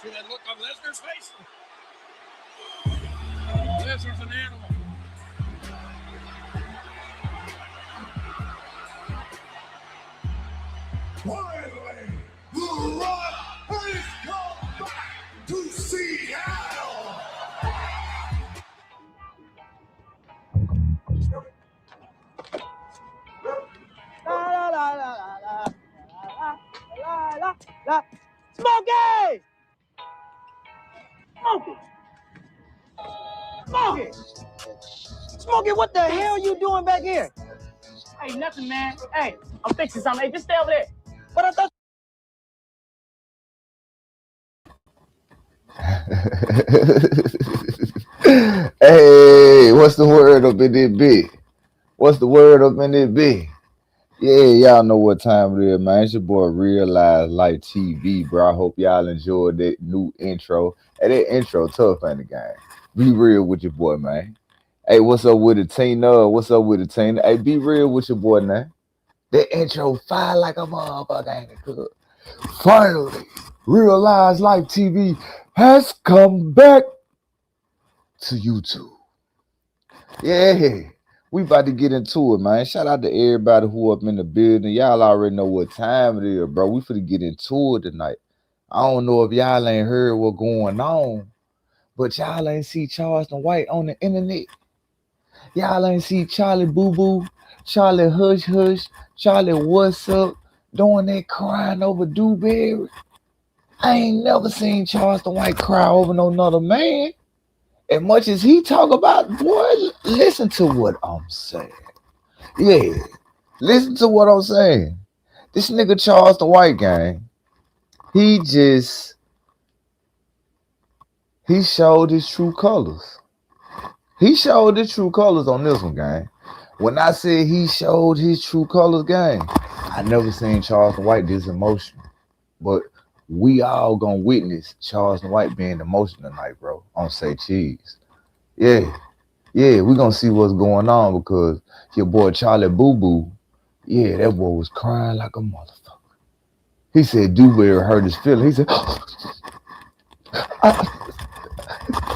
See that look on Lesnar's face? Lesnar's an animal. Finally, the Rock has come back to Seattle. La la la la la la la la. Smokey! Smokey! Smokey! Smokey, what the hell you doing back here? Hey, nothing, man. Hey, I'm fixing something. Hey, just stay over there. But I thought. Hey, what's the word up in this bit? What's the word up in this bit? Yeah, y'all know what time it is, man. It's your boy Realize Life TV, bro. I hope y'all enjoyed that new intro. Hey, that intro tough, ain't it, gang? Be real with your boy, man. Hey, what's up with it, Tina? What's up with it, Tina? Hey, be real with your boy, man. That intro fire like a motherfucker, ain't it, good? Finally, Realize Life TV has come back to YouTube. Yeah, we about to get into it, man. Shout out to everybody who up in the building. Y'all already know what time it is, bro. We finna get into it tonight. I don't know if y'all ain't heard what's going on, but y'all ain't see Charleston White on the internet. Y'all ain't see Charlie Boo Boo, Charlie Hush Hush, Charlie What's Up, doing that crying over Dewberry. I ain't never seen Charleston White cry over no another man. As much as he talk about, boy, listen to what I'm saying. Yeah, listen to what I'm saying. This nigga Charleston White, gang, he showed his true colors. He showed his true colors on this one, gang. When I say he showed his true colors, gang, I never seen Charleston White this emotional. But we all gonna witness Charleston White being emotional tonight, bro. On Say Cheese. Yeah, we gonna see what's going on because your boy Charlie Boo Boo, yeah, that boy was crying like a motherfucker. He said Dewberry hurt his feelings. He said,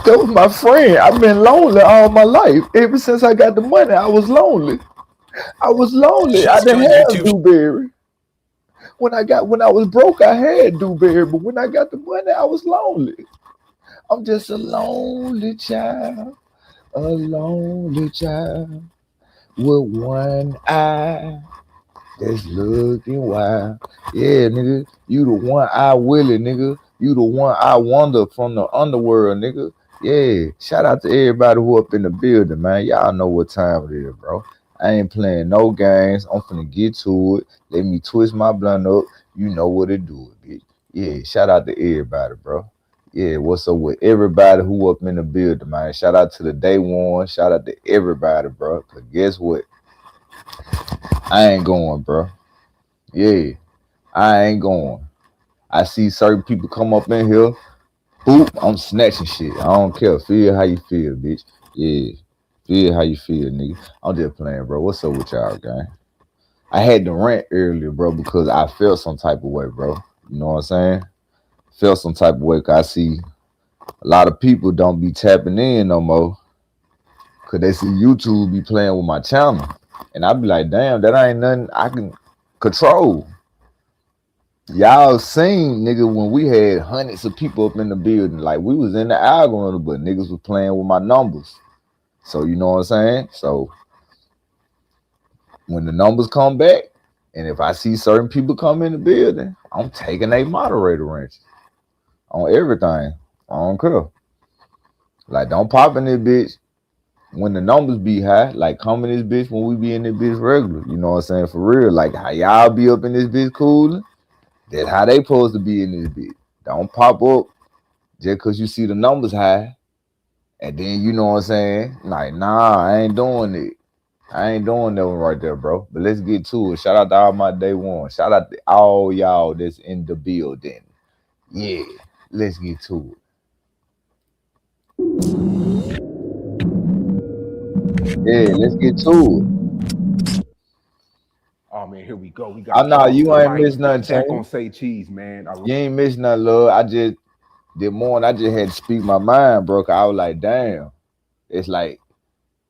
that was my friend. I've been lonely all my life. Ever since I got the money, I was lonely. I didn't have Dewberry. When I was broke, I had Dewberry, but when I got the money, I was lonely. I'm just a lonely child with one eye that's looking wild. Yeah, nigga, you the one eye Willie, nigga. You the one eye wonder from the underworld, nigga. Yeah, shout out to everybody who up in the building, man. Y'all know what time it is, bro. I ain't playing no games. I'm finna get to it. Let me twist my blunt up. You know what it do, bitch. Yeah, shout out to everybody, bro. Yeah, what's up with everybody who up in the building, man? Shout out to the day one. Shout out to everybody, bro. Cause guess what? I ain't going, bro. Yeah, I ain't going. I see certain people come up in here. Boop, I'm snatching shit. I don't care. Feel how you feel, bitch. Yeah. Feel how you feel, nigga. I'm just playing, bro. What's up with y'all, gang? I had to rant earlier, bro, because I felt some type of way, bro. You know what I'm saying? Felt some type of way because I see a lot of people don't be tapping in no more because they see YouTube be playing with my channel. And I be like, damn, that ain't nothing I can control. Y'all seen, nigga, when we had hundreds of people up in the building, like we was in the algorithm, but niggas was playing with my numbers. So you know what I'm saying? So when the numbers come back, and if I see certain people come in the building, I'm taking a moderator wrench on everything. I don't care. Like, don't pop in this bitch when the numbers be high. Like, come in this bitch when we be in this bitch regular. You know what I'm saying? For real. Like, how y'all be up in this bitch cooling, that's how they supposed to be in this bitch. Don't pop up just because you see the numbers high. And then, you know what I'm saying? Like, nah, I ain't doing it. I ain't doing that one right there, bro. But let's get to it. Shout out to all my day one. Shout out to all y'all that's in the building. Yeah, let's get to it. Yeah, let's get to it. Oh man, here we go. We got. I know you ain't missed nothing. Back on Say Cheese, man. You ain't missed nothing, love. This morning I just had to speak my mind, bro. 'Cause I was like, damn. It's like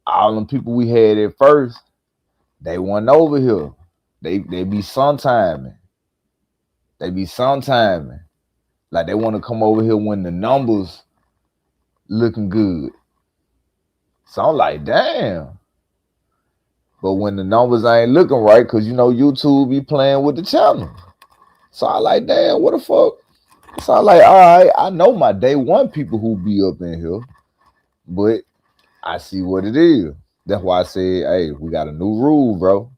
all them people we had at first, they wasn't over here. They be sometiming. They be sometiming. Like they want to come over here when the numbers looking good. So I'm like, damn. But when the numbers ain't looking right, cause you know YouTube be playing with the channel. So I like, damn, what the fuck? So I like, all right, I know my day one people who be up in here, but I see what it is. That's why I said, hey, we got a new rule, bro.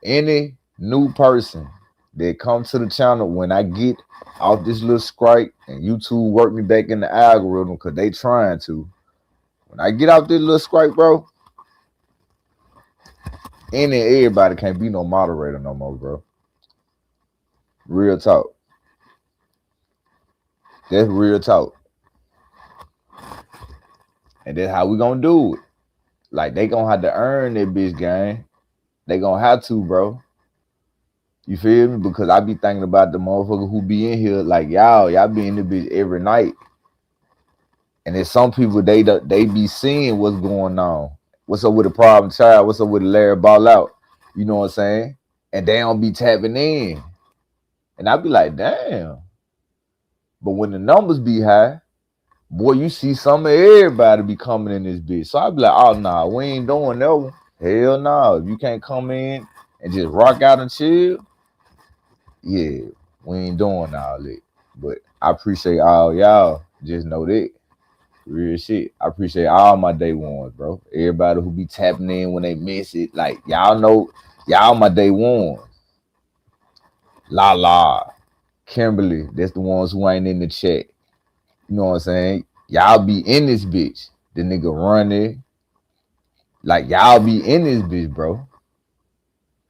Any new person that comes to the channel, when I get off this little strike and YouTube work me back in the algorithm, cause they trying to. When I get out this little strike, bro, everybody can't be no moderator no more, bro. Real talk. That's real talk. And that's how we gonna do it. Like they gonna have to earn that bitch gang. They gonna have to, bro. You feel me? Because I be thinking about the motherfucker who be in here, like y'all be in the bitch every night. And there's some people they be seeing what's going on. What's up with the problem child? What's up with the Larry Ball out? You know what I'm saying? And they don't be tapping in. And I be like, damn. But when the numbers be high, boy, you see some of everybody be coming in this bitch. So I be like, oh nah, we ain't doing that one. Hell no. Nah. If you can't come in and just rock out and chill, yeah, we ain't doing all that. But I appreciate all y'all. Just know that. Real shit. I appreciate all my day ones, bro. Everybody who be tapping in when they miss it. Like, y'all know, y'all my day ones. La, Kimberly, that's the ones who ain't in the chat. You know what I'm saying? Y'all be in this bitch. The nigga running. Like, y'all be in this bitch, bro.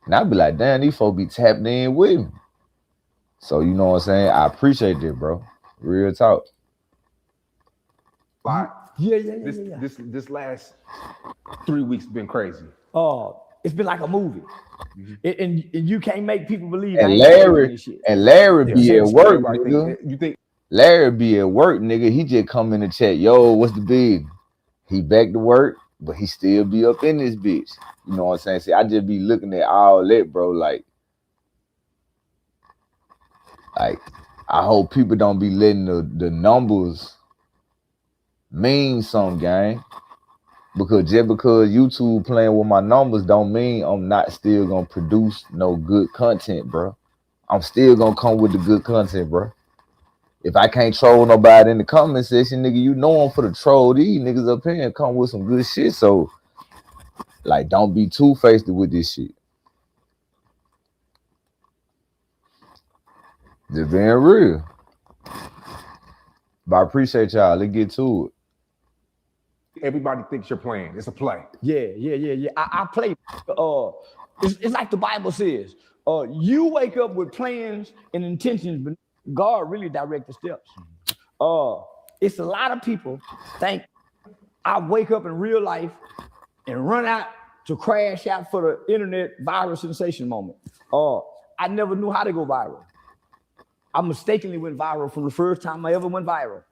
And I be like, damn, these folks be tapping in with me. So, you know what I'm saying? I appreciate that, bro. Real talk. This last 3 weeks been crazy. It's been like a movie. And you can't make people believe. And Larry be at work, nigga. You think Larry be at work, nigga. He just come in the chat. Yo, what's the big? He back to work, but he still be up in this bitch. You know what I'm saying? See, I just be looking at all that, bro. Like I hope people don't be letting the numbers mean something, gang. Because just because YouTube playing with my numbers don't mean I'm not still gonna produce no good content, bro. I'm still gonna come with the good content, bro. If I can't troll nobody in the comment section, nigga, you know I'm for the troll these niggas up here and come with some good shit. So, like, don't be two-faced with this shit. Just being real. But I appreciate y'all. Let's get to it. everybody thinks you're playing? It's a play. Yeah. I play. It's like the Bible says. You wake up with plans and intentions, but God really direct the steps. It's a lot of people think I wake up in real life and run out to crash out for the internet viral sensation moment. I never knew how to go viral. I mistakenly went viral from the first time I ever went viral.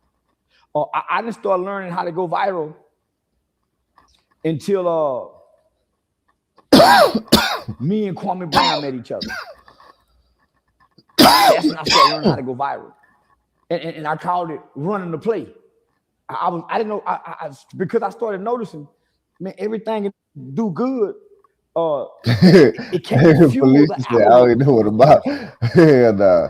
I didn't start learning how to go viral until me and Kwame Brown met each other. That's when I started learning how to go viral. And I called it running the play. I didn't know, because I started noticing, man, everything do good. It can't fuel the I don't know what about. Hell nah.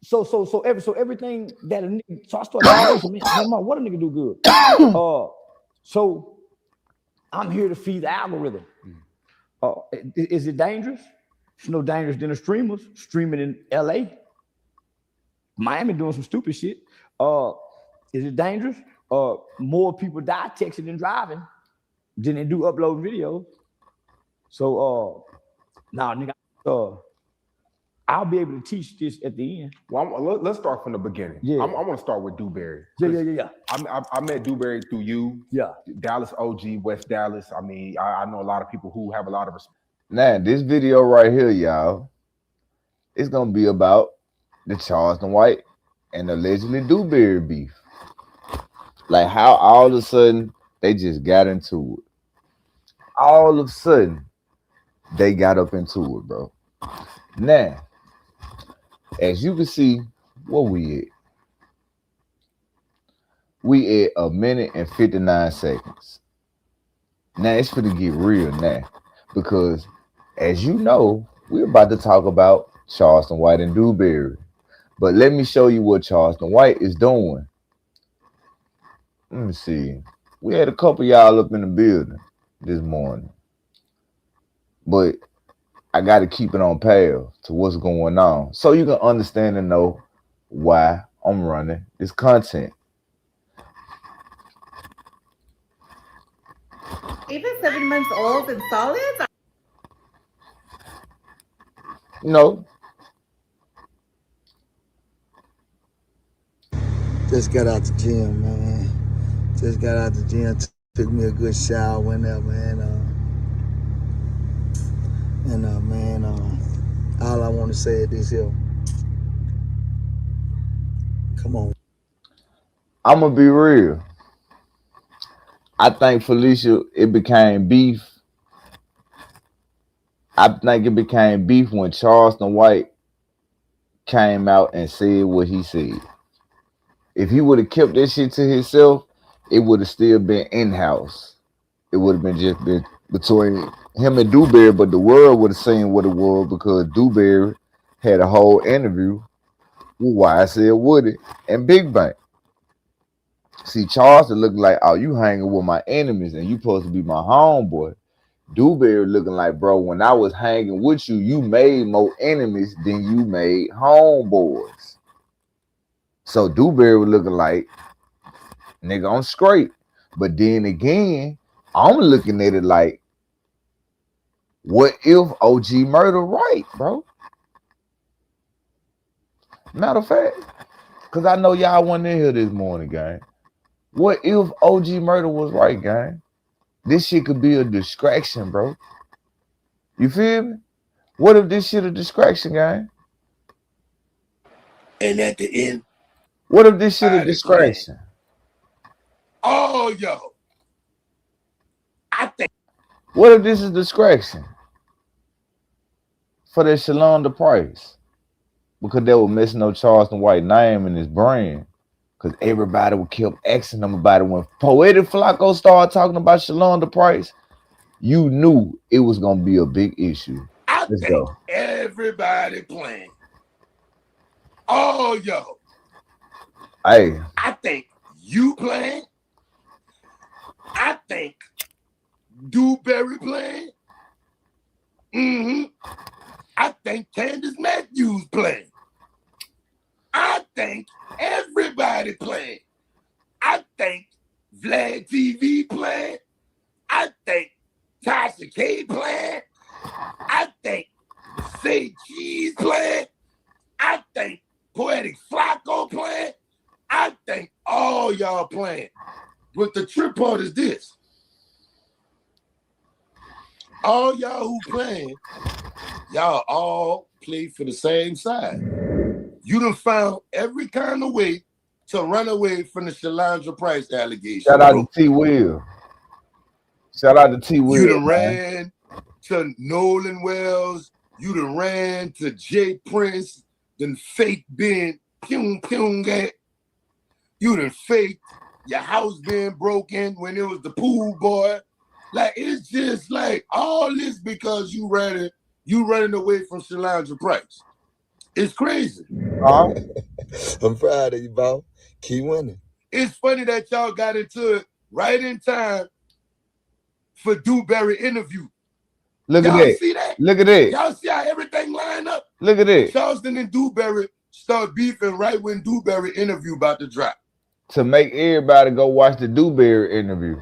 So everything that a nigga, so I started noticing, man, what a nigga do good. So I'm here to feed the algorithm. Is it dangerous? It's no dangerous than the streamers streaming in LA. Miami doing some stupid shit. Is it dangerous? More people die texting and driving than they do uploading videos. So now, nigga, I'll be able to teach this at the end. Well, let's start from the beginning. Yeah. I want to start with Dewberry. Yeah. I met Dewberry through you. Yeah. Dallas OG, West Dallas. I mean, I know a lot of people who have a lot of respect. Now, this video right here, y'all, It's gonna be about the Charleston White and allegedly Dewberry beef. Like how all of a sudden they just got into it. All of a sudden they got up into it, bro. Now, as you can see, where we at? We at a minute and 59 seconds. Now it's gonna get real now. Because as you know, we're about to talk about Charleston White and Dewberry. But let me show you what Charleston White is doing. Let me see. We had a couple y'all up in the building this morning. But I got to keep it on path to what's going on so you can understand and know why I'm running this content. Even 7 months old and solid? No. Just got out the gym, man. Just got out the gym. Took me a good shower, went there, man. Man, all I want to say is this here. Come on. I'm going to be real. I think Felicia, it became beef. I think it became beef when Charleston White came out and said what he said. If he would have kept that shit to himself, it would have still been in-house. It would have been just been between him and Dewberry, but the world would have seen what it was because Dewberry had a whole interview with YSL Woody and Big Bang. See, Charleston looking like, oh, you hanging with my enemies and you supposed to be my homeboy. Dewberry looking like, bro, when I was hanging with you, you made more enemies than you made homeboys. So Dewberry was looking like, nigga, I'm straight. But then again, I'm looking at it like, what if OG Murder right, bro? Matter of fact, because I know y'all wasn't in here this morning, gang. What if OG Murder was right, gang? This shit could be a distraction, bro. You feel me? What if this shit a distraction, gang? And at the end, What if this shit a distraction? oh, yo. I think. What if this is distraction for that Shalonda Price? Because they were messing up Charleston White name and his brand. Because everybody would keep asking them about it. When Poetic Flacco started talking about Shalonda Price, you knew it was going to be a big issue. Let's go. Everybody playing. Oh, yo. Hey. I think you playing. I think Dewberry playing. I think Candace Matthews playing. I think everybody playing. I think Vlad TV playing. I think Tasha K playing. I think Say Cheese playing. I think Poetic Flacco playing. I think all y'all playing. But the trip part is this. All y'all who playing, y'all all play for the same side. You done found every kind of way to run away from the Shalondra Price allegation. Shout out to T. Will. Shout out to T. Will. You done ran to Nolan Wells. You done ran to Jay Prince. Then fake being pyong pyong at. You done faked your house being broken when it was the pool boy. Like, it's just like all this because you running away from Shalondra Price. It's crazy. I'm proud of you, Bob. Keep winning. It's funny that y'all got into it right in time for Dewberry interview. Look y'all at that. See that? Look at that. Y'all see how everything lined up? Look at that. Charleston and Dewberry start beefing right when Dewberry interview about to drop. To make everybody go watch the Dewberry interview.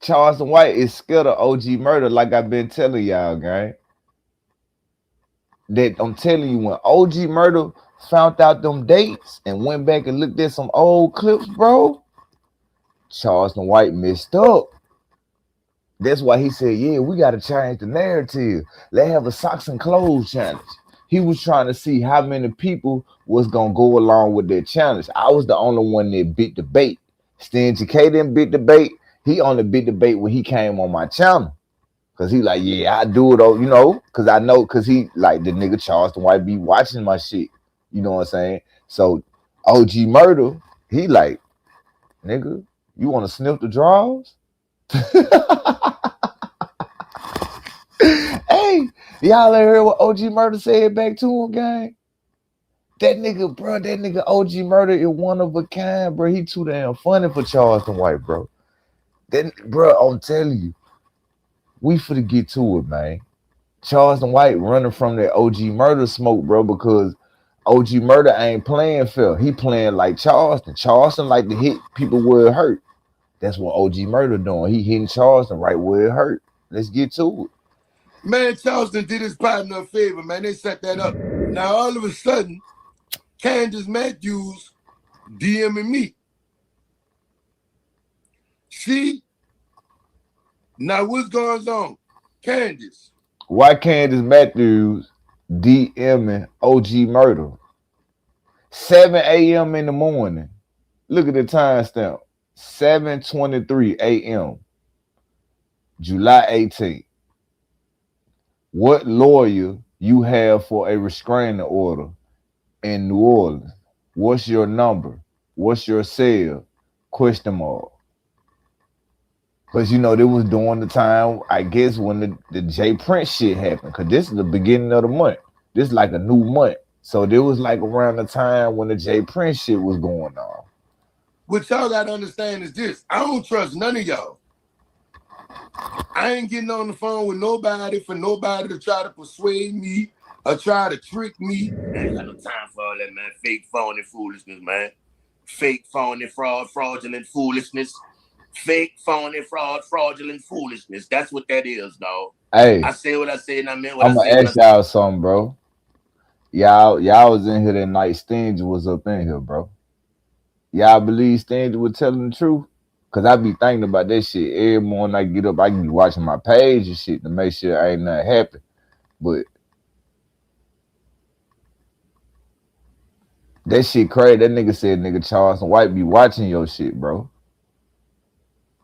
Charleston White is scared of OG Murder, like I've been telling y'all, gang. That I'm telling you, when OG Murder found out them dates and went back and looked at some old clips, bro, Charleston White messed up. That's why he said, yeah, we got to change the narrative. Let's have a socks and clothes challenge. He was trying to see how many people was going to go along with that challenge. I was the only one that bit the bait. Stingy K didn't bit the bait. He only bit the bait when he came on my channel. Cause he like, yeah, I do it, you know, cause I know, cause he like the nigga Charleston White be watching my shit. You know what I'm saying? So OG Murder, he like, nigga, you want to sniff the draws? Hey, y'all ever heard what OG Murder said back to him, gang? That nigga, bro, that nigga OG Murder is one of a kind, bro. He too damn funny for Charleston White, bro. Then, bro, I'm telling you, we finna get to it, man. Charleston White running from that OG Murder smoke, bro, because OG Murder ain't playing fair. He playing like Charleston. Charleston like to hit people where it hurt. That's what OG Murder doing. He hitting Charleston right where it hurt. Let's get to it. Man, Charleston did his partner a favor, man. They set that up. Now, all of a sudden, Candace Matthews DMing me. See? Now, what's going on? Candace. Why Candace Matthews DMing OG Murder? 7 a.m. in the morning. Look at the timestamp. 7:23 a.m. July 18th. What lawyer you have for a restraining order in New Orleans? What's your number? What's your cell? Question mark. Because, you know, they was during the time, I guess, when the J Prince shit happened. Because this is the beginning of the month. This is like a new month. So there was like around the time when the J Prince shit was going on. What y'all got to understand is this. I don't trust none of y'all. I ain't getting on the phone with nobody for nobody to try to persuade me or try to trick me. I ain't got no time for all that, man. Fake, phony foolishness, man. Fake, phony, fraudulent foolishness. Fake, phony, fraudulent foolishness. That's what that is, dog. Hey, I say what I say and I meant what I'm I going said. to ask y'all something, bro. Y'all was in here that night. Stingy was up in here, bro. Y'all believe Stingy was telling the truth? Because I be thinking about that shit. Every morning I get up, I can be watching my page and shit to make sure ain't nothing happen. But that shit crazy. That nigga said nigga Charleston White be watching your shit, bro.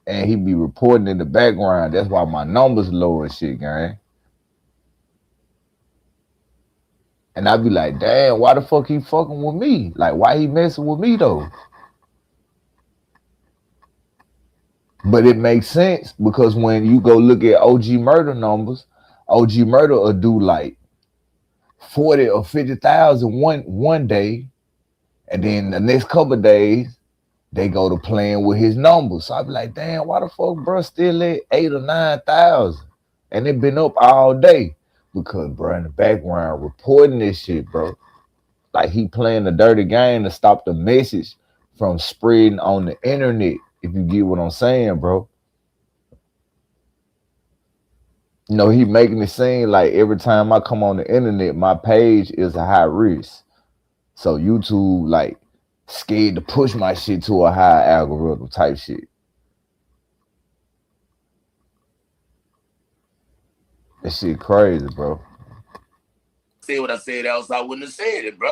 And he be reporting in the background. That's why my numbers low and shit, gang. And I be like, damn, why the fuck he fucking with me? Like, why he messing with me, though? But it makes sense because when you go look at OG Murder numbers, OG Murder will do like 40 or 50,000 one day. And then the next couple of days, they go to playing with his numbers. So I be like, damn, why the fuck, bro, still at 8 or 9,000? And it been up all day because, bro, in the background reporting this shit, bro. Like he playing the dirty game to stop the message from spreading on the internet, if you get what I'm saying, bro. You know, he making it seem like every time I come on the internet, my page is a high risk. So YouTube, like, scared to push my shit to a high algorithm type shit. That shit crazy, bro. Say what I said else, I wouldn't have said it, bro.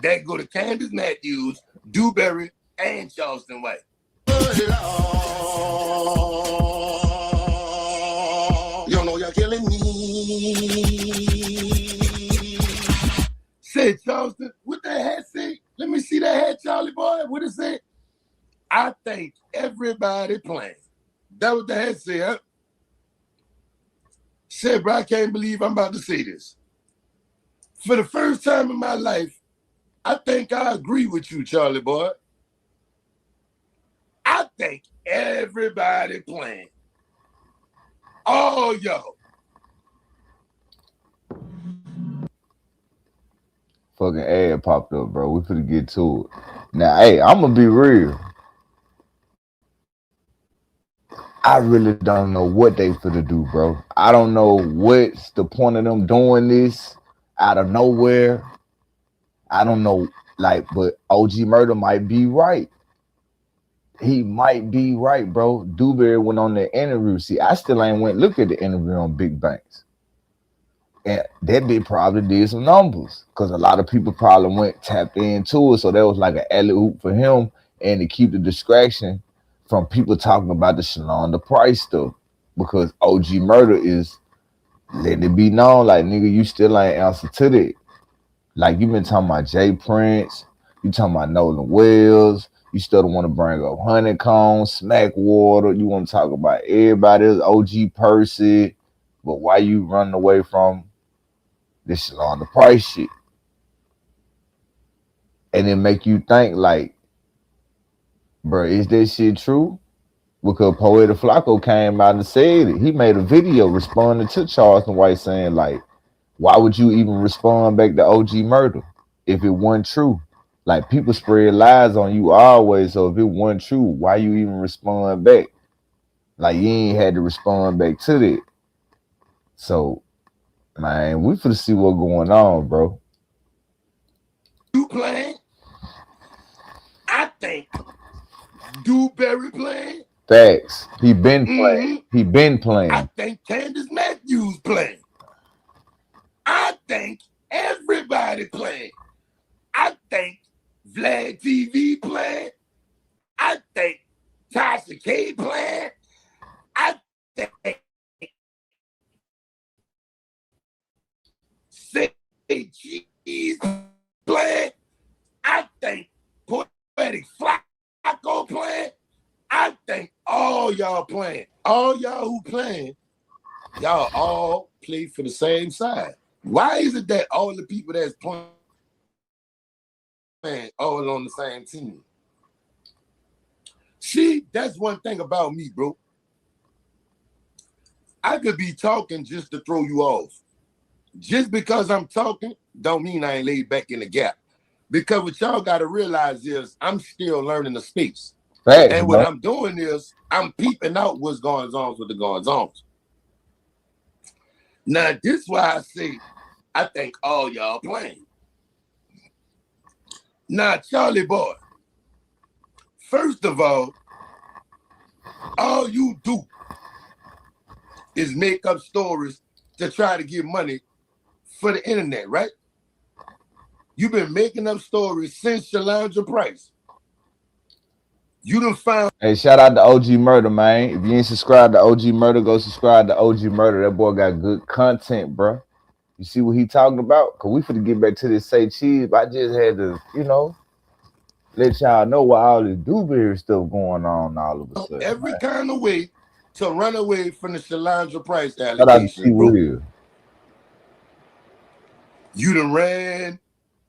That go to Candace Matthews, Dewberry, and Charleston White. You know you're killing me. Say, Charleston, what that hat say? Let me see that hat, Charlie boy. What it say? I think everybody playing. That what the hat say, huh? Said, bro, I can't believe I'm about to say this. For the first time in my life, I think I agree with you, Charlie boy. I think everybody playing. All y'all. Fucking ad popped up, bro. We finna get to it. Now, hey, I'm gonna be real. I really don't know what they finna do, bro. I don't know what's the point of them doing this out of nowhere. I don't know, like, but OG Murder might be right. he might be right, bro. Dewberry went on the interview. See, I still ain't went look at the interview on Big Banks. And that bit probably did some numbers because a lot of people probably went tapped into it. So that was like an alley oop for him and to keep the distraction from people talking about the Shalonda Price stuff. Because OG Murder is letting it be known, like, nigga, you still ain't answer to that. Like, you been talking about Jay Prince, you talking about Nolan Wells, you still don't want to bring up Honeycomb, Smackwater, you want to talk about everybody else, OG Percy, but why you running away from this Shalonda Price shit? And it make you think, like, bro, is that shit true? Because Poeta Flacco came out and said it. He made a video responding to Charleston White saying, like, why would you even respond back to OG Murder if it wasn't true? Like, people spread lies on you always, so if it wasn't true, why you even respond back? Like, you ain't had to respond back to that. So, man, we finna see what's going on, bro. You playing? I think Dewberry playing. Facts. He been playing. He been playing. I think Candace Matthews playing. I think everybody playing. I think Vlad TV playing. I think Tasha K playing. I think Say Cheese playing. I think Poetic Flacco playing. I think all y'all playing. All y'all who playing, y'all all play for the same side. Why is it that all the people that's playing all on the same team? See, that's one thing about me, bro. I could be talking just to throw you off. Just because I'm talking, don't mean I ain't laid back in the gap. Because what y'all got to realize is I'm still learning the space. Facts, and bro. what I'm doing is I'm peeping out what's going on with the going on. Now, this is why I say I think all y'all playing. Now, Charlie boy, first of all you do is make up stories to try to get money for the internet, right? You've been making up stories since Shalonda Price. You done found. Hey, shout out to OG Murder, man. If you ain't subscribed to OG Murder, go subscribe to OG Murder. That boy got good content, bro. You see what he talking about? Cause we finna get back to this Say Cheese, but I just had to, let y'all know why all this Dewberry stuff going on all of a sudden. Every man. kind of way to run away from the Shalonda Price Shout out to allegations, bro. T-Will. You done ran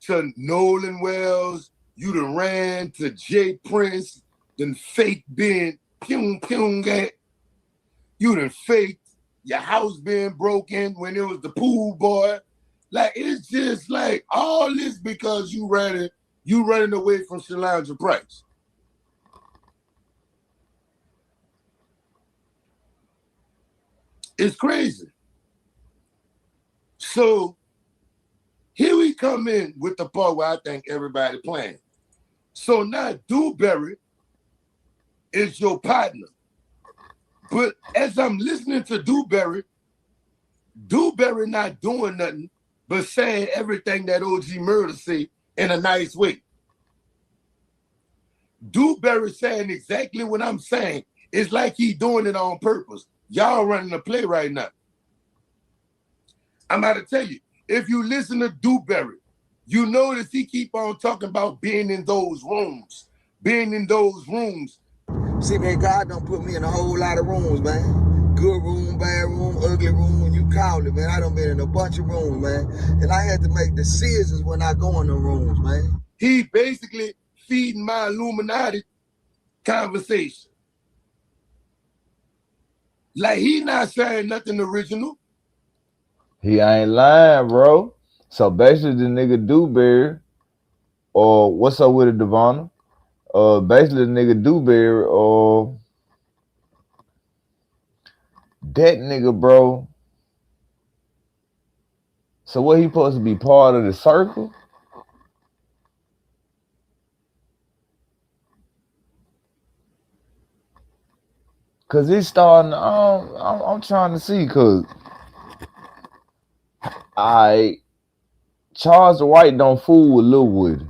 to Nolan Wells. You done ran to Jay Prince. Then fake being pyong. You done faked your house being broken when it was the pool boy. Like, it's just like all this because you running away from Shalonda Price. It's crazy. So here we come in with the part where I think everybody playing. So now Dewberry is your partner. But as I'm listening to Dewberry not doing nothing but saying everything that OG Murder say in a nice way. Dewberry saying exactly what I'm saying. It's like he doing it on purpose. Y'all running the play right now. I'm about to tell you, if you listen to Dewberry, you notice he keep on talking about being in those rooms. Being in those rooms. See, man, God done put me in a whole lot of rooms, man. Good room, bad room, ugly room, when you call it, man. I done been in a bunch of rooms, man. And I had to make decisions when I go in the rooms, man. He basically feeding my Illuminati conversation. Like, he not saying nothing original. He ain't lying, bro. So basically the nigga Dewberry, or what's up with it, Devonna? Basically the nigga Dewberry, or that nigga, bro. So what, he supposed to be part of the circle? Cause it's starting. I'm trying to see. Cause Charleston White don't fool with Lil Woody,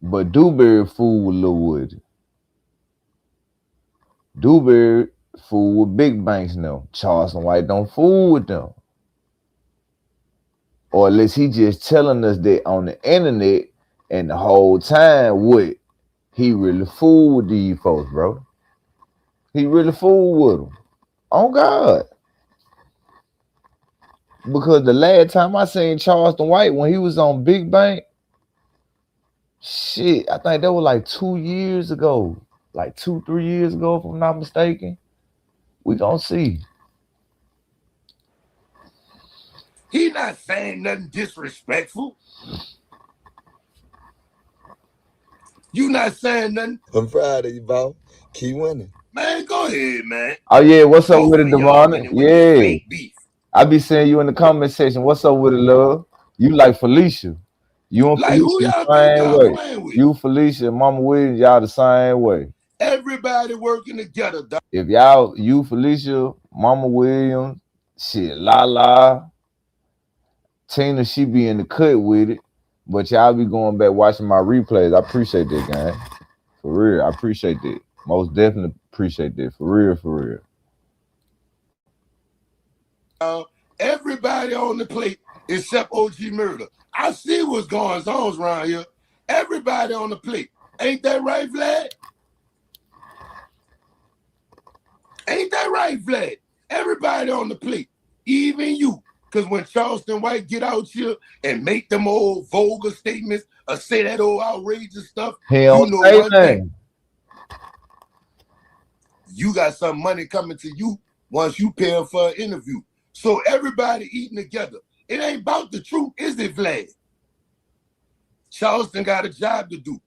but Dewberry fool with Lil Woody. Dewberry fool with big banks now. Charleston White don't fool with them. Or unless he just telling us that on the internet and the whole time what he really fool with these folks, bro. He really fool with them. Oh God. Because the last time I seen Charleston White when he was on Big Bank, shit, I think that was like 2 years ago. Like 2-3 years ago, if I'm not mistaken. We gonna see. He not saying nothing disrespectful. You not saying nothing. I'm proud of you, bro. Keep winning. Man, go ahead, man. Oh yeah, what's up Both with it, of y'all Devon? winning with this Yeah. fake beef. I be seeing you in the comment section. What's up with it, love? You like Felicia. You and Like, who Felicia y'all the think same y'all way. playing with? You, Felicia, and Mama Williams, y'all the same way. Everybody working together, dog. If y'all, you, Felicia, Mama Williams, shit, La, Tina, she be in the cut with it. But y'all be going back watching my replays. I appreciate that, gang. For real, I appreciate that. Most definitely appreciate that. For real, for real. Everybody on the plate except OG Murder. I see what's going on around here. Everybody on the plate. Ain't that right, Vlad? Ain't that right, Vlad? Everybody on the plate. Even you. Because when Charleston White get out here and make them old vulgar statements or say that old outrageous stuff, He you don't know say one nothing. thing. You got some money coming to you once you pay him for an interview. So everybody eating together. It ain't about the truth, is it, Vlad? Charleston got a job to do.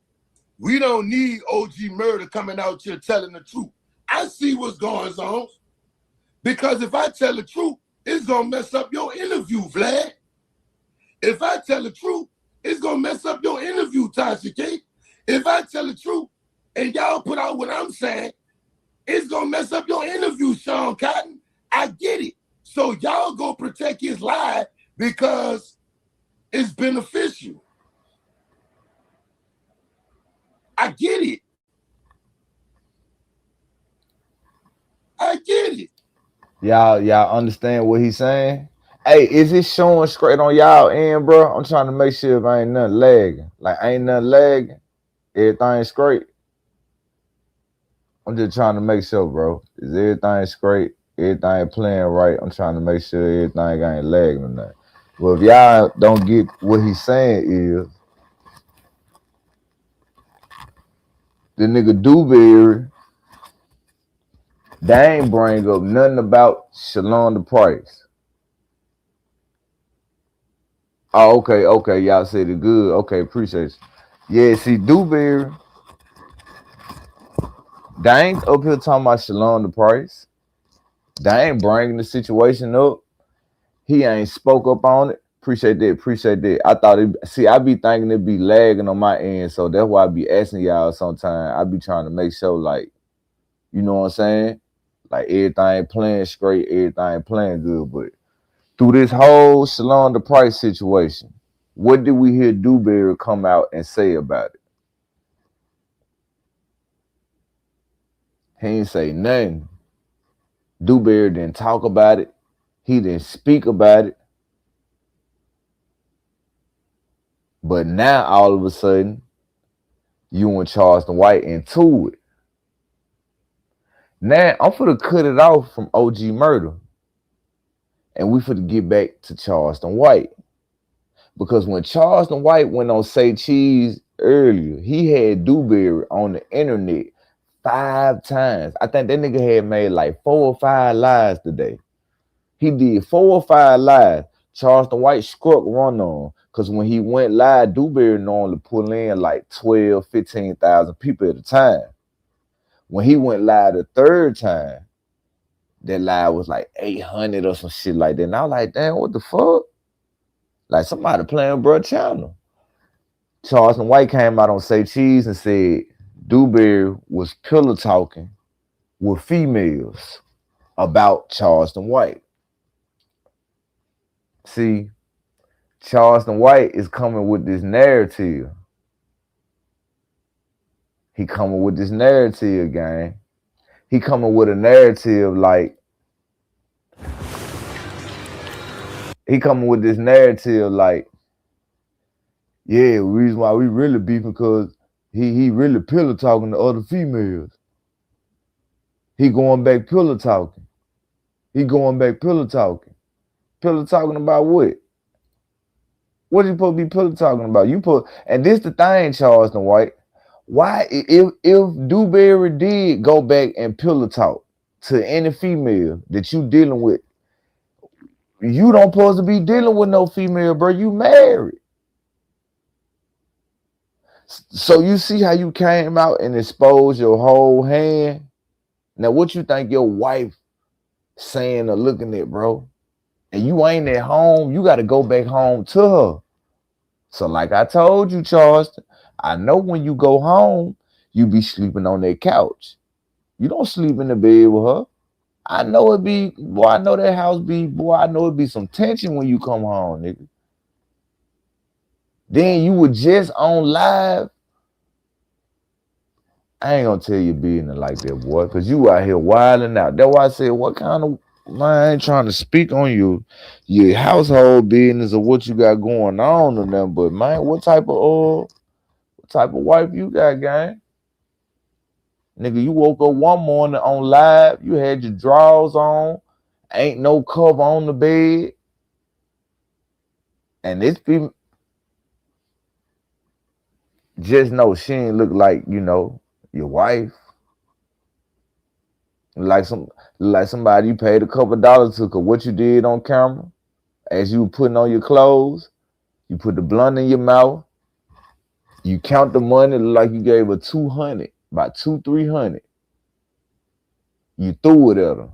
We don't need OG Murder coming out here telling the truth. I see what's going on. Because if I tell the truth, it's going to mess up your interview, Vlad. If I tell the truth, it's going to mess up your interview, Tasha K. If I tell the truth and y'all put out what I'm saying, it's going to mess up your interview, Sean Cotton. I get it. So y'all go protect his lie because it's beneficial. I get it. I get it. Y'all understand what he's saying? Hey, is it showing straight on y'all end, bro? I'm trying to make sure if I ain't nothing lagging. Like, ain't nothing lagging. Everything straight. I'm just trying to make sure, bro. Is everything straight? Everything playing right? I'm trying to make sure everything ain't lagging or nothing. Well, if y'all don't get what he's saying is, the nigga Dewberry, they ain't bring up nothing about Shalon the Price. Oh, okay, y'all said it good. Okay, appreciate it. Yeah, see, Dewberry, they ain't up here talking about Shalon the Price. They ain't bringing the situation up. He ain't spoke up on it. Appreciate that. I thought I be thinking it be lagging on my end, so that's why I be asking y'all sometimes. I be trying to make sure, like, you know what I'm saying? Like, everything playing straight, everything playing good, but through this whole Shalon the Price situation, what did we hear Dewberry come out and say about it? He ain't say nothing. Dewberry didn't talk about it. He didn't speak about it. But now, all of a sudden, you and Charleston White into it. Now, I'm finna cut it off from OG Murder. And we finna get back to Charleston White. Because when Charleston White went on Say Cheese earlier, he had Dewberry on the internet 5 times. I think that nigga had made like 4 or 5 lives today. He did 4 or 5 lives. Charleston White struck run on. Because when he went live, Dewberry normally pull in like 12, 15,000 people at a time. When he went live the 3rd time, that live was like 800 or some shit like that. And I was like, damn, what the fuck? Like somebody playing bro channel. Charleston White came out on Say Cheese and said, Dewberry was pillow talking with females about Charleston White. See, Charleston White is coming with this narrative. He coming with this narrative, gang. He coming with a narrative like, yeah, the reason why we really beefing because he really pillow talking to other females. He going back pillow talking. Pillow talking about what? What you supposed to be pillow talking about? And this the thing, Charleston White. Why, if Dewberry did go back and pillow talk to any female that you dealing with, you don't supposed to be dealing with no female, bro. You married. So you see how you came out and exposed your whole hand? Now what you think your wife saying or looking at, bro? And you ain't at home, you got to go back home to her. So like I told you, Charleston, I know when you go home, you be sleeping on that couch. You don't sleep in the bed with her. I know it be, boy, I know that house be, boy, I know it be some tension when you come home, nigga. Then you were just on live. I ain't gonna tell you being like that, boy, because you out here wilding out. That's why I said, what kind of, man, I ain't trying to speak on your household business or what you got going on or nothing, but man, what type of wife you got, gang? Nigga, you woke up one morning on live, you had your drawers on, ain't no cover on the bed, and this people just know she ain't look like, you know, your wife. Like somebody you paid a couple dollars to, cause what you did on camera, as you were putting on your clothes, you put the blunt in your mouth, you count the money like you gave her 200, about 200-300. You threw it at her.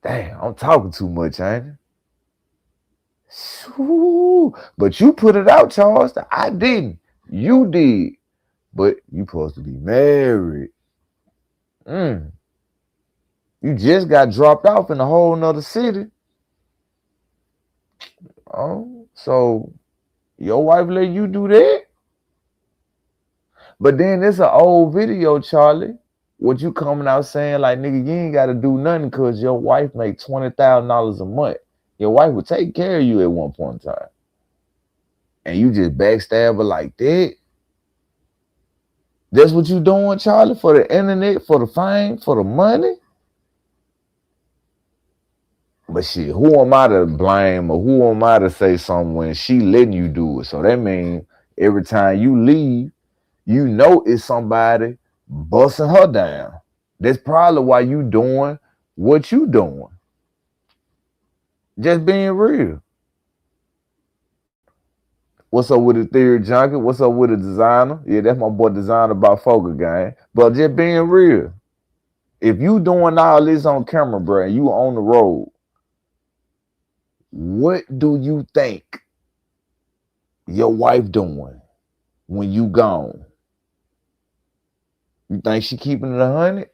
Damn, I'm talking too much, ain't it? Ooh, but you put it out, Charles. I didn't. You did. But you supposed to be married. You just got dropped off in a whole nother city. Oh, so your wife let you do that? But then it's an old video, Charlie. What you coming out saying like, nigga, you ain't got to do nothing because your wife make $20,000 a month. Your wife would take care of you at one point in time. And you just backstab her like that? That's what you doing, Charlie, for the internet, for the fame, for the money? But shit, who am I to blame or who am I to say something when she letting you do it? So that means every time you leave, you know it's somebody busting her down. That's probably why you doing what you doing. Just being real. What's up with the theory junkie? What's up with the designer? Yeah, that's my boy Designer by Focal Gang. But just being real. If you doing all this on camera, bro, and you on the road, what do you think your wife doing when you gone? You think she keeping it 100?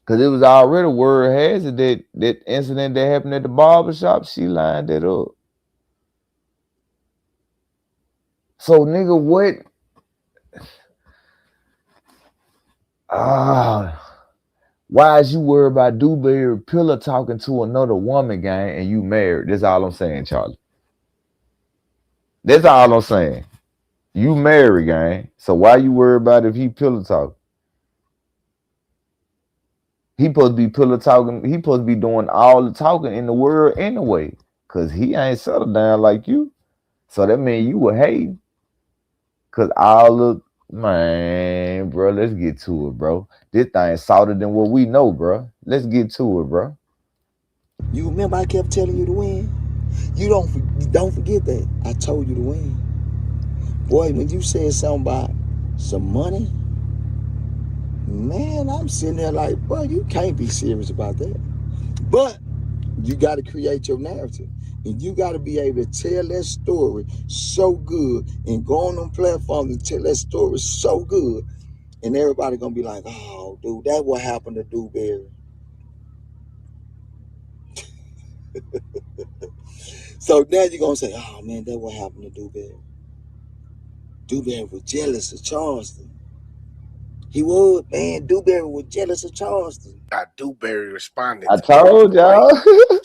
Because it was already word has it that incident that happened at the barbershop, she lined it up. So, nigga, what? Why is you worried about Dewberry pillow talking to another woman, gang, and you married? That's all I'm saying, Charlie. That's all I'm saying. You married, gang. So why you worried about if he pillow talking? He supposed to be pillow talking. He supposed to be doing all the talking in the world anyway, because he ain't settled down like you. So that means you were hating. Because all the, man, bro, let's get to it, bro. This thing is softer than what we know, bro. Let's get to it, bro. You remember I kept telling you to win? You don't forget that. I told you to win. Boy, when you said something about some money, man, I'm sitting there like, boy, you can't be serious about that. But You got to create your narrative. And you got to be able to tell that story so good and go on them platforms and tell that story so good. And everybody going to be like, oh, dude, that's what happened to Dewberry. So now you're going to say, oh, man, that's what happened to Dewberry. Dewberry was jealous of Charleston. He was, man. Dewberry was jealous of Charleston. Dewberry responded I to told y'all.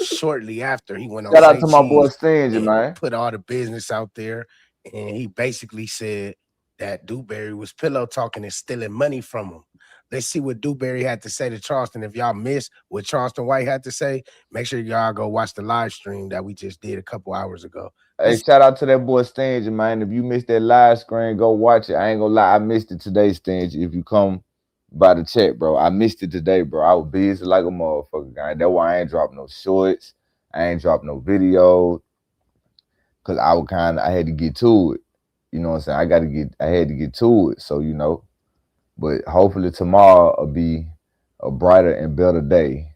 shortly after he went on Shout out Say to my boy Cheese Stingy, and man. put all the business out there, and he basically said that Dewberry was pillow talking and stealing money from him. Let's see what Dewberry had to say to Charleston. If y'all missed what Charleston White had to say, make sure y'all go watch the live stream that we just did a couple hours ago. Hey, shout out to that boy Stingy, man. If you missed that live screen, go watch it. I ain't gonna lie, I missed it today, Stingy. If you come by the chat, bro, I missed it today, bro. I was busy like a motherfucker, guy. That's why I ain't dropped no shorts. I ain't dropped no videos. Cause I had to get to it. You know what I'm saying? I had to get to it. So, you know, but hopefully tomorrow will be a brighter and better day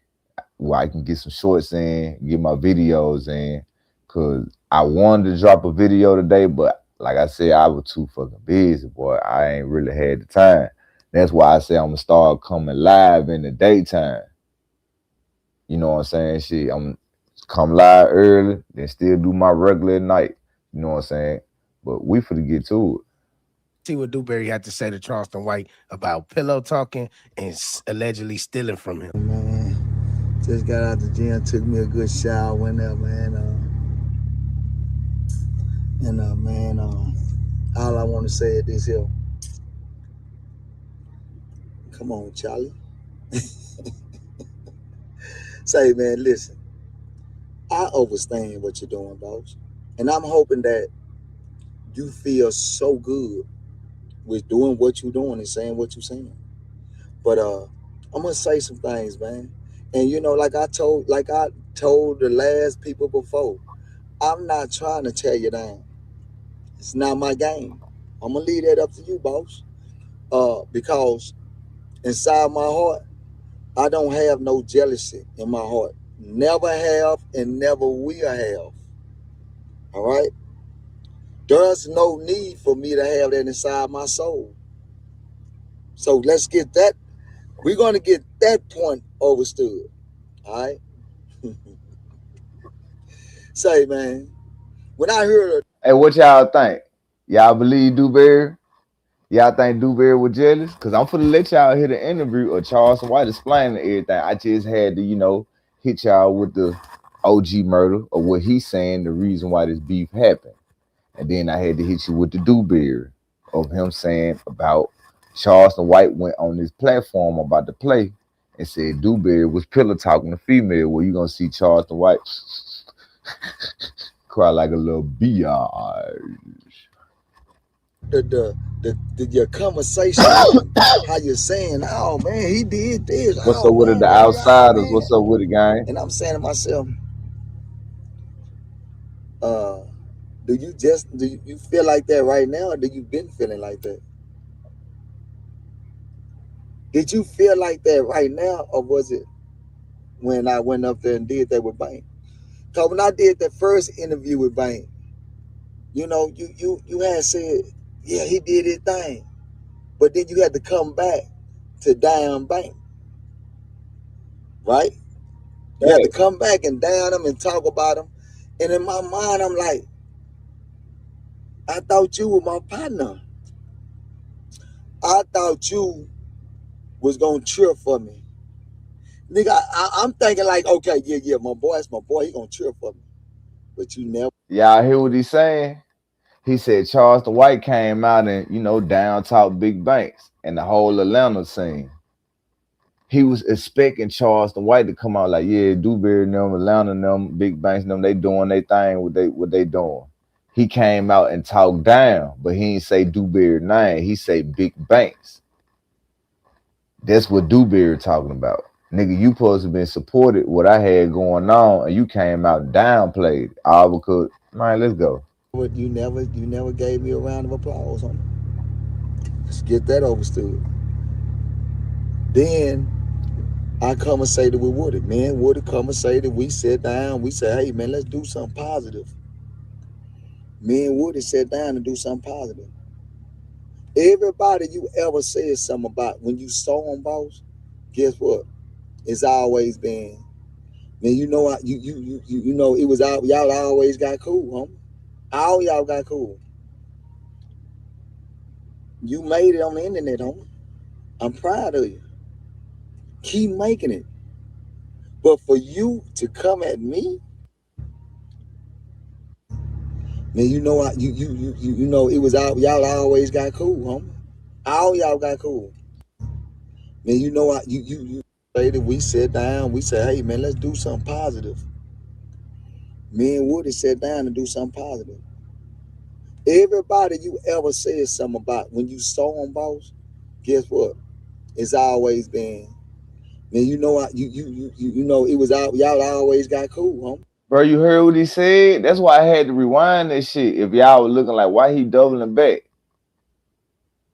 where I can get some shorts in, get my videos in. Cause I wanted to drop a video today, but like I said, I was too fucking busy, boy. I ain't really had the time. That's why I say I'm gonna start coming live in the daytime. You know what I'm saying? Shit, I'm come live early, then still do my regular at night. You know what I'm saying? But we finna get to it. See what Dewberry had to say to Charleston White about pillow talking and allegedly stealing from him. Man, just got out the gym, took me a good shower, went there, man. Man, all I want to say is this here. Come on, Charlie. Say, man, listen. I understand what you're doing, boss. And I'm hoping that you feel so good with doing what you're doing and saying what you're saying. But I'm gonna say some things, man. And you know, like I told the last people before, I'm not trying to tear you down. It's not my game. I'm gonna leave that up to you, boss. Because inside my heart, I don't have no jealousy in my heart. Never have and never will have. All right? There's no need for me to have that inside my soul. So let's get that. We're going to get that point understood. All right? Say, man, when I heard... Hey, what y'all think? Y'all believe Dewberry? Y'all think Dewberry was jealous? Because I'm finna let y'all hear the interview of Charleston White explaining everything. I just had to, you know, hit y'all with the OG murder or what he's saying, the reason why this beef happened. And then I had to hit you with the Dewberry of him saying about Charleston White went on this platform about to play and said Dewberry was pillow talking to female. Well, you're going to see Charleston White cry like a little biatch. Your conversation, how you're saying, oh man, he did this. What's up with it, the outsiders? What's up with it, gang? And I'm saying to myself, do you feel like that right now, or do you been feeling like that? Did you feel like that right now, or was it when I went up there and did that with Bank? Because when I did that first interview with Bank, you know, you had said, yeah, he did his thing. But then you had to come back to down Bank. Right? You had to come back and down him and talk about him. And in my mind, I'm like, I thought you were my partner. I thought you was going to cheer for me. Nigga, I'm thinking like, okay, yeah, my boy, that's my boy. He going to cheer for me. But you never. Y'all hear what he's saying? He said Charleston White came out and, you know, down talk big banks and the whole Atlanta scene. He was expecting Charleston White to come out like, yeah, Dewberry and them, Atlanta and them, big banks and them, they doing their thing, what they doing. He came out and talked down, but he didn't say Dewberry name. He say big banks. That's what Dewberry talking about. Nigga, you supposed to have been supported what I had going on, and you came out and downplayed. All because, man, let's go. You never gave me a round of applause on it. Let's get that understood. Then I conversated with Woody. Me and Woody conversated. We sat down. We said, hey, man, let's do something positive. Me and Woody sat down and do something positive. Everybody you ever said something about when you saw them, boss, guess what? It's always been, man, you know, you know, it was out. Y'all always got cool, homie. All y'all got cool. You made it on the internet, homie. I'm proud of you. Keep making it. But for you to come at me, man, you know, you know, it was out. Y'all always got cool, homie. All y'all got cool. Man, you know, you later we sat down. We said, hey, man, let's do something positive. Me and Woody sat down and do something positive. Everybody you ever said something about when you saw them, boss, guess what? It's always been, man, you know, you know, it was out. Y'all always got cool, homie. Bro, you heard what he said? That's why I had to rewind this shit. If y'all were looking like, why he doubling back?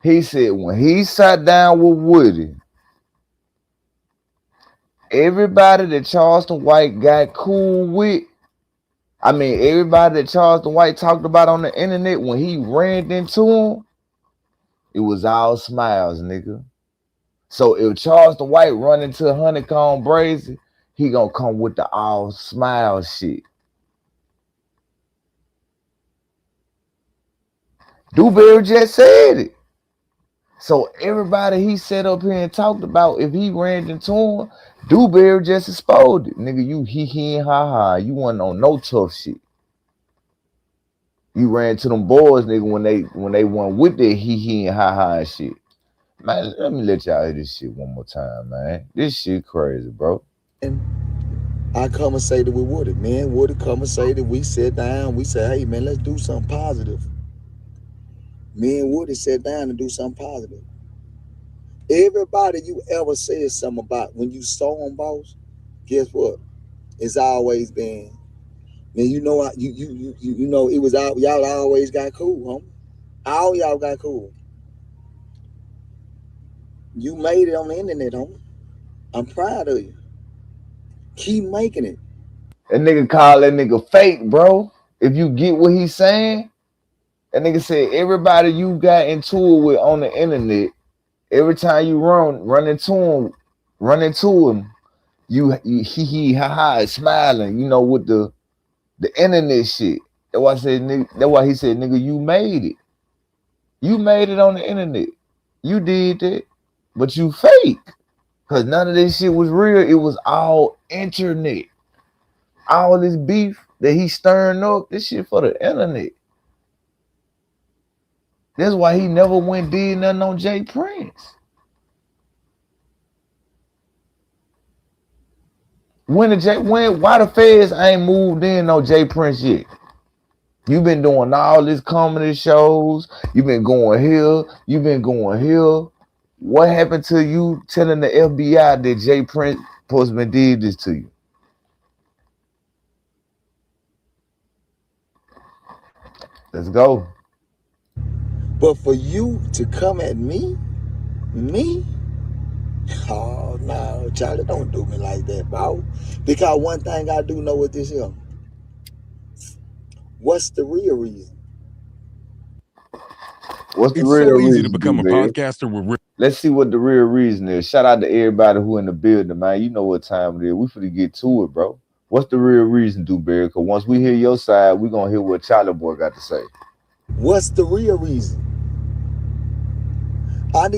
He said when he sat down with Woody, everybody that Charleston White got cool with, I mean, everybody that Charleston White talked about on the internet, when he ran into him, it was all smiles, nigga. So if Charleston White run into Honeycomb Brazy, he gonna come with the all smile shit. Dewberry just said it. So everybody he set up here and talked about, if he ran into him, Dewberry just exposed it. Nigga, you hee and ha ha. You wasn't on no tough shit. You ran to them boys, nigga, when they went with their hee and ha ha and shit. Man, let me let y'all hear this shit one more time, man. This shit crazy, bro. And I conversated with Woody. Me and Woody conversated. We sat down. We said, hey, man, let's do something positive. Me and Woody sat down and do something positive. Everybody you ever said something about when you saw them, boss, guess what? It's always been, man, you know, you know, it was out. Y'all always got cool, homie. All y'all got cool. You made it on the internet, homie. I'm proud of you. Keep making it. That nigga call that nigga fake, bro. If you get what he's saying, that nigga said everybody you got into it with on the internet, every time you run into him, you hee ha ha smiling, you know, with the internet shit. That's why I said, nigga, that's why he said, nigga, you made it. You made it on the internet. You did that, but you fake. Cause none of this shit was real. It was all internet. All this beef that he stirring up, this shit for the internet. That's why he never went did nothing on Jay Prince. Why the feds ain't moved in on Jay Prince yet? You been doing all these comedy shows. You been going here. You been going here. What happened to you telling the FBI that Jay Prince Postman did this to you? Let's go. But for you to come at me, oh no, Charlie, don't do me like that, bro. Because one thing I do know with this here, what's the real reason? What's the It's real so easy reason, to become a man? podcaster with Let's see what the real reason is. Shout out to everybody who in the building, man. You know what time it is. We finna get to it, bro. What's the real reason, Dewberry? Because once we hear your side, we gonna hear what Charlie Boy got to say. What's the real reason? What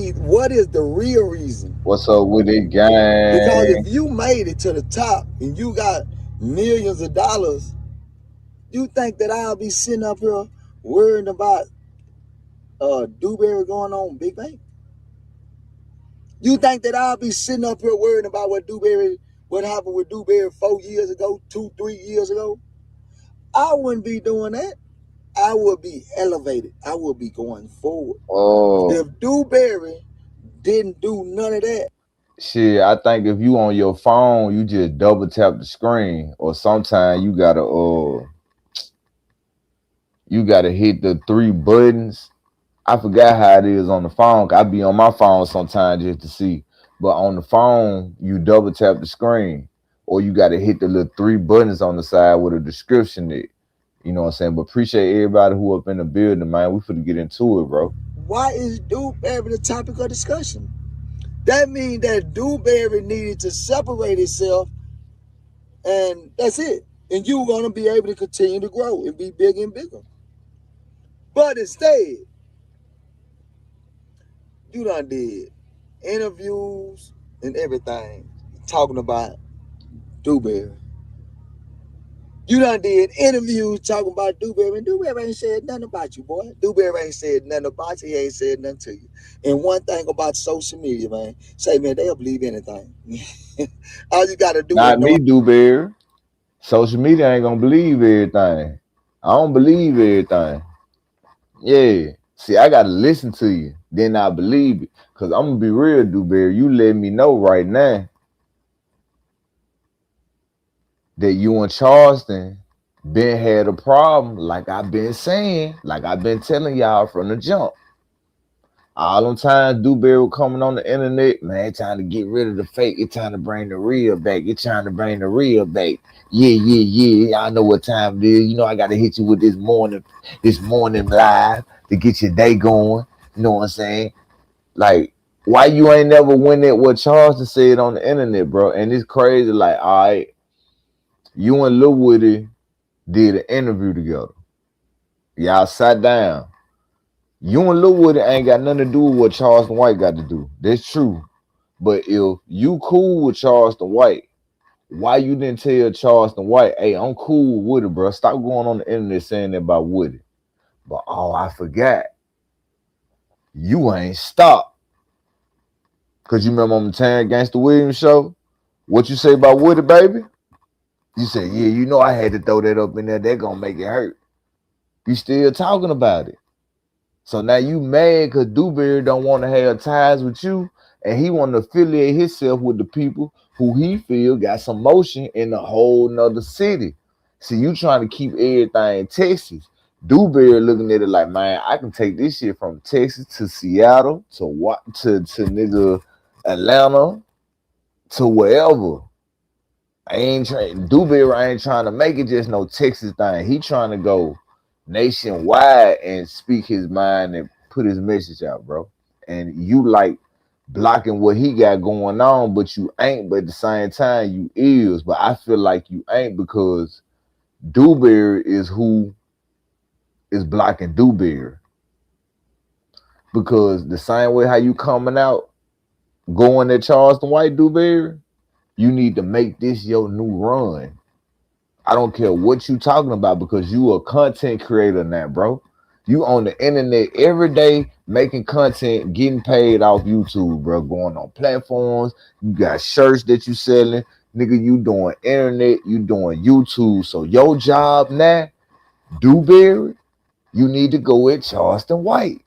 is the real reason? What's up with it, gang? Because if you made it to the top and you got millions of dollars, you think that I'll be sitting up here worrying about Dewberry going on Big Bang? You think that I'll be sitting up here worrying about what happened with Dewberry 4 years ago, 3 years ago? I wouldn't be doing that. I would be elevated. I would be going forward. Oh, If Dewberry didn't do none of that, shit, I think if you on your phone, you just double tap the screen, or sometimes you gotta hit the 3 buttons. I forgot how it is on the phone. I be on my phone sometimes just to see. But on the phone, you double tap the screen, or you got to hit the little 3 buttons on the side with a description there. You know what I'm saying? But appreciate everybody who up in the building, man. We finna get into it, bro. Why is Dewberry the topic of discussion? That means that Dewberry needed to separate itself, and that's it. And you're gonna be able to continue to grow and be bigger and bigger. But instead, you done did interviews and everything talking about Dewberry. You done did interviews talking about Dewberry, and Dewberry ain't said nothing about you, boy. Dewberry ain't said nothing about you. He ain't said nothing to you. And one thing about social media, man, say, man, they'll believe anything. All you got to do Not is know. me, Dewberry. Social media ain't gonna believe everything. I don't believe everything. Yeah. See, I gotta listen to you. Then I believe it. Cause I'm gonna be real, Dewberry. You let me know right now that you and Charleston been had a problem, like I've been saying, like I've been telling y'all from the jump. All them times Dewberry was coming on the internet, man, trying to get rid of the fake. It's trying to bring the real back. It's trying to bring the real back. Yeah. I know what time it is. You know, I got to hit you with this morning live to get your day going. You know what I'm saying? Like, why you ain't never win it what Charleston said on the internet, bro? And it's crazy. Like, all right, you and Lil Woody did an interview together. Y'all sat down. You and Lil Woody ain't got nothing to do with what Charleston White got to do. That's true. But if you cool with Charleston White, why you didn't tell Charleston White, hey, I'm cool with Woody, bro. Stop going on the internet saying that about Woody. But oh, I forgot. You ain't stopped. Cause you remember on the Terrence Gangsta Williams show? What you say about Woody, baby? You said, yeah, you know I had to throw that up in there. They're gonna make it hurt. You still talking about it. So now you mad because Dewberry don't want to have ties with you, and he want to affiliate himself with the people who he feel got some motion in a whole nother city. See, you trying to keep everything in Texas. Dewberry looking at it like, man, I can take this shit from Texas to Seattle to nigga Atlanta to wherever. Dewberry ain't trying to make it just no Texas thing. He trying to go nationwide and speak his mind and put his message out, bro. And you like blocking what he got going on, but you ain't. But at the same time, you is. But I feel like you ain't because Dewberry is who is blocking Dewberry. Because the same way how you coming out, going at Charleston White, Dewberry, you need to make this your new run. I don't care what you talking about because you a content creator now, bro. You on the internet every day making content, getting paid off YouTube, bro. Going on platforms. You got shirts that you selling. Nigga, you doing internet, you doing YouTube. So your job now, Dewberry, you need to go with Charleston White.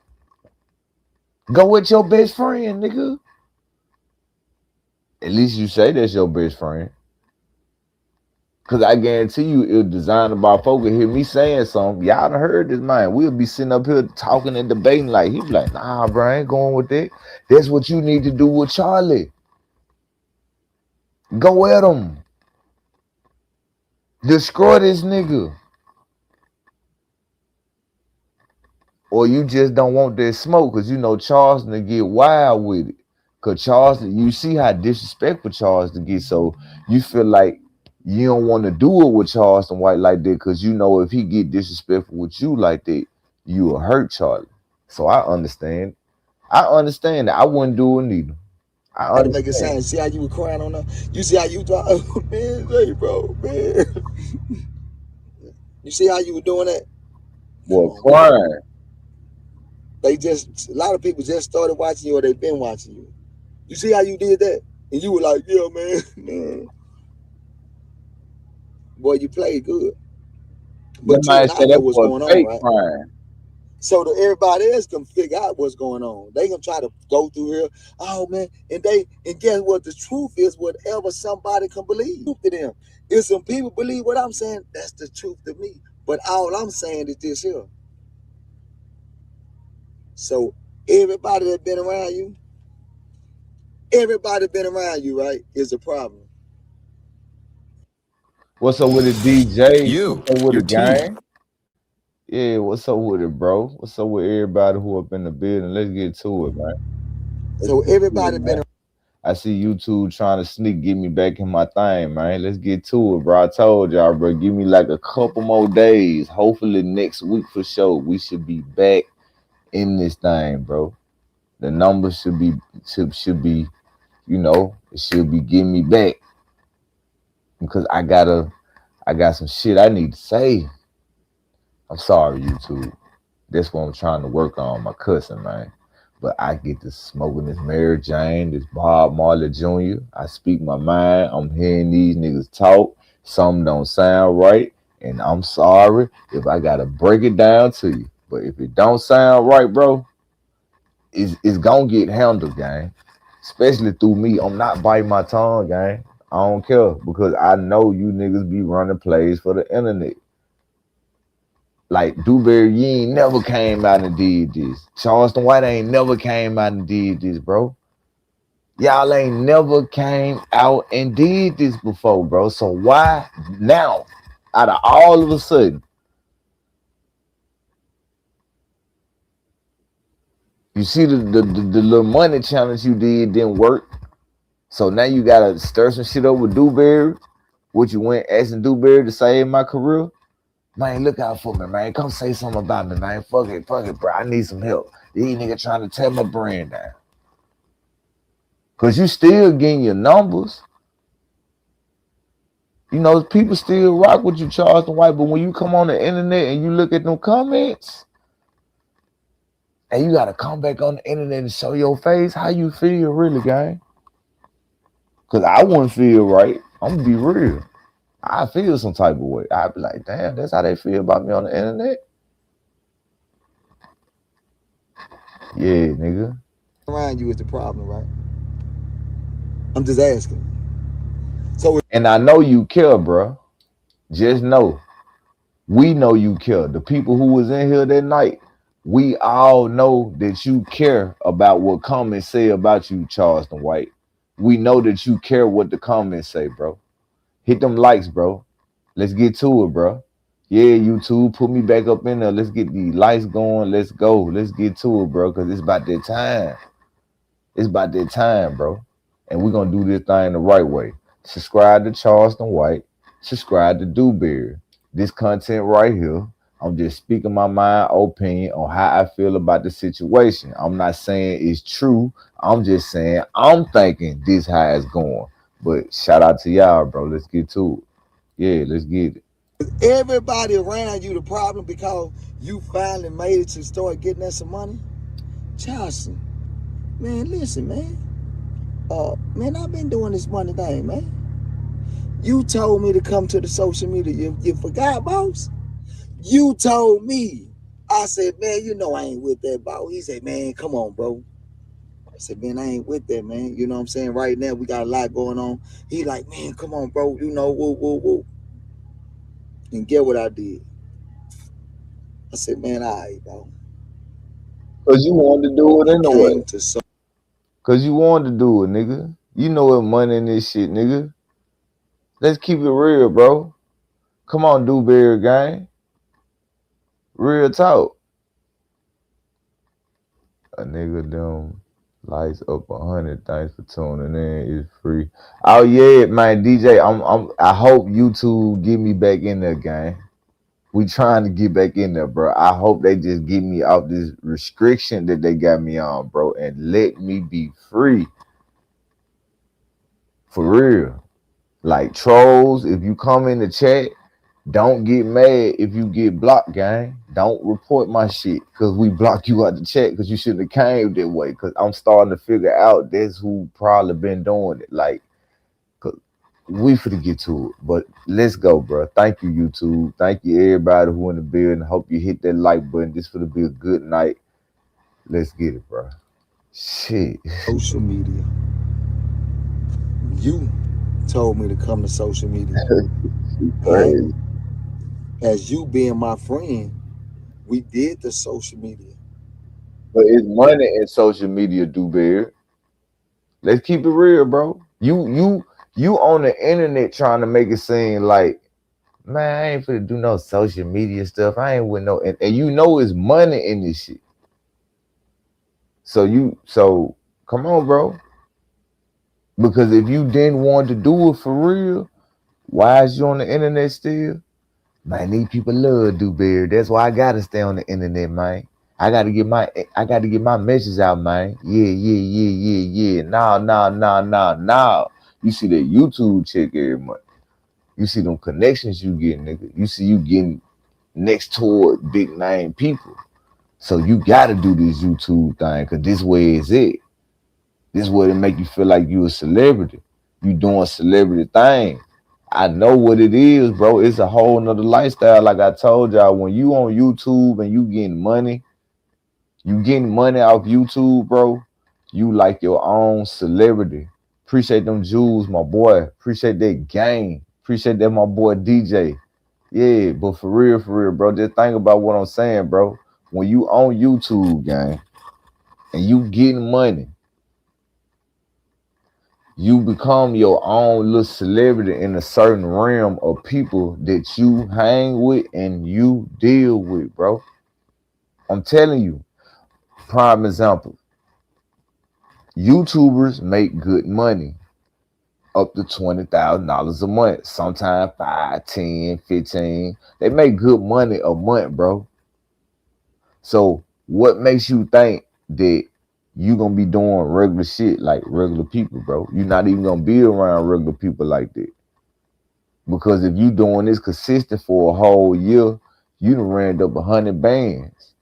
Go with your best friend, nigga. At least you say that's your best friend. Cause I guarantee you, if Designer by folk hear me saying something, y'all done heard this man. We'll be sitting up here talking and debating like he be like, nah, bro, I ain't going with that. That's what you need to do with Charlie. Go at him. Destroy this nigga. Or you just don't want that smoke because you know Charleston to get wild with it. Cause Charleston, you see how disrespectful Charleston gets, so you feel like you don't want to do it with Charleston White like that because you know if he get disrespectful with you like that, you will hurt Charlie. So I understand. I understand that. I wouldn't do it neither. I How to make it understand. sound. See how you were crying on that? You see how you thought, oh, man, hey, bro, man. You see how you were doing that? Boy, Come on, crying. They just, a lot of people just started watching you or they've been watching you. You see how you did that? And you were like, yeah, man. Boy, you played good. But you Somebody and I said know that what's boy going on, fake right? crying. So that everybody else can figure out what's going on. They gonna try to go through here. Oh man, and guess what? The truth is whatever somebody can believe to them. If some people believe what I'm saying, that's the truth to me. But all I'm saying is this here. So everybody that's been around you, Everybody been around you, right? Is a problem. What's up with it, DJ? You, What's up with your the team. gang? Yeah, what's up with it, bro? What's up with everybody who up in the building? Let's get to it, man. So everybody been. I see YouTube trying to get me back in my thing, man. Let's get to it, bro. I told y'all, bro, give me like a couple more days. Hopefully next week for sure. We should be back in this thing, bro. The numbers should be, you know, it should be getting me back. Because I got some shit I need to say. I'm sorry, YouTube. That's what I'm trying to work on, my cousin, man. But I get to smoking this Mary Jane, this Bob Marley Jr. I speak my mind. I'm hearing these niggas talk. Some don't sound right. And I'm sorry if I gotta break it down to you. But if it don't sound right, bro, it's gonna get handled, gang. Especially through me. I'm not biting my tongue, gang. I don't care because I know you niggas be running plays for the internet. Like Dewberry, you ain't never came out and did this. Charleston White ain't never came out and did this, bro. Y'all ain't never came out and did this before, bro. So why now, out of all of a sudden, you see the little money challenge you didn't work. So now you gotta stir some shit up with Dewberry. What you went asking Dewberry to save my career? Man, look out for me, man. Come say something about me, man. Fuck it, bro. I need some help. These niggas trying to tear my brand down. Cause you still getting your numbers. You know, people still rock with you, Charleston White. But when you come on the internet and you look at them comments, and you gotta come back on the internet and show your face, how you feel really, gang? Cause I wouldn't feel right. I'm gonna be real. I feel some type of way. I'd be like, damn, that's how they feel about me on the internet. Yeah, nigga. Around you is the problem, right? I'm just asking. So, and I know you care, bro. Just know, we know you care. The people who was in here that night, we all know that you care about what comments say about you, Charleston White. We know that you care what the comments say, bro. Hit them likes, bro. Let's get to it, bro. Yeah, YouTube, put me back up in there. Let's get the lights going. Let's go. Let's get to it, bro, because it's about that time. It's about that time, bro. And we're going to do this thing the right way. Subscribe to Charleston White. Subscribe to Dewberry. This content right here, I'm just speaking my mind, opinion on how I feel about the situation. I'm not saying it's true. I'm just saying I'm thinking this how it's going. But shout out to y'all, bro. Let's get to it. Yeah, let's get it. Everybody around you the problem because you finally made it to start getting us some money? Charleston, man, listen, man. Man, I've been doing this money thing, man. You told me to come to the social media. You forgot, boss? You told me. I said, man, you know I ain't with that, boss. He said, man, come on, bro. I said, man, I ain't with that, man. You know what I'm saying? Right now, we got a lot going on. He like, man, come on, bro. You know, woo, woo, woo. And get what I did. I said, man, all right, bro. Because you wanted to do it anyway. Because you wanted to do it, nigga. You know what money in this shit, nigga. Let's keep it real, bro. Come on, Dewberry gang. Real talk. A nigga them lights up 100. Thanks for tuning in. It's free. Oh yeah, man, DJ. I hope YouTube get me back in there, gang. We trying to get back in there, bro. I hope they just get me out this restriction that they got me on, bro, and let me be free. For real. Like trolls, if you come in the chat, don't get mad if you get blocked, gang. Don't report my shit because we block you out the chat because you shouldn't have came that way. Because I'm starting to figure out that's who probably been doing it. Like, cause we finna get to it. But let's go, bro. Thank you, YouTube. Thank you, everybody who in the building. Hope you hit that like button. This finna be a good night. Let's get it, bro. Shit. Social media. You told me to come to social media. Crazy. As you being my friend, we did the social media. But it's money in social media, Dewberry. Let's keep it real, bro. You on the internet trying to make it seem like, man, I ain't finna do no social media stuff. I ain't with no, and you know it's money in this shit. So come on, bro. Because if you didn't want to do it for real, why is you on the internet still? Man, these people love Dewberry. That's why I gotta stay on the internet, man. I gotta get my message out, man. Yeah. Nah. You see that YouTube check every month. You see them connections you get, nigga. You see you getting next toward big name people. So you gotta do this YouTube thing, cause this way is it. This way to make you feel like you a celebrity. You doing celebrity things. I know what it is, bro. It's a whole nother lifestyle. Like I told y'all, when you on YouTube and you getting money off YouTube, bro. You like your own celebrity. Appreciate them jewels, my boy. Appreciate that game. Appreciate that, my boy DJ. Yeah, but for real, bro. Just think about what I'm saying, bro. When you on YouTube, gang, and you getting money, you become your own little celebrity in a certain realm of people that you hang with and you deal with, bro. I'm telling you, prime example. YouTubers make good money, up to $20,000 a month, sometimes 5, 10, 15. They make good money a month, bro. So what makes you think that you gonna be doing regular shit like regular people, bro? You're not even gonna be around regular people like that. Because if you doing this consistent for a whole year, you done ran up 100 bands.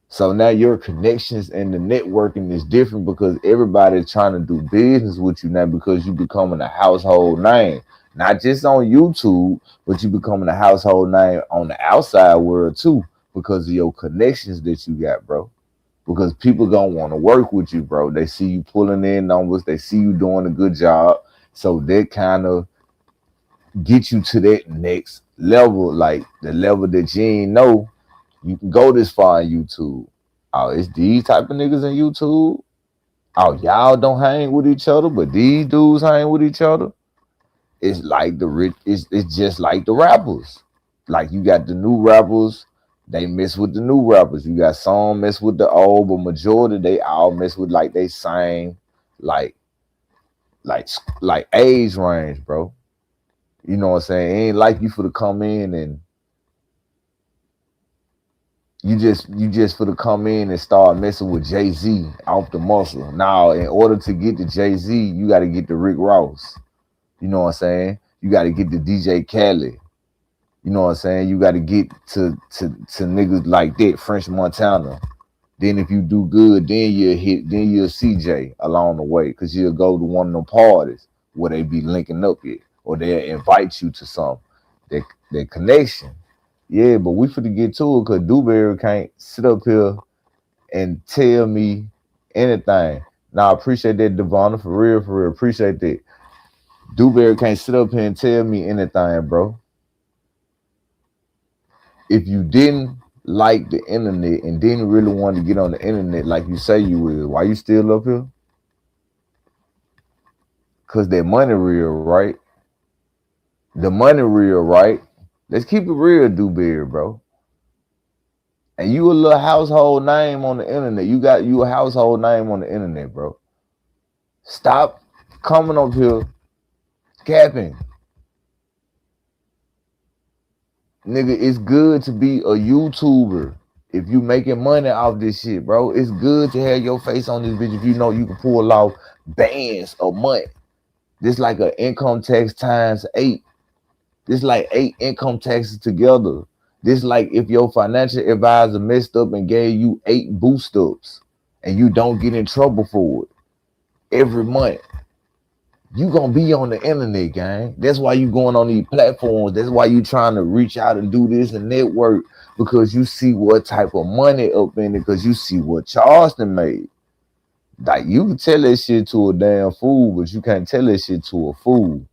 So now your connections and the networking is different because everybody's trying to do business with you now because you becoming a household name. Not just on YouTube, but you becoming a household name on the outside world too because of your connections that you got, bro. Because people gonna want to work with you, bro. They see you pulling in numbers. They see you doing a good job. So that kind of get you to that next level, like the level that you ain't know you can go this far on YouTube. Oh, it's these type of niggas in YouTube. Oh, y'all don't hang with each other, but these dudes hang with each other. It's like the rich. It's just like the rappers. Like you got the new rappers. They mess with the new rappers. You got some mess with the old, but majority they all mess with like they same like age range, bro. You know what I'm saying? It ain't like you for to come in and you just for to come in and start messing with Jay-Z off the muscle. Now, in order to get to Jay-Z, you got to get to Rick Ross. You know what I'm saying? You got to get to DJ Khaled. You know what I'm saying? You got to get to niggas like that, French Montana. Then if you do good, then you'll CJ along the way because you'll go to one of them parties where they be linking up it or they'll invite you to some their connection. Yeah, but we finna get to it because Dewberry can't sit up here and tell me anything. Now, I appreciate that, Devonna, for real. Appreciate that. Dewberry can't sit up here and tell me anything, bro. If you didn't like the internet and didn't really want to get on the internet like you say you will, why you still up here? Because that money real, right? The money real, right? Let's keep it real, Dewberry, bro. And you a little household name on the internet. You a household name on the internet, bro. Stop coming up here capping. Nigga, it's good to be a YouTuber. If you making money off this shit, bro, it's good to have your face on this bitch if you know you can pull off bands a month. This like an income tax times 8. This like 8 income taxes together. This like if your financial advisor messed up and gave you 8 boost ups and you don't get in trouble for it every month. You gonna be on the internet, gang. That's why you going on these platforms. That's why you trying to reach out and do this and network because you see what type of money up in it because you see what Charleston made. Like you can tell that shit to a damn fool, but you can't tell that shit to a fool.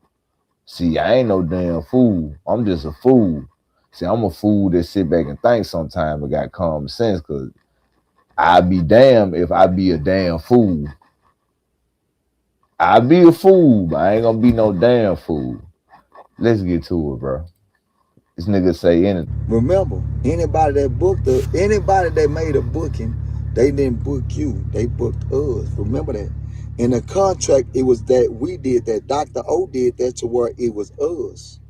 See, I ain't no damn fool. I'm just a fool. See, I'm a fool that sit back and think sometimes I got common sense because I'd be damned if I be a damn fool. I'll be a fool, but I ain't gonna be no damn fool. Let's get to it, bro. This nigga say anything. Remember, anybody that made a booking, they didn't book you. They booked us. Remember that. In the contract, it was that we did that. Dr. O did that to where it was us.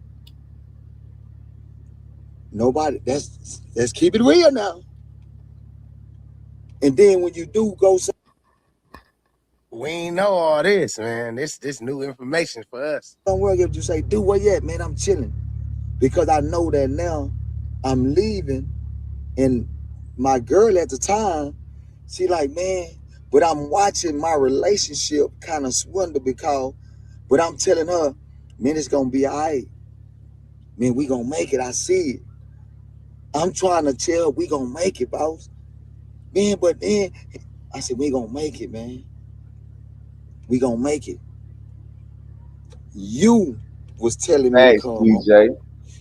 Nobody. Let's keep it real now. And then when you do go, We ain't know all this, man. This new information for us. somewhere, if you say, "Do where you at, man? I'm chilling," because I know that now I'm leaving, and my girl at the time, she like, man, but I'm watching my relationship kind of swindle but I'm telling her, man, it's gonna be all right. Man, we gonna make it. I see it. I'm trying to tell her we gonna make it, boss. Man, but then I said, we gonna make it, man. We gonna make it. You was telling me to Thanks, come. DJ.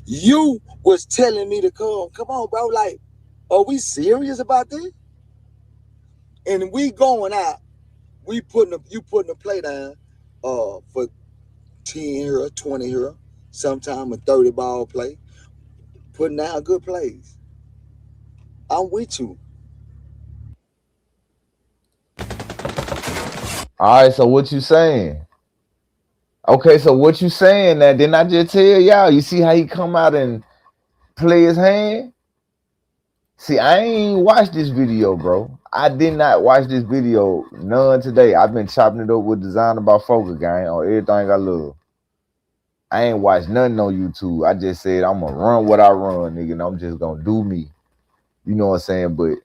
You was telling me to come. Come on, bro. Like, are we serious about this? And we going out. You putting a play down for 10 here, 20 here, sometime a 30 ball play. Putting down good plays. I'm with you. All right, so what you saying? Okay, so what you saying that? Didn't I just tell y'all? You see how he come out and play his hand? See, I ain't watched this video, bro. I did not watch this video none today. I've been chopping it up with Design About Focus gang on everything I love. I ain't watched nothing on YouTube. I just said I'm gonna run what I run, nigga, and I'm just gonna do me. You know what I'm saying? But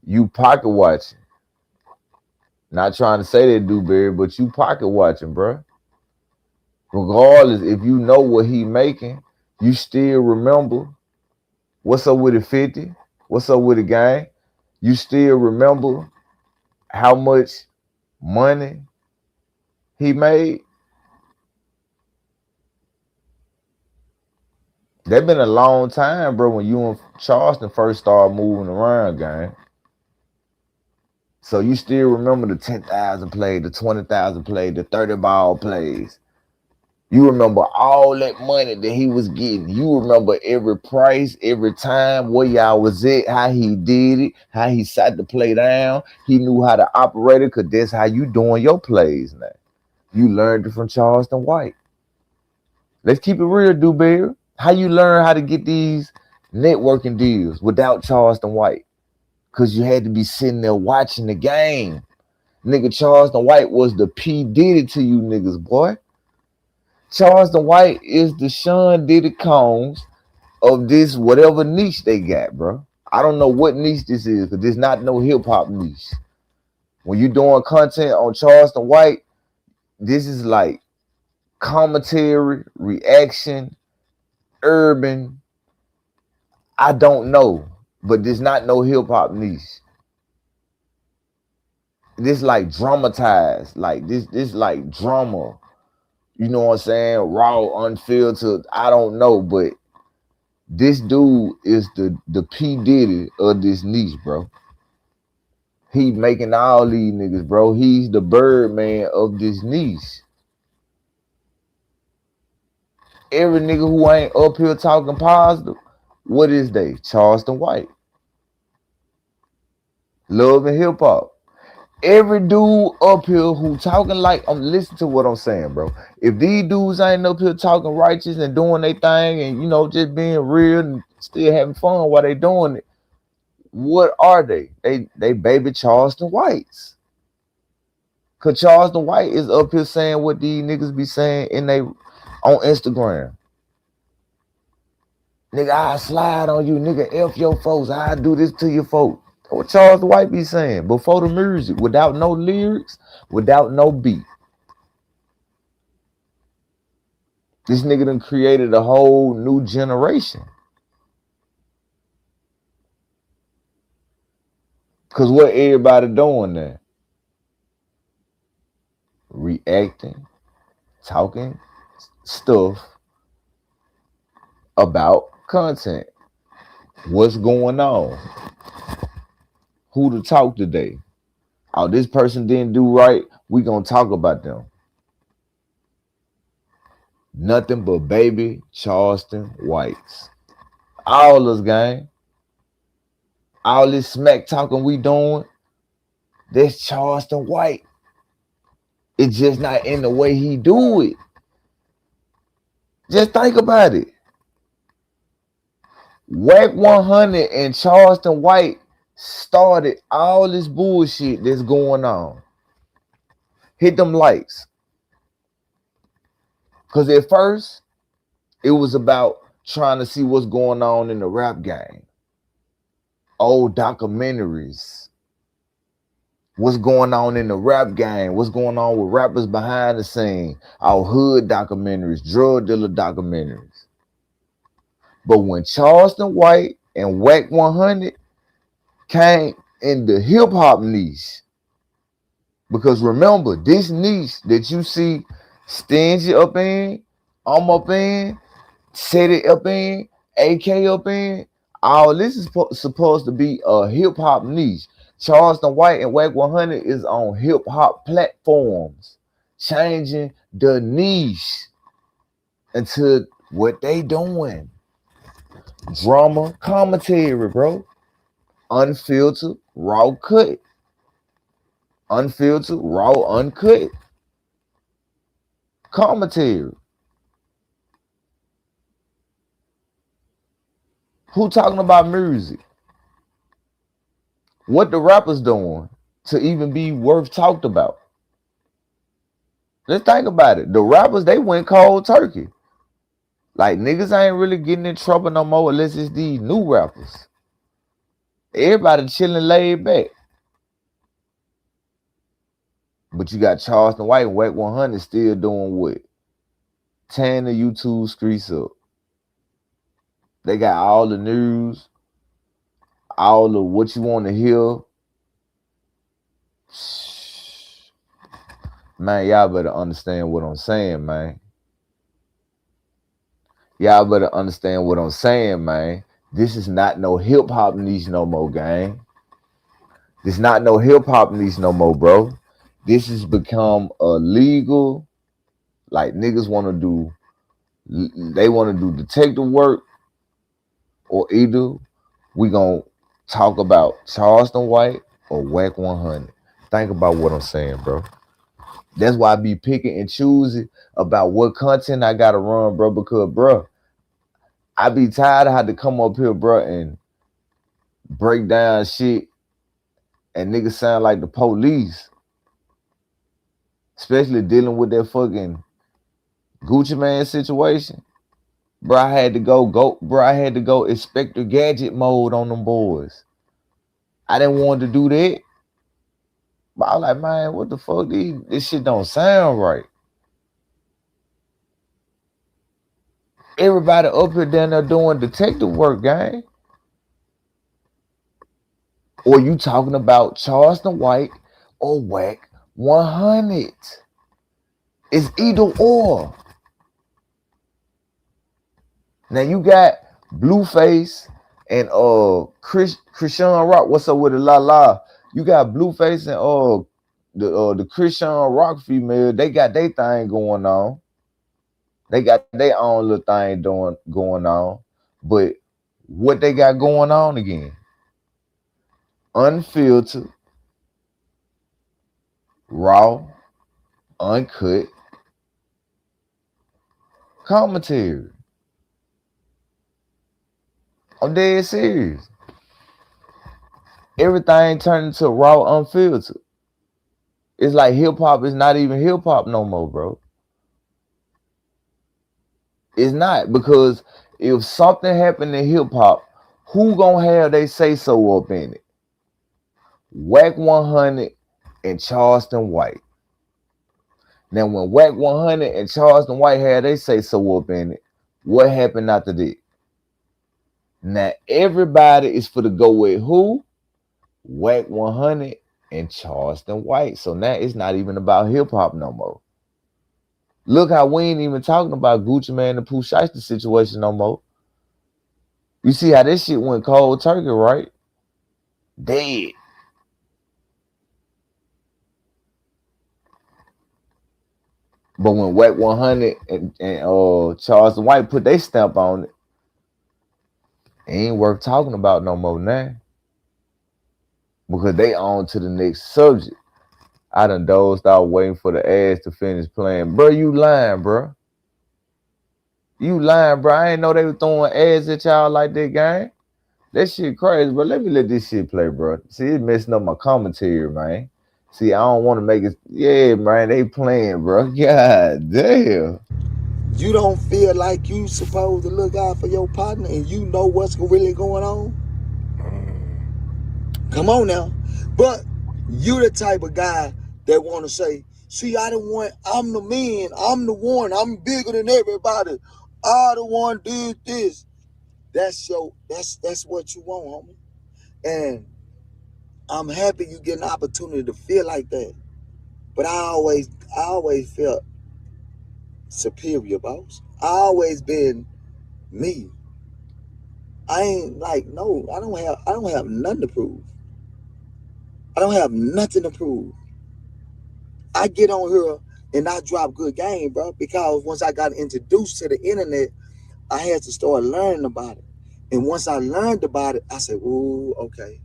you pocket watching. Not trying to say that Dewberry, but you pocket watching, bro. Regardless, if you know what he making, you still remember what's up with the 50, what's up with the gang. You still remember how much money he made. That been a long time, bro, when you and Charleston first started moving around, gang. So you still remember the 10,000 plays, the 20,000 plays, the 30 ball plays. You remember all that money that he was getting. You remember every price, every time, where y'all was at, how he did it, how he sat the play down. He knew how to operate it because that's how you doing your plays now. You learned it from Charleston White. Let's keep it real, Dewberry. How you learn how to get these networking deals without Charleston White? Because you had to be sitting there watching the game. Nigga, Charleston White was the P. Diddy to you niggas, boy. Charleston White is the Sean Diddy Combs of this whatever niche they got, bro. I don't know what niche this is, because there's not no hip-hop niche. When you doing content on Charleston White, this is like commentary, reaction, urban. I don't know, but there's not no hip-hop niche. This like dramatized, like this like drama. You know what I'm saying? Raw, unfiltered. I don't know, but this dude is the P. Diddy of this niche, bro. He making all these niggas, bro. He's the Birdman of this niche. Every nigga who ain't up here talking positive, what is they? Charleston White. Love and hip hop. Every dude up here who talking like, listen to what I'm saying, bro. If these dudes ain't up here talking righteous and doing their thing and, you know, just being real and still having fun while they doing it, what are they? They baby Charleston Whites. Cause Charleston White is up here saying what these niggas be saying on Instagram. Nigga, I slide on you, nigga, F your folks, I do this to your folks. What Charleston White be saying before the music, without no lyrics, without no beat. This nigga done created a whole new generation. Cause what everybody doing there? Reacting, talking stuff about content. What's going on? Who to talk today? Oh, this person didn't do right. we gonna talk about them. Nothing but baby Charleston Whites. All us, gang. All this smack talking we doing, that's Charleston White. It's just not in the way he do it. Just think about it. Whack 100 and Charleston White started all this bullshit that's going on. Hit them lights. Because at first, it was about trying to see what's going on in the rap game. Old documentaries. What's going on in the rap game? What's going on with rappers behind the scene? Our hood documentaries, drug dealer documentaries. But when Charleston White and Whack 100 came in the hip hop niche, because remember, this niche that you see Stingy up in, I'm up in, City up in, AK up in, all this is supposed to be a hip hop niche. Charleston White and Whack 100 is on hip hop platforms, changing the niche into what they doing. Drama commentary, bro. Unfiltered, raw cut. Unfiltered, raw, uncut. Commentary. Who talking about music? What the rappers doing to even be worth talked about? Let's think about it. The rappers, they went cold turkey. Like, niggas ain't really getting in trouble no more unless it's these new rappers. Everybody chilling laid back. But you got Charleston White and Whack 100 still doing what? Tearing the YouTube streets up. They got all the news, all of what you want to hear. Man, y'all better understand what I'm saying, man. Y'all better understand what I'm saying, man. This is not no hip-hop niche no more, gang. This not no hip-hop niche no more, bro. This has become illegal. Like, niggas want to do, they want to do detective work, or either we gonna talk about Charleston White or Whack 100. Think about what I'm saying, bro. That's why I be picking and choosing about what content I gotta run, bro, because, bro, I be tired of having to come up here, bro, and break down shit and niggas sound like the police. Especially dealing with that fucking Gucci Man situation. Bro, I had to go Inspector Gadget mode on them boys. I didn't want to do that. But I was like, man, what the fuck? This shit don't sound right. Everybody up here down there doing detective work, gang. Or you talking about Charleston White or Whack 100. It's either or. Now you got Blueface and Christian Rock. What's up with the la la? You got Blueface and the Christian Rock female. They got their thing going on. They got their own little thing going on. But what they got going on again? Unfiltered, raw, uncut commentary. I'm dead serious. Everything turned into raw, unfiltered. It's like hip hop is not even hip hop no more, bro. It's not, because if something happened in hip hop, who gonna have they say so up in it? Whack 100 and Charleston White. Now, when Whack 100 and Charleston White had they say so up in it, what happened after that? Now, everybody is for to go with who? Whack 100 and Charleston White. So now it's not even about hip hop no more. Look how we ain't even talking about Gucci Man and Pooh Shiesty situation no more. You see how this shit went cold turkey, right? Dead. But when Whack 100 and Charleston White put their stamp on it, it ain't worth talking about no more now. Because they on to the next subject. I done dozed out waiting for the ass to finish playing. Bro, you lying, bro. You lying, bro. I ain't know they were throwing ads at y'all like that, gang. That shit crazy, bro. Let me let this shit play, bro. See, it's messing up my commentary, man. See, I don't want to make it. Yeah, man, they playing, bro. God damn. You don't feel like you supposed to look out for your partner and you know what's really going on? Come on now. But you the type of guy that want to say, see, I'm the man, I'm the one, I'm bigger than everybody. I the one did this. That's what you want, homie. And I'm happy you get an opportunity to feel like that. But I always felt superior, boss. I always been me. I ain't like, no, I don't have nothing to prove. I don't have nothing to prove. I get on here and I drop good game, bro, because once I got introduced to the internet, I had to start learning about it. And once I learned about it, I said, ooh, okay.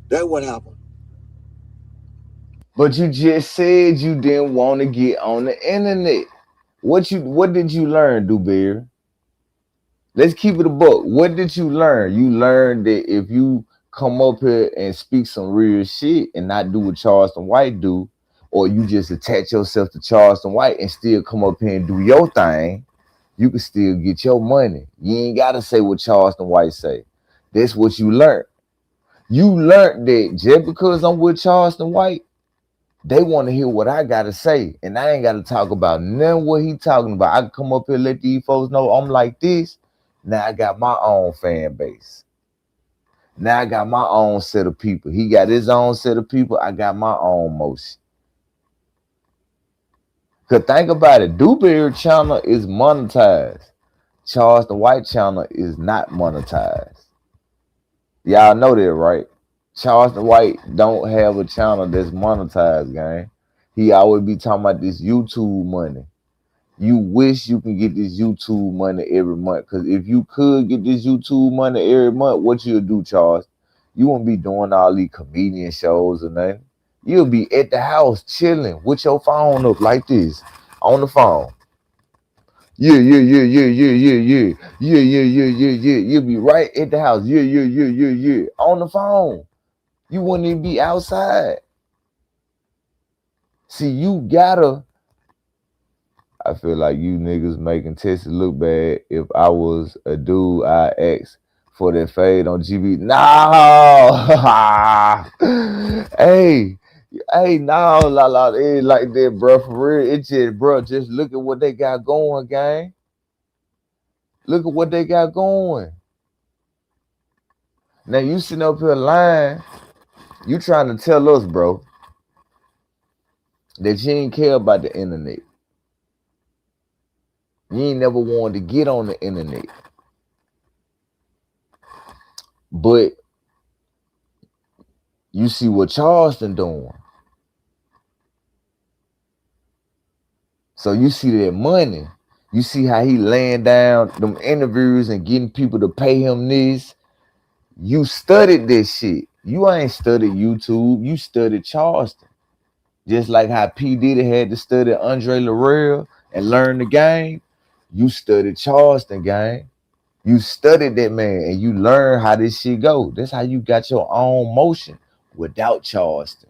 That's what happened. But you just said you didn't want to get on the internet. What did you learn, Dewberry? Let's keep it a book. What did you learn? You learned that if you come up here and speak some real shit and not do what Charleston White do, or you just attach yourself to Charleston White and still come up here and do your thing, you can still get your money. You ain't gotta say what Charleston White say. That's what you learned. You learned that just because I'm with Charleston White, they want to hear what I gotta say, and I ain't gotta talk about none what he talking about. I can come up here and let these folks know I'm like this. Now I got my own fan base. Now I got my own set of people. He got his own set of people. I got my own motion. Cause think about it, Dewberry channel is monetized. Charleston White channel is not monetized. Y'all know that, right? Charleston White don't have a channel that's monetized, gang. He always be talking about this YouTube money. You wish you can get this YouTube money every month. Because if you could get this YouTube money every month, what you'll do, Charles? You won't be doing all these comedian shows or nothing. You'll be at the house chilling with your phone up like this on the phone. Yeah. You'll be right at the house. Yeah. On the phone. You wouldn't even be outside. See, you gotta. I feel like you niggas making Tessie look bad. If I was a dude, I ask for that fade on GB. No! hey, no, la, it ain't like that, bro. For real, it's just, bro, just look at what they got going, gang. Look at what they got going. Now, you sitting up here lying. You trying to tell us, bro, that you ain't care about the internet. You ain't never wanted to get on the internet. But you see what Charleston doing. So you see that money. You see how he laying down them interviews and getting people to pay him this. You studied this shit. You ain't studied YouTube. You studied Charleston. Just like how P. Diddy had to study Andre Laurel and learn the game. You studied Charleston, gang. You studied that man and you learned how this shit go. That's how you got your own motion without Charleston.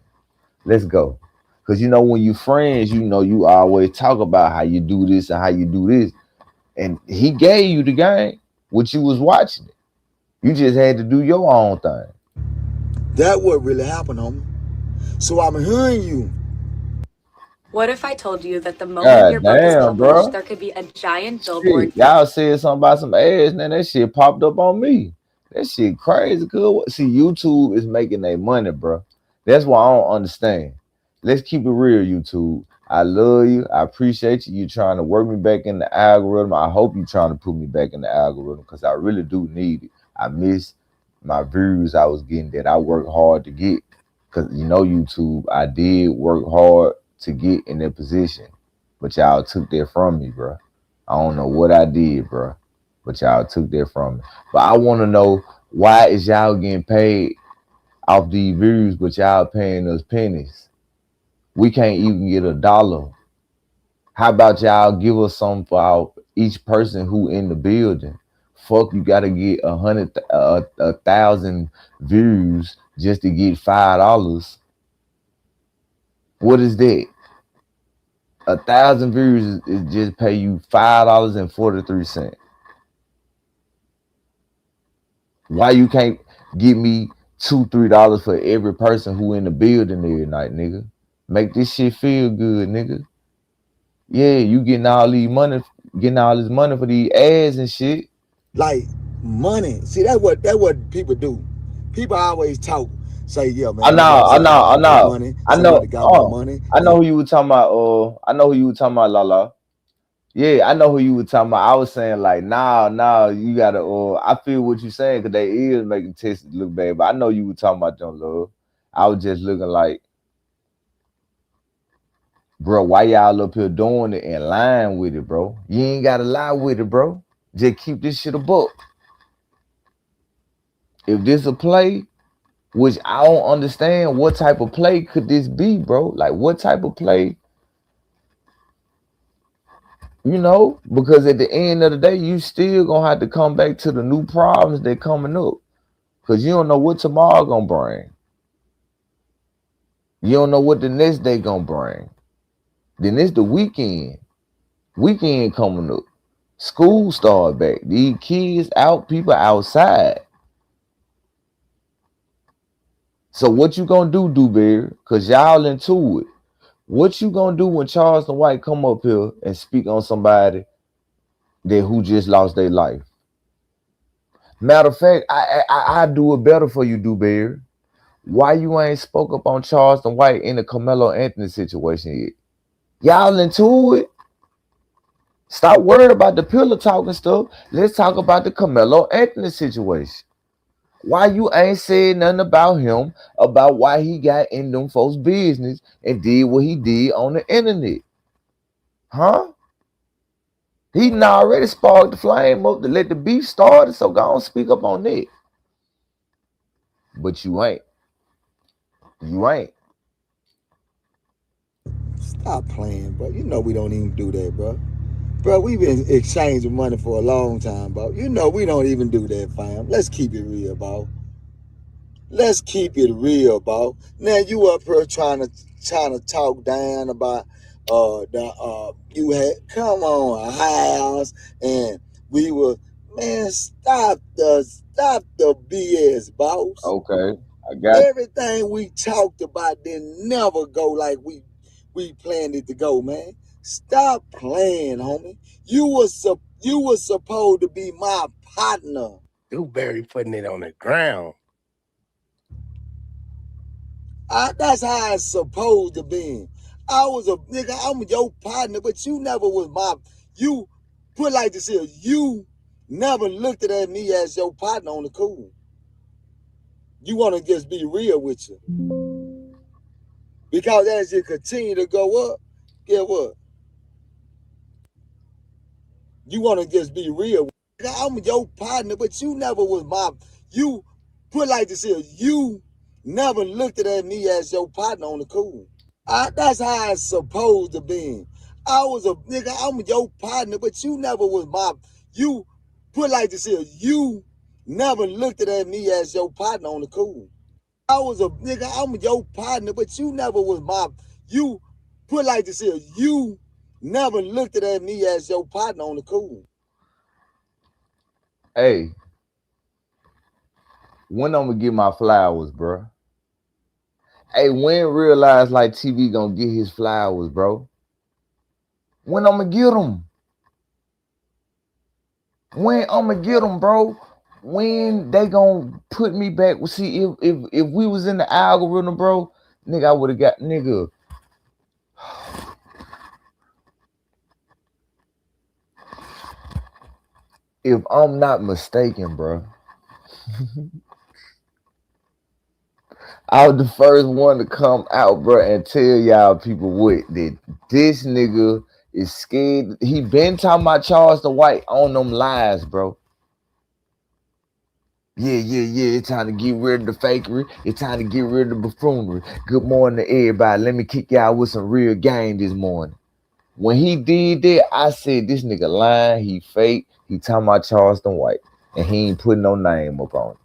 Let's go. Because you know, when you friends, you know, you always talk about how you do this and how you do this. And he gave you the game, which you was watching it. You just had to do your own thing. That what really happened, homie. So I'm hearing you. What if I told you that the moment your book is published, bro, there could be a giant billboard? Y'all said something about some ads, and then that shit popped up on me. That shit crazy. Good. See, YouTube is making their money, bro. That's why I don't understand. Let's keep it real, YouTube. I love you. I appreciate you. You trying to work me back in the algorithm. I hope you trying to put me back in the algorithm because I really do need it. I miss my views I was getting that I worked hard to get. Because, you know, YouTube, I did work hard to get in that position. but y'all took that from me, bro. I don't know what I did, bro, but y'all took that from me. But I want to know, why is y'all getting paid off these views, but y'all paying us pennies? We can't even get $1. How about y'all give us some for each person who in the building? Fuck, you gotta get 1,000 views just to get $5. What is that? 1,000 views is just pay you $5.43. Why you can't give me $2-3 for every person who in the building every night, nigga? Make this shit feel good, nigga. Yeah, you getting all this money for these ads and shit. Like money. See, that's what people do. People always talk, say, yeah, man, I know. money. Somebody got my money. I know who you were talking about. I know who you were talking about, Lala. Yeah, I know who you were talking about. I was saying like, nah, you gotta. I feel what you're saying, because they is making tests look bad. But I know you were talking about them, love. I was just looking like, bro, why y'all up here doing it and lying with it, bro? You ain't gotta lie with it, bro. Just keep this shit a buck. If this a play, which I don't understand, what type of play could this be, bro? Like, what type of play? You know, because at the end of the day, you still gonna have to come back to the new problems that coming up, because you don't know what tomorrow gonna bring. You don't know what the next day gonna bring. Then it's the weekend. Weekend coming up. School start back. These kids out, people outside. So what you gonna do, Dewberry? Because y'all into it. What you gonna do when Charleston White come up here and speak on somebody who just lost their life? Matter of fact, I do it better for you, Dewberry. Why you ain't spoke up on Charleston White in the Carmelo Anthony situation yet? Y'all into it? Stop worrying about the pillow talking stuff. Let's talk about the Carmelo Anthony situation. Why you ain't said nothing about him, about why he got in them folks' business and did what he did on the internet? Huh? He done already sparked the flame up to let the beef start, so go on, speak up on that. But you ain't. You ain't. Stop playing, bro. You know we don't even do that, bro. Bro, we've been exchanging money for a long time, bro. You know we don't even do that, fam. Let's keep it real, bro. Let's keep it real, bro. Now you up here trying to talk down about you had come on a house and we were, man, stop the BS, boss. Okay, I got everything we talked about didn't never go like we planned it to go, man. Stop playing, homie. You were supposed to be my partner. Dewberry putting it on the ground. That's how it's supposed to be. I was a nigga, I'm your partner, but you never was you put like this here, you never looked at me as your partner on the cool. You want to just be real with you. Because as you continue to go up, get what? You want to just be real. I'm your partner, but you never was you put like this here, you never looked at me as your partner on the cool. That's how it's supposed to be. I was a nigga, I'm your partner, but you never was you put like this here, you never looked at me as your partner on the cool. I was a nigga, I'm your partner, but you never was you put like this here, you never looked at me as your partner on the cool. Hey, when I'm gonna get my flowers, bro? Hey, when realize like TV gonna get his flowers, bro? When I'm gonna get them? When I'm gonna get them, bro? When they gonna put me back? Well, see, if we was in the algorithm, bro, nigga, I would have got, nigga. If I'm not mistaken, bro, I was the first one to come out, bro, and tell y'all people what, that this nigga is scared. He been talking about Charleston White on them lies, bro. Yeah. It's time to get rid of the fakery. It's time to get rid of the buffoonery. Good morning to everybody. Let me kick y'all with some real game this morning. When he did that, I said, this nigga lying. He fake. He talking about Charleston White. And he ain't putting no name up on it.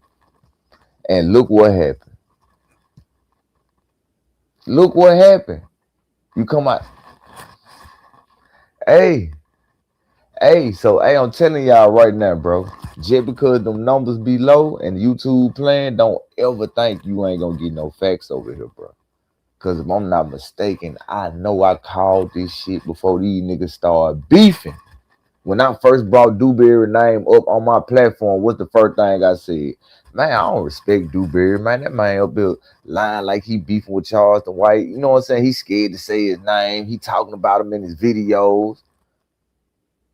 And look what happened. Look what happened. You come out. Hey, so I'm telling y'all right now, bro. Just because them numbers be low and YouTube playing, don't ever think you ain't gonna get no facts over here, bro. Cause if I'm not mistaken, I know I called this shit before these niggas started beefing. When I first brought Dewberry name up on my platform, what's the first thing I said? Man, I don't respect Dewberry, man. That man up there lying like he beefing with Charleston White. You know what I'm saying? He's scared to say his name. He talking about him in his videos.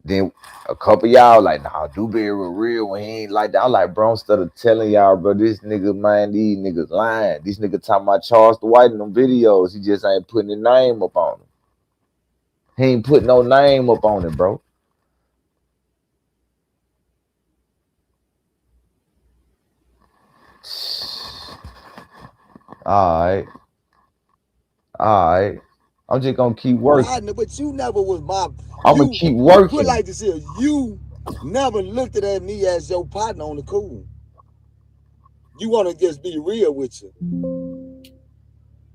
Then a couple y'all like, nah, Dewberry was real when he ain't like that. I'm like, bro, instead of telling y'all, bro, this nigga, man, these niggas lying. These niggas talking about Charleston White in them videos. He just ain't putting his name up on him. He ain't putting no name up on it, bro. All right. I'm just gonna keep working. But you never was my. I'm gonna keep working. Put like this here, you never looked at me as your partner on the cool. You want to just be real with you,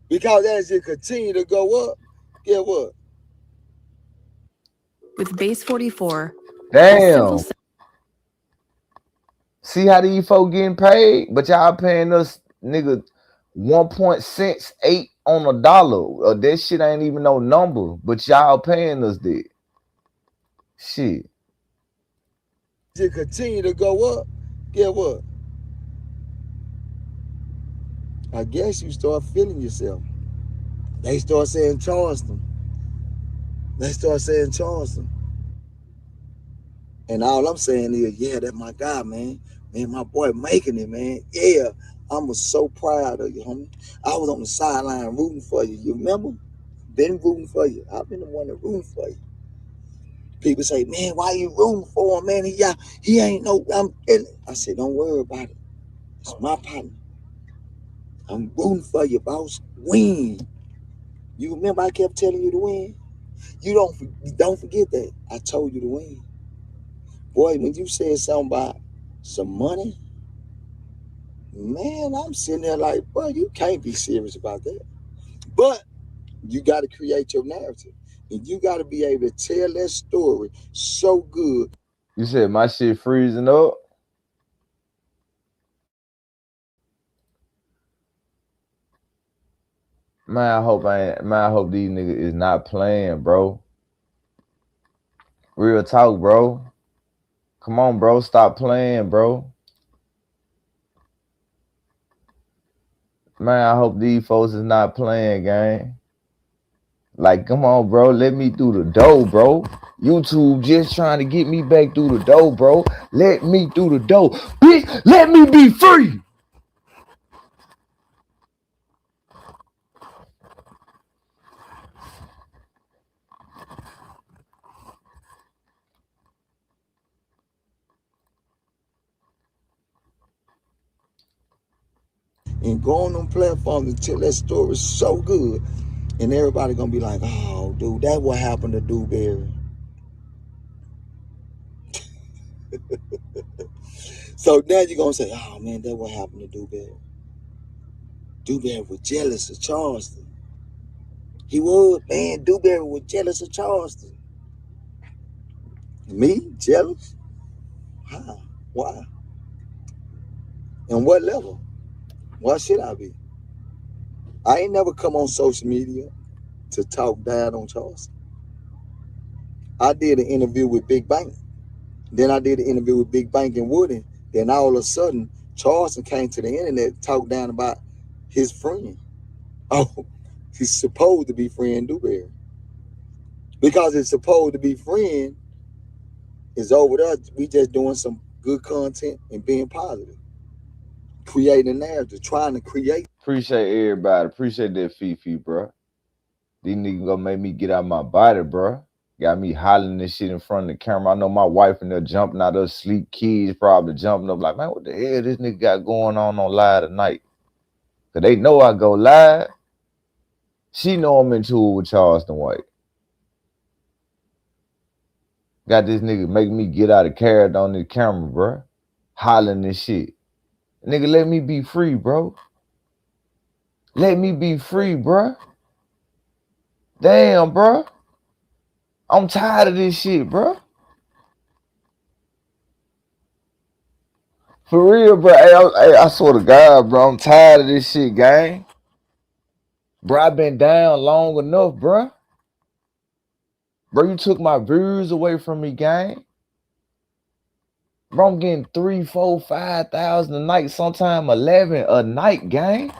because as you continue to go up, get what? With base 44. Damn. See how these folks getting paid, but y'all paying us nigga 1.68 on a dollar. That shit ain't even no number, but y'all paying us that. Shit. You continue to go up, get what? I guess you start feeling yourself. They start saying Charleston. And all I'm saying is, yeah, that's my guy, man. Man, my boy making it, man. Yeah, I'm so proud of you, homie. I was on the sideline rooting for you. You remember? Been rooting for you. I've been the one that rooting for you. People say, man, why you rooting for him, man? He ain't no, I said, don't worry about it. It's my partner. I'm rooting for you, boss. Win. You remember I kept telling you to win? You don't forget that. I told you to win. Boy, when you said something about some money, man, I'm sitting there like, bro, you can't be serious about that. But you got to create your narrative. And you got to be able to tell that story so good. You said my shit freezing up? Man, I hope these niggas is not playing, bro. Real talk, bro. Come on, bro. Stop playing, bro. Man, I hope these folks is not playing, gang. Like, come on, bro. Let me through the door, bro. YouTube just trying to get me back through the door, bro. Let me through the door. Bitch, let me be free. And go on them platforms and tell that story so good. And everybody gonna be like, oh, dude, that's what happened to Dewberry. So now you're gonna say, oh man, that's what happened to Dewberry. Dewberry was jealous of Charleston. He was, man. Dewberry was jealous of Charleston. Me? Jealous? How? Why? And what level? Why should I be? I ain't never come on social media to talk bad on Charleston. I did an interview with Big Bank. Then I did an interview with Big Bank and Woody. Then all of a sudden, Charleston came to the internet and talked down about his friend. Oh, he's supposed to be friend Dewberry. Because it's supposed to be friend is over there. We just doing some good content and being positive. Creating a narrative, trying to create. Appreciate everybody. Appreciate that Fifi, bro. These niggas gonna make me get out my body, bro. Got me hollering this shit in front of the camera. I know my wife in there jumping out of sleep. Kids probably jumping up like, man, what the hell this nigga got going on live tonight? Because they know I go live. She know I'm into it with Charleston White. Got this nigga making me get out of character on the camera, bro. Hollering this shit. Nigga, let me be free, bro. Let me be free, bro. Damn, bro. I'm tired of this shit, bro. For real, bro. Hey, I swear to God, bro. I'm tired of this shit, gang. Bro, I've been down long enough, bro. Bro, you took my views away from me, gang. Bro, I'm getting 3, 4, 5,000 a night, sometime 11 a night, gang.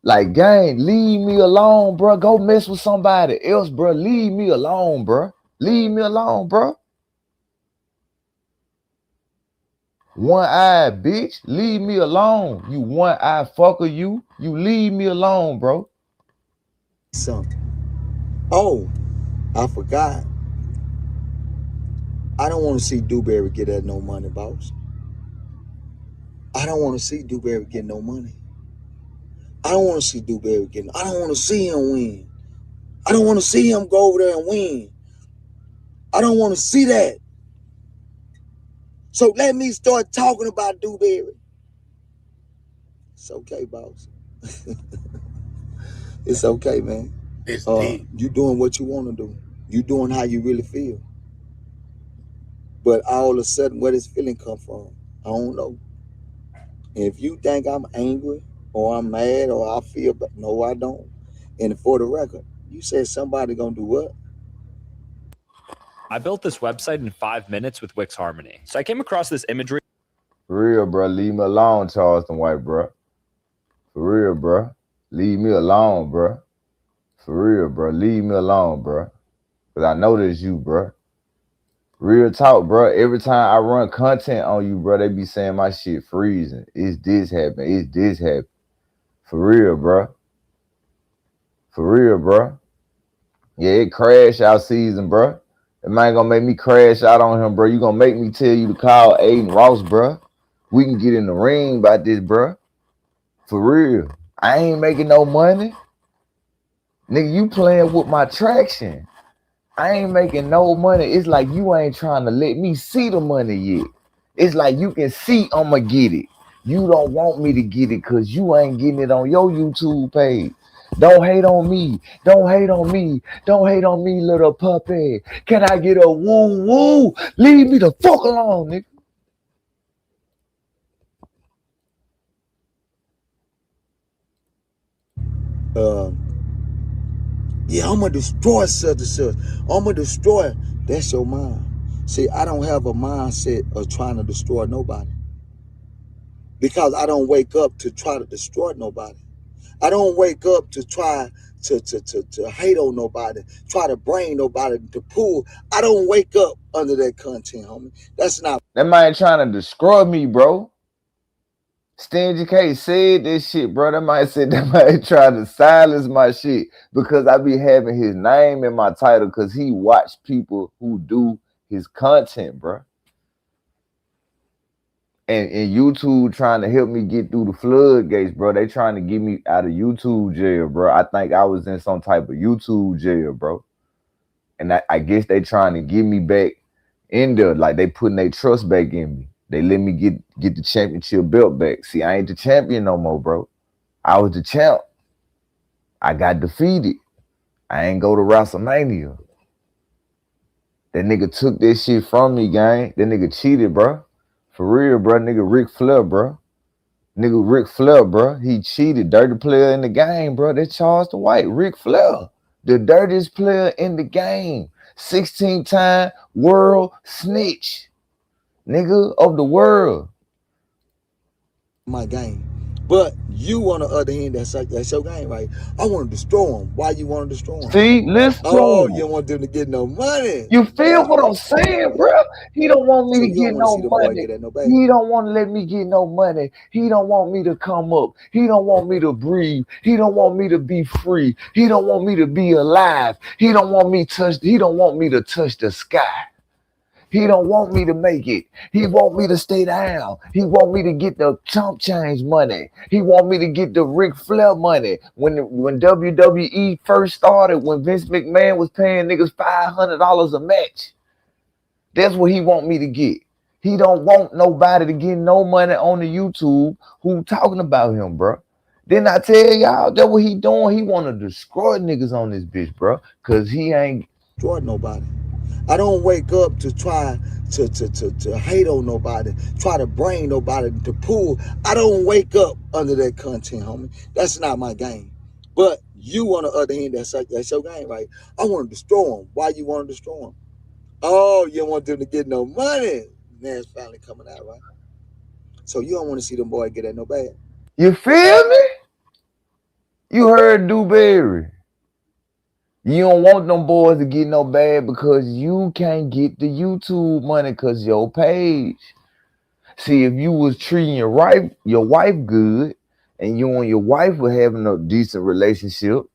Like, gang, leave me alone, bro. Go mess with somebody else, bro. Leave me alone, bro. Leave me alone, bro. One-eyed bitch, leave me alone. You one-eyed fucker, you leave me alone, bro. Something. Oh, I forgot. I don't want to see Dewberry get that no money, boss. I don't want to see Dewberry get no money. I don't want to see Dewberry get. I don't want to see him win. I don't want to see him go over there and win. I don't want to see that. So let me start talking about Dewberry. It's okay, boss. It's okay, man. It's deep. You doing what you want to do. You doing how you really feel. But all of a sudden, where this feeling come from? I don't know. And if you think I'm angry or I'm mad or I feel bad, no, I don't. And for the record, you said somebody gonna do what? I built this website in 5 minutes with Wix Harmony. So I came across this imagery. For real, bro. Leave me alone, Charleston White, bro. For real, bro. Leave me alone, bro. For real, bro. Leave me alone, bro. Because I know that's you, bro. Real talk, bro. Every time I run content on you, bro, they be saying my shit freezing. It's this happen. It's this happen. For real, bro. For real, bro. Yeah, it crash out season, bro. It ain't gonna make me crash out on him, bro. You gonna make me tell you to call Aiden Ross, bro. We can get in the ring about this, bro. For real. I ain't making no money. Nigga, you playing with my traction. I ain't making no money. It's like you ain't trying to let me see the money yet. It's like you can see I'ma get it. You don't want me to get it because you ain't getting it on your YouTube page. Don't hate on me. Don't hate on me. Don't hate on me, little puppy. Can I get a woo woo? Leave me the fuck alone, nigga. Yeah, I'm gonna destroy such and such. I'm gonna destroy. That's your mind. See, I don't have a mindset of trying to destroy nobody. Because I don't wake up to try to destroy nobody. I don't wake up to try to hate on nobody, try to bring nobody to pull. I don't wake up under that content, homie. That's not. That man trying to destroy me, bro. Stingy K said this shit, bro. That man said that man trying to silence my shit because I be having his name in my title because he watch people who do his content, bro. And YouTube trying to help me get through the floodgates, bro. They trying to get me out of YouTube jail, bro. I think I was in some type of YouTube jail, bro. And I guess they trying to get me back in there. Like they putting their trust back in me. They let me get the championship belt back. See, I ain't the champion no more, bro. I was the champ. I got defeated. I ain't go to WrestleMania. That nigga took this shit from me, gang. That nigga cheated, bro. For real, bro. Nigga Ric Flair, bro. Nigga Ric Flair, bro. He cheated. Dirty player in the game, bro. That's Charleston White. Ric Flair. The dirtiest player in the game. 16-time world snitch. Nigga of the world. My game. But you, on the other hand, that's your game, right? I want to destroy them. Why you want to destroy them? See, listen to Oh, him. you don't want them to get no money. You feel That's what I'm right. saying, bro? He don't want me So to you don't get want to see no the boy money. get that no bag. He don't want to let me get no money. He don't want me to come up. He don't want me to breathe. He don't want me to be free. He don't want me to be alive. He don't want me to touch the sky. He don't want me to make it. He want me to stay down. He want me to get the chump change money. He want me to get the Ric Flair money. When WWE first started, when Vince McMahon was paying niggas $500 a match, that's what he want me to get. He don't want nobody to get no money on the YouTube who talking about him, bro. Didn't I tell y'all that what he doing? He want to destroy niggas on this bitch, bro, because he ain't destroy nobody. I don't wake up to try to hate on nobody, try to bring nobody to pull. I don't wake up under that content, homie. That's not my game. But you, on the other hand, that's your game, right? I want to destroy them. Why you want to destroy them? Oh, you don't want them to get no money. Man, it's finally coming out, right? So you don't want to see them boys get that no bad. You feel me? You heard Dewberry. You don't want them boys to get no bad because you can't get the YouTube money because your page. See, if you was treating your wife good and you and your wife were having a decent relationship,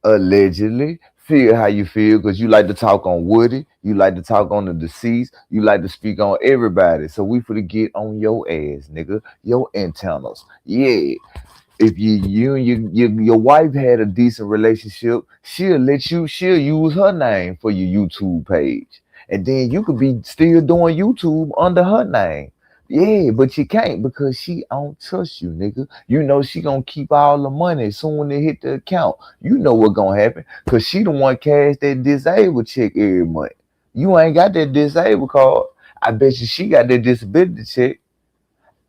allegedly, feel how you feel because you like to talk on Woody, you like to talk on the deceased, you like to speak on everybody. So we finna get on your ass, nigga, your internals. Yeah. If you and your wife had a decent relationship, she'll use her name for your YouTube page. And then you could be still doing YouTube under her name. Yeah, but you can't because she don't trust you, nigga. You know she gonna keep all the money soon when they hit the account. You know what gonna happen because she the one cash that disabled check every month. You ain't got that disabled card. I bet you she got that disability check.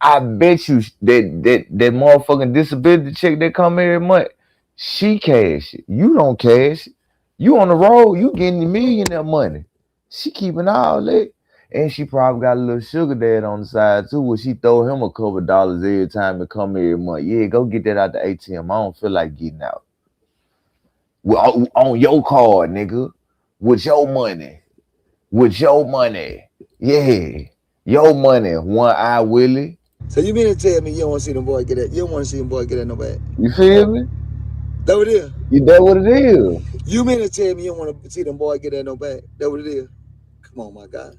I bet you that motherfucking disability check that come every month, she cash it. You don't cash it. You on the road, you getting the millionaire money. She keeping all that. And she probably got a little sugar dad on the side too, where she throw him a couple dollars every time it come every month. Yeah, go get that out the ATM. I don't feel like getting out. Well, on your card, nigga. With your money. With your money. Yeah. Your money. One eye Willie. So you mean to tell me you don't want to see them boys get that? You don't want to see them boys get that no bad? You feel me? That what it is? That what it is. You mean to tell me you don't want to see them boys get that no bad? That what it is? Come on, my God.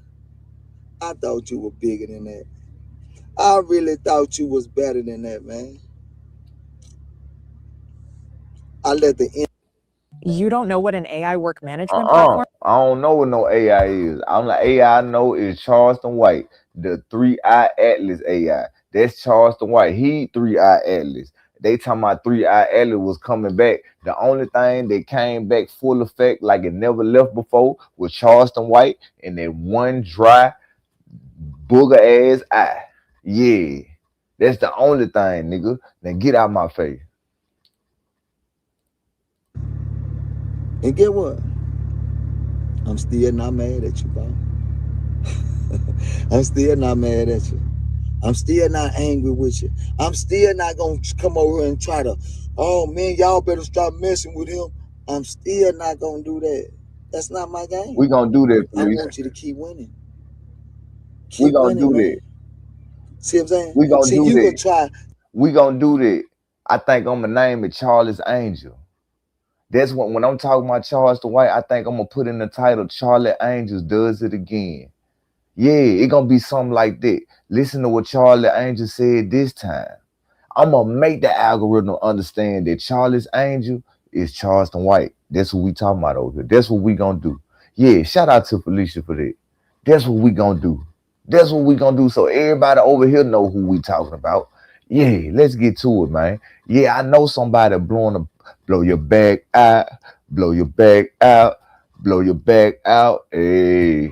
I thought you were bigger than that. I really thought you was better than that, man. I let the You don't know what an AI work management platform? I don't know what no AI is. I'm like AI I know is Charleston White, the 3-Eye Atlas AI. That's Charleston White. He 3-Eye Atlas. They talking about 3-Eye Atlas was coming back. The only thing that came back full effect like it never left before was Charleston White and that one dry booger ass eye. Yeah. That's the only thing, nigga. Now get out my face. And get what? I'm still not mad at you, bro. I'm still not mad at you. I'm still not angry with you. I'm still not going to come over and try to, oh, man, y'all better stop messing with him. I'm still not going to do that. That's not my game. We gonna do that, please. I want you to keep winning. We gonna do that. See what I'm saying? We gonna do you that. Gonna try. We gonna do that. I think I'm gonna name it Charlie's Angel. That's when I'm talking about Charleston White, I think I'm gonna put in the title Charlie Angels Does It Again. Yeah, it gonna be something like that. Listen to what Charlie Angel said this time. I'm gonna make the algorithm understand that Charlie's Angel is Charleston White. That's what we talking about over here. That's what we gonna do. Yeah, shout out to Felicia for that. That's what we gonna do. That's what we gonna do. So everybody over here know who we talking about. Yeah, let's get to it, man. Yeah, I know somebody blow your back out, blow your back out, blow your back out. Hey,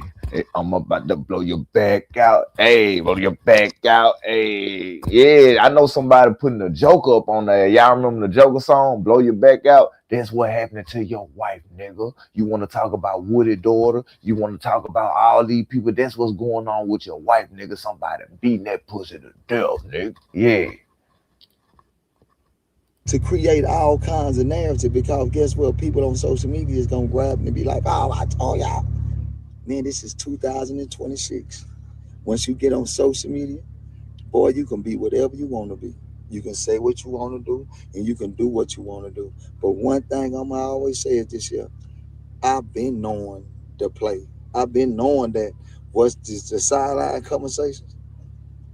I'm about to blow your back out. Hey, blow your back out. Hey, yeah, I know somebody putting a joke up on there. Y'all remember the Joker song, Blow Your Back Out? That's what happened to your wife, nigga. You want to talk about Woody daughter? You want to talk about all these people? That's what's going on with your wife, nigga. Somebody beating that pussy to death, nigga. Yeah. to create all kinds of narrative, because guess what? People on social media is gonna grab and be like, oh, I told y'all. Man, this is 2026. Once you get on social media, boy, you can be whatever you want to be. You can say what you want to do, and you can do what you want to do. But one thing I'm gonna always say is this here: I've been knowing the play. I've been knowing that what's the sideline conversations.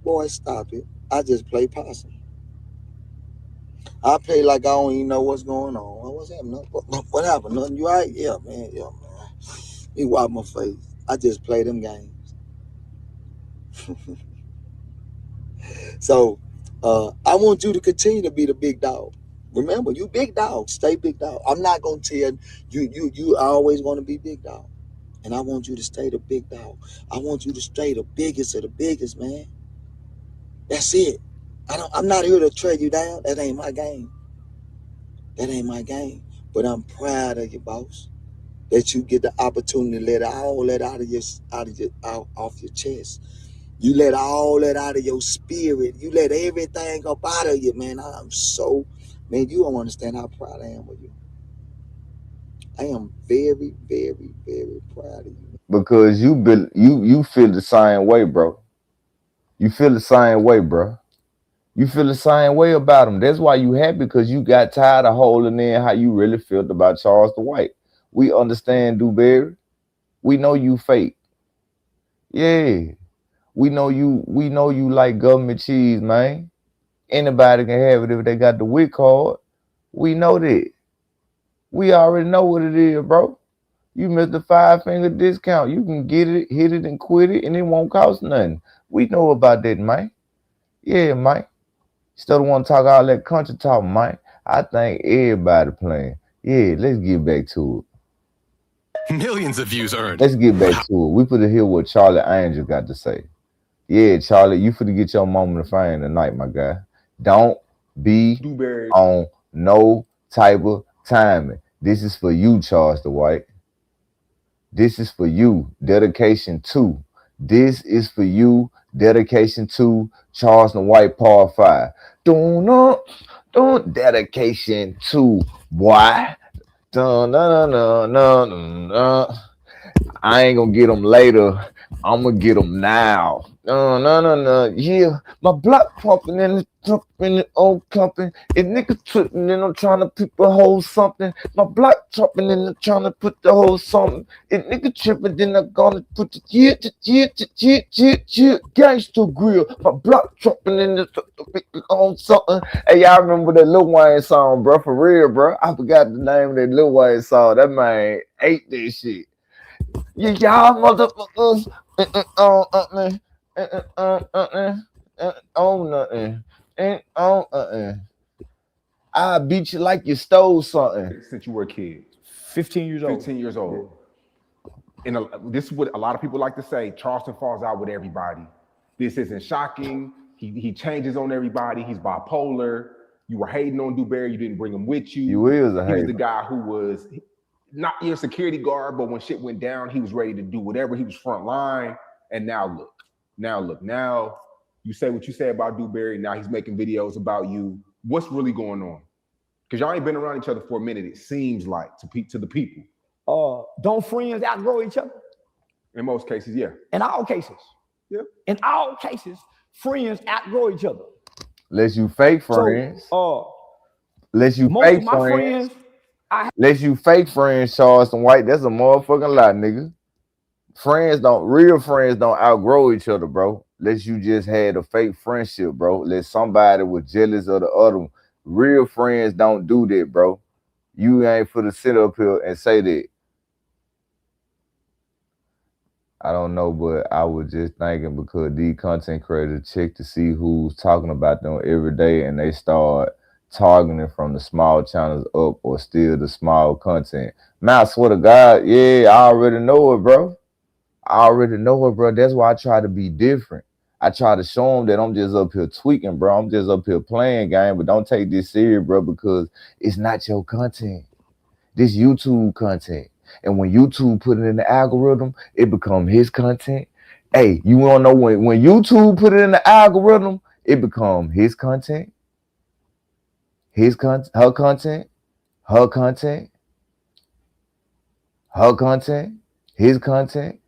Boy, stop it. I just play possum. I play like I don't even know what's going on. What's happening? What happened? Nothing? You all right? Yeah, man. Yeah, man. You wipe my face. I just play them games. So I want you to continue to be the big dog. Remember, you big dog. Stay big dog. I'm not gonna tell you always gonna be big dog. And I want you to stay the big dog. I want you to stay the biggest of the biggest, man. That's it. I'm not here to trade you down. That ain't my game. That ain't my game. But I'm proud of you, boss. That you get the opportunity to let all that off your chest. You let all that out of your spirit. You let everything up out of you, man. Man, you don't understand how proud I am of you. I am very, very, very proud of you. Because you feel the same way, bro. You feel the same way, bro. You feel the same way about him. That's why you happy, because you got tired of holding in how you really felt about Charleston White. We understand, Dewberry. We know you fake. Yeah. We know you like government cheese, man. Anybody can have it if they got the WIC card. We know that. We already know what it is, bro. You missed the 5-finger discount. You can get it, hit it, and quit it, and it won't cost nothing. We know about that, man. Yeah, man. Still don't want to talk all that country talk, man. I think everybody playing. Yeah, let's get back to it. Millions of views earned. Let's get back to it. We put to hear what Charlie Angel got to say. Yeah, Charlie, you finna get your moment of fame tonight, my guy. Don't be Dewberry. On no type of timing. This is for you, Charleston White. This is for you. Dedication 2. This is for you. Dedication 2. Charleston White Part 5. Don't dedication 2. Why? I ain't gonna get them later. I'm gonna get them now. No. Yeah, my block pumping in the old company. If nigga tripping, then I'm trying to put the whole something. My block chopping in the trying to put the whole something. If nigga tripping, then I'm gonna put the gangster grill. My block chopping in the whole something. Hey, y'all remember that Lil Wayne song, bro? For real, bro. I forgot the name of that Lil Wayne song. That man ate this shit. Yeah, y'all motherfuckers. On nothing. Ain't on nothing. I beat you like you stole something. Since you were a kid. 15 years old. 15 years old. And this is what a lot of people like to say. Charleston falls out with everybody. This isn't shocking. He changes on everybody. He's bipolar. You were hating on Dewberry. You didn't bring him with you. You is a hater. He was the guy who was not your security guard, but when shit went down, he was ready to do whatever. He was front line. And now look. Now you say what you say about Dewberry. Now he's making videos about you. What's really going on? Because y'all ain't been around each other for a minute, it seems like, to the people. Don't friends outgrow each other? In most cases, yeah. In all cases. Yeah. In all cases, friends outgrow each other. Unless you fake friends. So, unless you most fake of my friends. Unless you fake friends, Charleston White, that's a motherfucking lie, nigga. Real friends don't outgrow each other, bro. Unless you just had a fake friendship, bro. Unless somebody was jealous of the other one. Real friends don't do that, bro. You ain't for to sit up here and say that. I don't know, but I was just thinking, because these content creators check to see who's talking about them every day, and they start targeting from the small channels up or steal the small content. Man, I swear to God, yeah, I already know it, bro. That's why I try to be different. I try to show them that I'm just up here tweaking, bro. I'm just up here playing game, but don't take this serious, bro, because it's not your content. This YouTube content. And when YouTube put it in the algorithm, it become his content. Hey, you want to know when YouTube put it in the algorithm, it become his content. his content, her content, her content, her content, his content.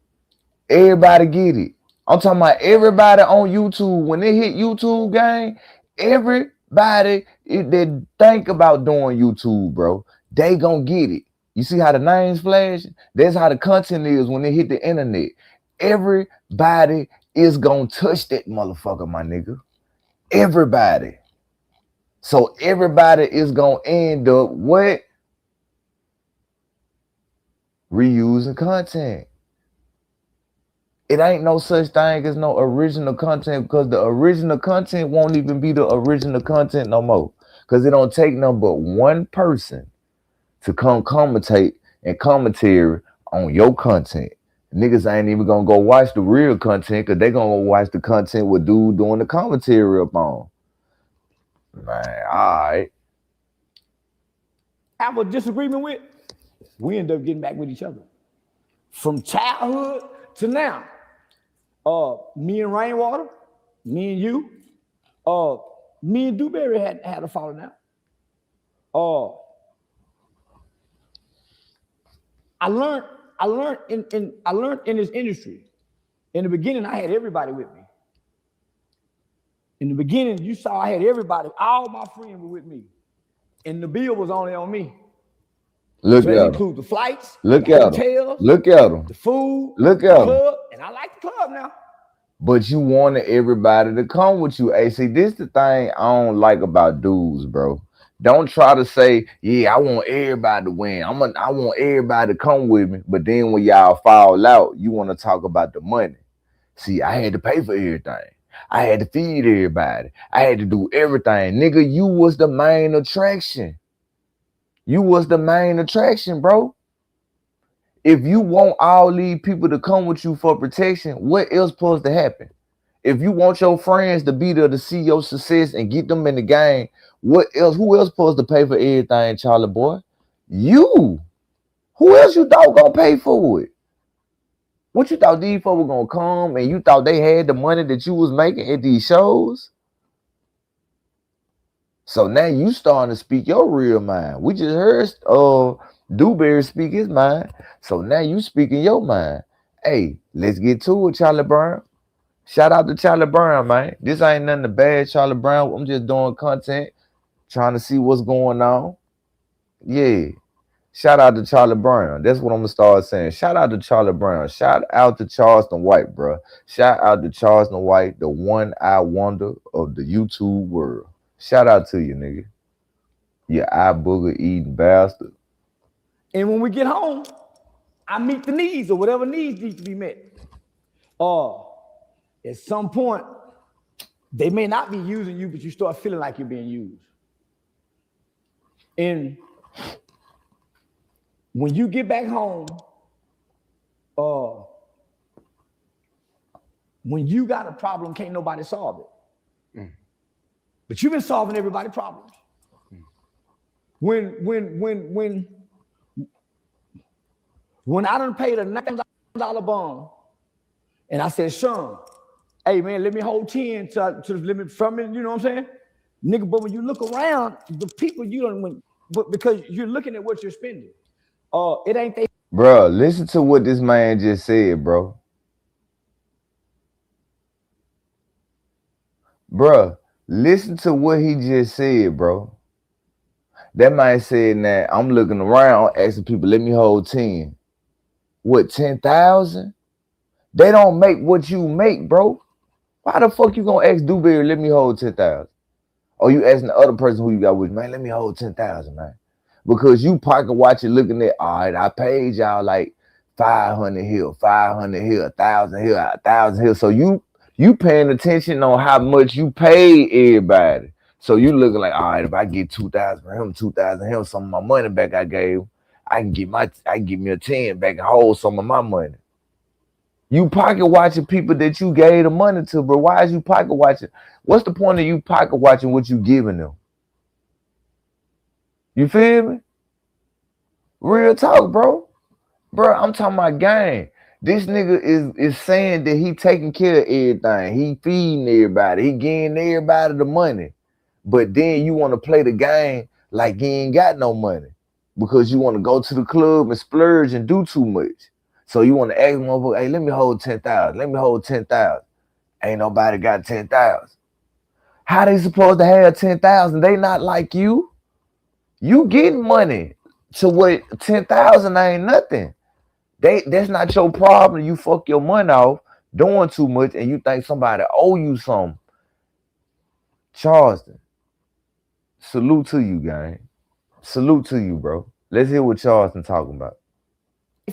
Everybody get it. I'm talking about everybody on YouTube. When they hit YouTube game, everybody that think about doing YouTube, bro, they gonna get it. You see how the names flash? That's how the content is when they hit the internet. Everybody is gonna touch that motherfucker, my nigga. Everybody. So everybody is gonna end up what? Reusing content. It ain't no such thing as no original content because the original content won't even be the original content no more. Because it don't take nothing but one person to come commentate and commentary on your content. Niggas ain't even gonna go watch the real content because they gonna go watch the content with dude doing the commentary upon. Man, all right. Have a disagreement with, we end up getting back with each other. From childhood to now. Me and Rainwater, me and you, me and Dewberry had a falling out. I learned in this industry. In the beginning, I had everybody with me. In the beginning, you saw I had everybody, all my friends were with me. And the bill was only on me. Look so at that them. includes the flights, Look the at hotels, them. Look at them. the food, Look the at them. club, and I like the club now. But you wanted everybody to come with you. Hey, see, this the thing I don't like about dudes, bro. Don't try to say, yeah, I want everybody to win. I want everybody to come with me. But then when y'all fall out, you want to talk about the money. See, I had to pay for everything. I had to feed everybody. I had to do everything. Nigga, you was the main attraction. You was the main attraction, bro. If you want all these people to come with you for protection, what else supposed to happen? If you want your friends to be there to see your success and get them in the game, what else? Who else supposed to pay for everything, Charlie boy? You. Who else you thought gonna pay for it? What you thought these folks were gonna come and you thought they had the money that you was making at these shows? So now you starting to speak your real mind. We just heard Dewberry speak his mind. So now you speaking your mind. Hey, let's get to it, Charlie Brown. Shout out to Charlie Brown, man. This ain't nothing bad, Charlie Brown. I'm just doing content, trying to see what's going on. Yeah. Shout out to Charlie Brown. That's what I'm gonna start saying. Shout out to Charlie Brown. Shout out to Charleston White, bro. Shout out to Charleston White, the one-eye wonder of the YouTube world. Shout out to you, nigga. You eye booger eating bastard. And when we get home, I meet the needs or whatever needs need to be met. At some point, they may not be using you, but you start feeling like you're being used. And when you get back home, when you got a problem, can't nobody solve it. Mm. But you've been solving everybody's problems. Mm. When I done paid a $9,000 bond, and I said, Sean, hey man, let me hold 10 to the limit from it, you know what I'm saying? Nigga, but when you look around, the people you don't win, but because you're looking at what you're spending. It ain't they. Bro, listen to what this man just said, bro. Bro, listen to what he just said, bro. That man said that I'm looking around asking people, let me hold 10. What, 10,000? They don't make what you make, bro. Why the fuck you gonna ask Dewberry, let me hold 10,000? Or you asking the other person who you got with, man, let me hold 10,000, man. Because you pocket watching looking at, all right, I paid y'all like 500 here, 500 here, 1,000 here, 1,000 here. So you paying attention on how much you pay everybody. So you looking like, all right, if I get 2,000 for him, 2,000 him, some of my money back I gave, I can get me a 10 back and hold some of my money. You pocket watching people that you gave the money to, bro. Why is you pocket watching? What's the point of you pocket watching what you giving them? You feel me? Real talk, bro. Bro, I'm talking about game. This nigga is saying that he taking care of everything. He feeding everybody. He getting everybody the money. But then you want to play the game like you ain't got no money because you want to go to the club and splurge and do too much. So you want to ask motherfucker, hey, let me hold 10,000. Let me hold 10,000. Ain't nobody got 10,000. How they supposed to have 10,000? They not like you. You getting money to what 10,000 ain't nothing. That's not your problem. You fuck your money off doing too much and you think somebody owe you something. Charleston, salute to you, gang. Salute to you, bro. Let's hear what Charleston talking about.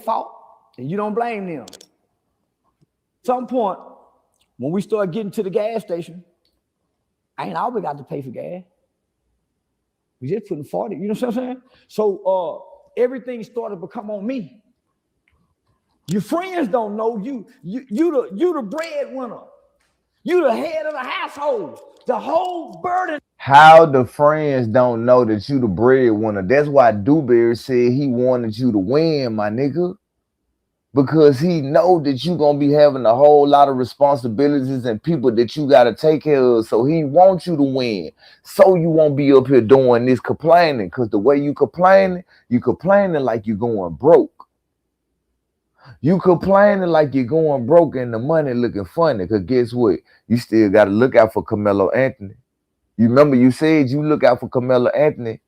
Fault, and you don't blame them. At some point, when we start getting to the gas station, I ain't always got to pay for gas. We just putting 40, you know what I'm saying? So everything started to become on me. Your friends don't know you the breadwinner. You the head of the household. The whole burden. How the friends don't know that you the breadwinner? That's why Dewberry said he wanted you to win, my nigga. Because he know that you gonna be having a whole lot of responsibilities and people that you gotta take care of. So he wants you to win. So you won't be up here doing this complaining. Because the way you complaining like you're going broke. You complaining like you're going broke and the money looking funny. Because guess what? You still got to look out for Carmelo Anthony. You remember you said you look out for Carmelo Anthony.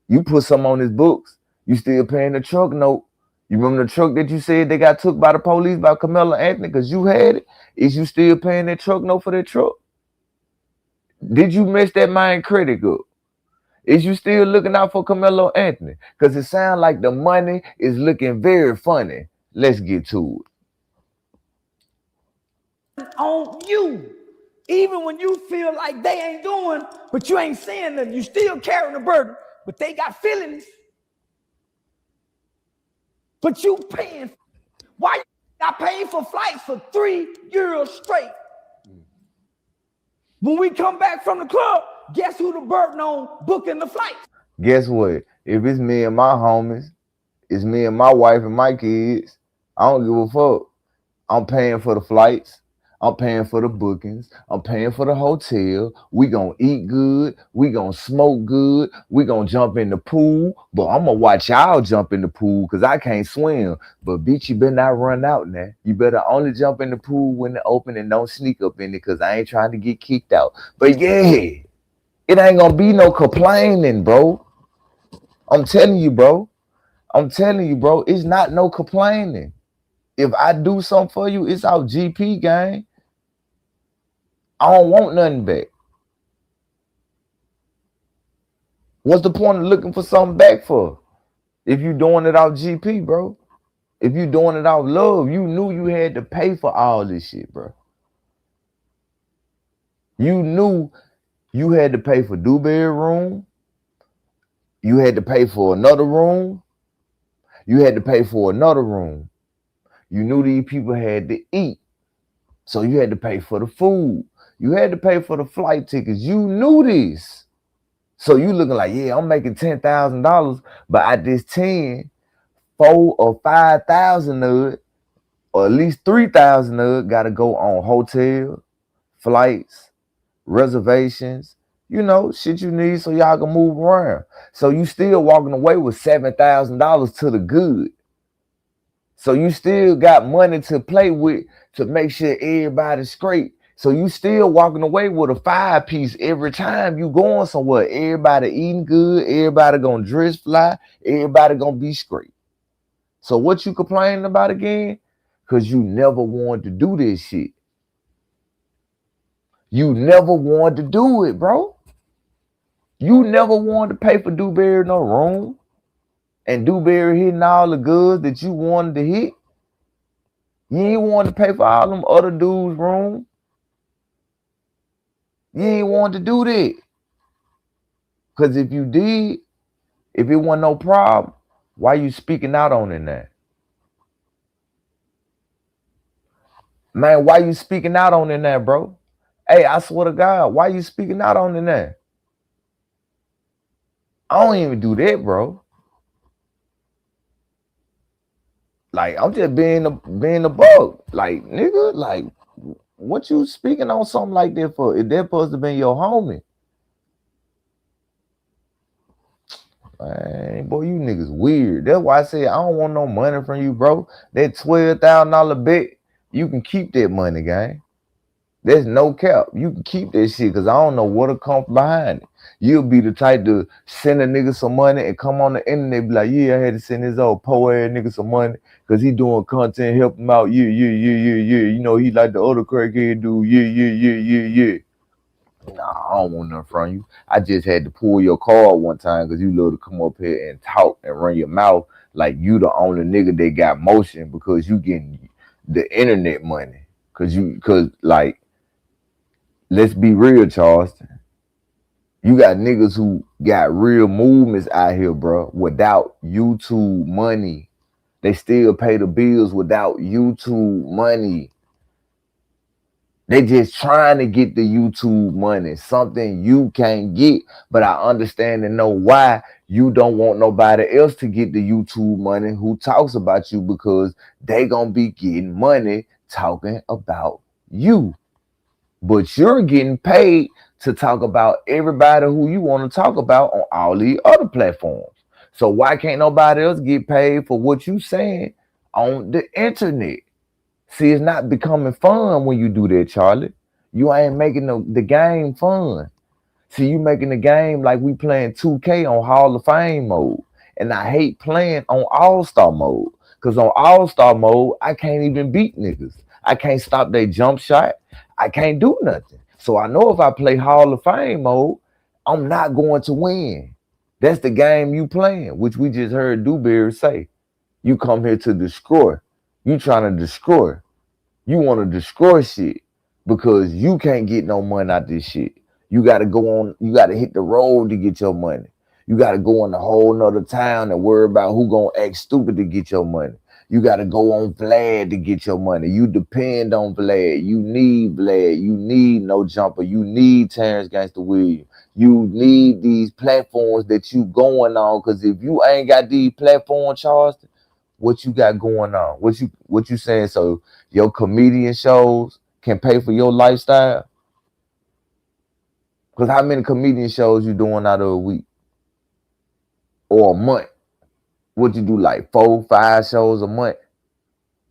You put some on his books. You still paying the truck note. You remember the truck that you said they got took by the police by Carmelo Anthony because you had it? Is you still paying that truck note for that truck? Did you mess that mind credit up? Is you still looking out for Carmelo Anthony? Because it sounds like the money is looking very funny. Let's get to it. On you. Even when you feel like they ain't doing, but you ain't saying nothing, you still carrying the burden, but they got feelings. But you paying. Why I paid for flights for 3 years straight? When we come back from the club, guess who the burden on booking the flight? Guess what? If it's me and my homies, it's me and my wife and my kids, I don't give a fuck. I'm paying for the flights. I'm paying for the bookings. I'm paying for the hotel. We gonna eat good. We gonna smoke good. We gonna jump in the pool. But I'm gonna watch y'all jump in the pool because I can't swim. But bitch, you better not run out now. You better only jump in the pool when it's open and don't sneak up in it because I ain't trying to get kicked out. But yeah, it ain't gonna be no complaining, bro. I'm telling you, bro. It's not no complaining. If I do something for you, it's our GP gang. I don't want nothing back. What's the point of looking for something back for? If you doing it out GP, bro. If you doing it out love, you knew you had to pay for all this shit, bro. You knew you had to pay for Dewberry room. You had to pay for another room. You had to pay for another room. You knew these people had to eat. So you had to pay for the food. You had to pay for the flight tickets. You knew this. So you looking like, yeah, I'm making $10,000, but at this 10, 4 or 5,000 of it, or at least 3,000 of it, got to go on hotel, flights, reservations, you know, shit you need so y'all can move around. So you still walking away with $7,000 to the good. So you still got money to play with to make sure everybody's straight. So you still walking away with a 5-piece every time you going somewhere. Everybody eating good. Everybody gonna dress fly. Everybody gonna be straight. So what you complaining about again? Because you never wanted to do this shit. You never wanted to do it, bro. You never wanted to pay for Dewberry no room. And Dewberry hitting all the goods that you wanted to hit. You ain't want to pay for all them other dudes' room. You ain't want to do that. Because if you did, if it wasn't no problem, why you speaking out on it now? Man, why you speaking out on it now, bro? Hey, I swear to God, why you speaking out on it now? I don't even do that, bro. Like, I'm just being a bug. Like, nigga, like, what you speaking on something like that for? If that supposed to be your homie. Man, boy, you niggas weird. That's why I say I don't want no money from you, bro. That $12,000 bet, you can keep that money, gang. There's no cap. You can keep that shit because I don't know what'll come behind it. You'll be the type to send a nigga some money and come on the internet and be like, yeah, I had to send this old poor ass nigga some money because he doing content, help him out. Yeah. You know, he like the other crackhead dude. Yeah. Nah, I don't want nothing from you. I just had to pull your card one time because you love to come up here and talk and run your mouth like you the only nigga that got motion because you getting the internet money. Cause like, let's be real, Charleston. You got niggas who got real movements out here, bro, without YouTube money. They still pay the bills without YouTube money. They just trying to get the YouTube money, something you can't get. But I understand and know why you don't want nobody else to get the YouTube money who talks about you because they gonna be getting money talking about you. But you're getting paid to talk about everybody who you want to talk about on all these other platforms. So why can't nobody else get paid for what you saying on the internet? See, it's not becoming fun when you do that, Charlie. You ain't making the game fun. See, you making the game like we playing 2K on Hall of Fame mode. And I hate playing on All-Star mode. Because on All-Star mode, I can't even beat niggas. I can't stop their jump shot. I can't do nothing. So I know if I play Hall of Fame mode, I'm not going to win. That's the game you playing, which we just heard Dewberry say. You come here to destroy. You trying to destroy. You want to destroy shit because you can't get no money out this shit. You got to go on, you got to hit the road to get your money. You got to go in a whole nother town and worry about who going to act stupid to get your money. You got to go on Vlad to get your money. You depend on Vlad. You need Vlad. You need No Jumper. You need Terrence Gangsta Williams. You need these platforms that you going on because if you ain't got these platforms, Charleston, what you got going on? What you saying? So your comedian shows can pay for your lifestyle? Because how many comedian shows you doing out of a week? Or a month? What you do, like 4, 5 shows a month?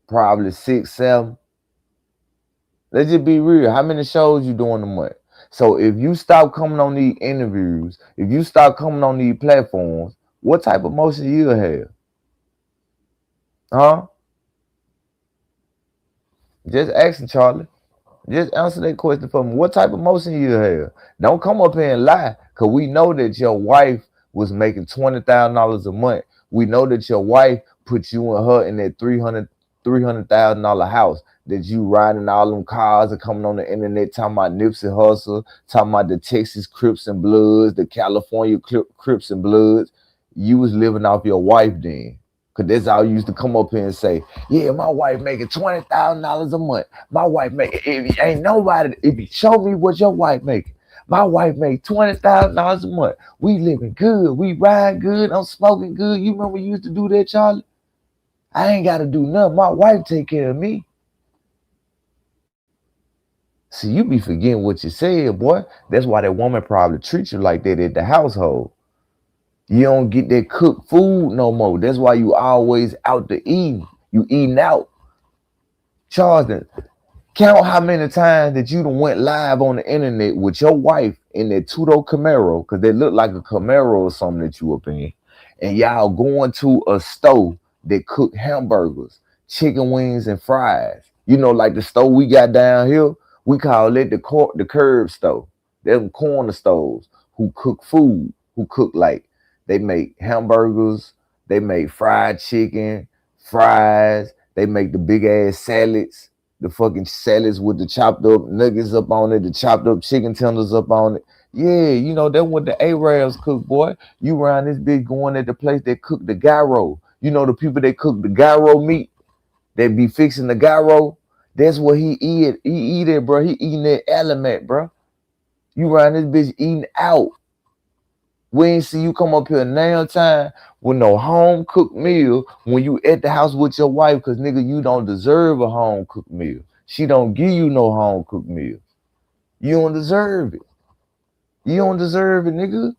Probably 6, 7. Let's just be real. How many shows you doing a month? So if you stop coming on these interviews, if you stop coming on these platforms, what type of motion you'll have? Huh? Just asking, Charlie. Just answer that question for me. What type of motion you have? Don't come up here and lie, because we know that your wife was making $20,000 a month. We know that your wife put you and her in that $300,000 house, that you riding all them cars and coming on the internet talking about Nipsey Hussle, talking about the Texas Crips and Bloods, the California Crips and Bloods. You was living off your wife then. Because that's all you used to come up here and say, yeah, my wife making $20,000 a month. My wife making, if ain't nobody, if you show me what your wife making, my wife make $20,000 a month. We living good. We ride good. I'm smoking good. You remember you used to do that, Charlie? I ain't got to do nothing. My wife take care of me. See, you be forgetting what you said, boy. That's why that woman probably treats you like that at the household. You don't get that cooked food no more. That's why you always out to eat. You eating out. Charleston, count how many times that you done went live on the internet with your wife in that two-door Camaro, because they look like a Camaro or something that you up in, and y'all going to a store that cook hamburgers, chicken wings, and fries. You know, like the store we got down here, we call it the curb store. Them corner stores who cook food, who cook like, they make hamburgers, they make fried chicken, fries, they make the big ass salads, the fucking salads with the chopped up nuggets up on it, the chopped up chicken tenders up on it. Yeah, you know, that's what the Arabs cook, boy. You around this bitch going at the place that cook the gyro. You know, the people that cook the gyro meat, they be fixing the gyro. That's what he eat. He eat it, bro. He eating that element, bro. You around this bitch eating out. We ain't see you come up here now time with no home cooked meal when you at the house with your wife, because nigga, you don't deserve a home cooked meal. She don't give you no home cooked meal. You don't deserve it. You don't deserve it, nigga.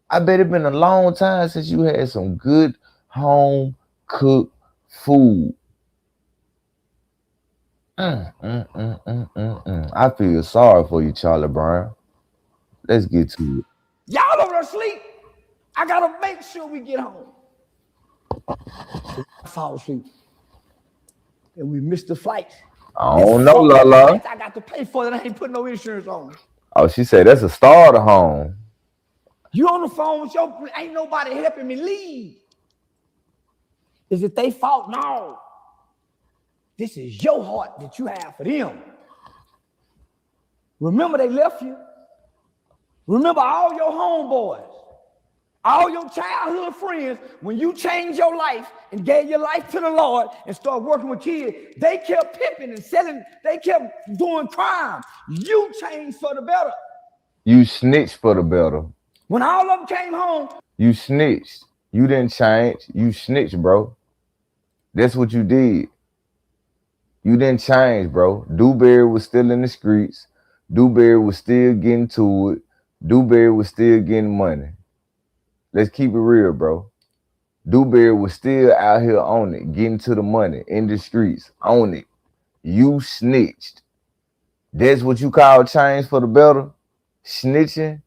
I bet it been a long time since you had some good home cooked food. I feel sorry for you, Charlie Brown. Let's get to it. Y'all over there asleep. I gotta make sure we get home. I fall asleep. And we missed the flight. I don't know, Lala. I got to pay for it. I ain't put no insurance on. Oh, she said that's a starter home. You on the phone with your, ain't nobody helping me leave. Is it their fault? No. This is your heart that you have for them. Remember they left you. Remember all your homeboys, all your childhood friends, when you changed your life and gave your life to the Lord and started working with kids, they kept pimping and selling, they kept doing crime. You changed for the better. You snitched for the better. When all of them came home, you snitched. You didn't change. You snitched, bro. That's what you did. You didn't change, bro. Dewberry was still in the streets. Dewberry was still getting to it. Dewberry was still getting money. Let's keep it real, bro. Dewberry was still out here on it, getting to the money in the streets, on it. You snitched. That's what you call change for the better? Snitching?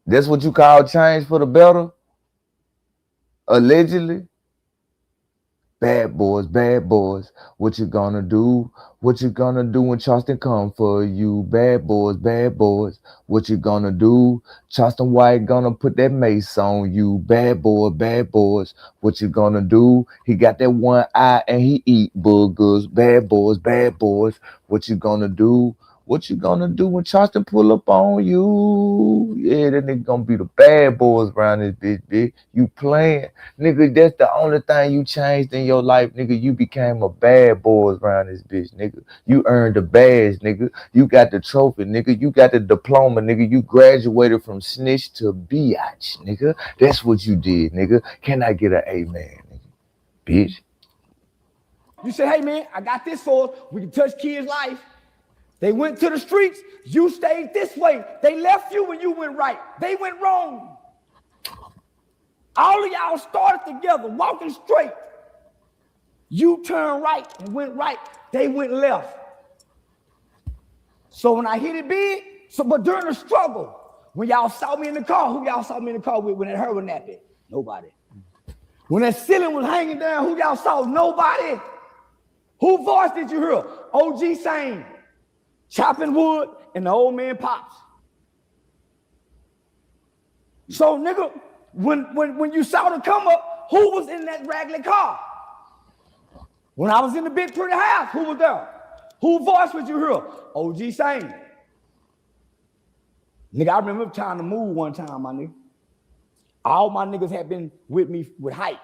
That's what you call change for the better? Allegedly? Bad boys, what you gonna do? What you gonna do when Charleston come for you? Bad boys, what you gonna do? Charleston White gonna put that mace on you. Bad boys, what you gonna do? He got that one eye and he eat boogers. Bad boys, what you gonna do? What you gonna do when Charleston pull up on you? Yeah, that nigga gonna be the bad boys around this bitch, bitch. You playing. Nigga, that's the only thing you changed in your life, nigga. You became a bad boys around this bitch, nigga. You earned the badge, nigga. You got the trophy, nigga. You got the diploma, nigga. You graduated from snitch to biatch, nigga. That's what you did, nigga. Can I get an amen, nigga? Bitch. You say, hey, man, I got this for us. We can touch kids' life. They went to the streets. You stayed this way. They left you when you went right. They went wrong. All of y'all started together, walking straight. You turned right and went right. They went left. So when I hit it big, but during the struggle, when y'all saw me in the car, who y'all saw me in the car with when that heroin napped? Nobody. When that ceiling was hanging down, who y'all saw? Nobody. Who voice did you hear? OG saying, chopping wood, and the old man Pops. So, nigga, when you saw the come up, who was in that raggedy car? When I was in the big pretty house, who was there? Who voice would you hear? OG saying. Nigga, I remember trying to move one time, my nigga. All my niggas had been with me with hype.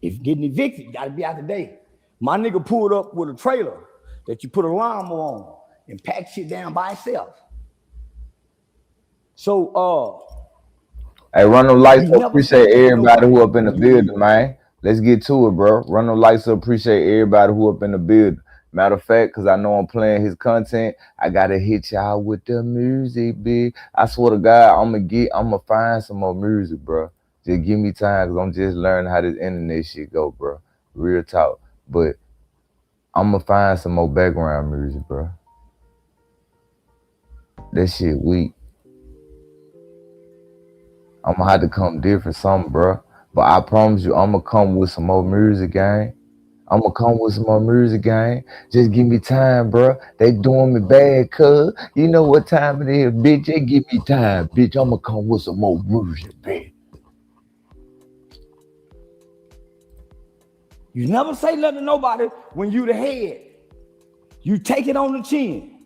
If getting evicted, you gotta be out today. My nigga pulled up with a trailer that you put a lawnmower on and pack shit down by itself. So, hey, run them lights up. Appreciate everybody who up in the building, man. Let's get to it, bro. Run them lights up. Appreciate everybody who up in the building. Matter of fact, because I know I'm playing his content, I gotta hit y'all with the music, big. I swear to God, I'm gonna find some more music, bro. Just give me time, because I'm just learning how this internet shit go, bro. Real talk. But I'm gonna find some more background music, bro. That shit weak. I'm gonna have to come different something, bro. But I promise you, I'm gonna come with some more music, gang. I'm gonna come with some more music, gang. Just give me time, bro. They doing me bad, cuz. You know what time it is, bitch. Just give me time, bitch. I'm gonna come with some more music, bitch. You never say nothing to nobody when you the head. You take it on the chin.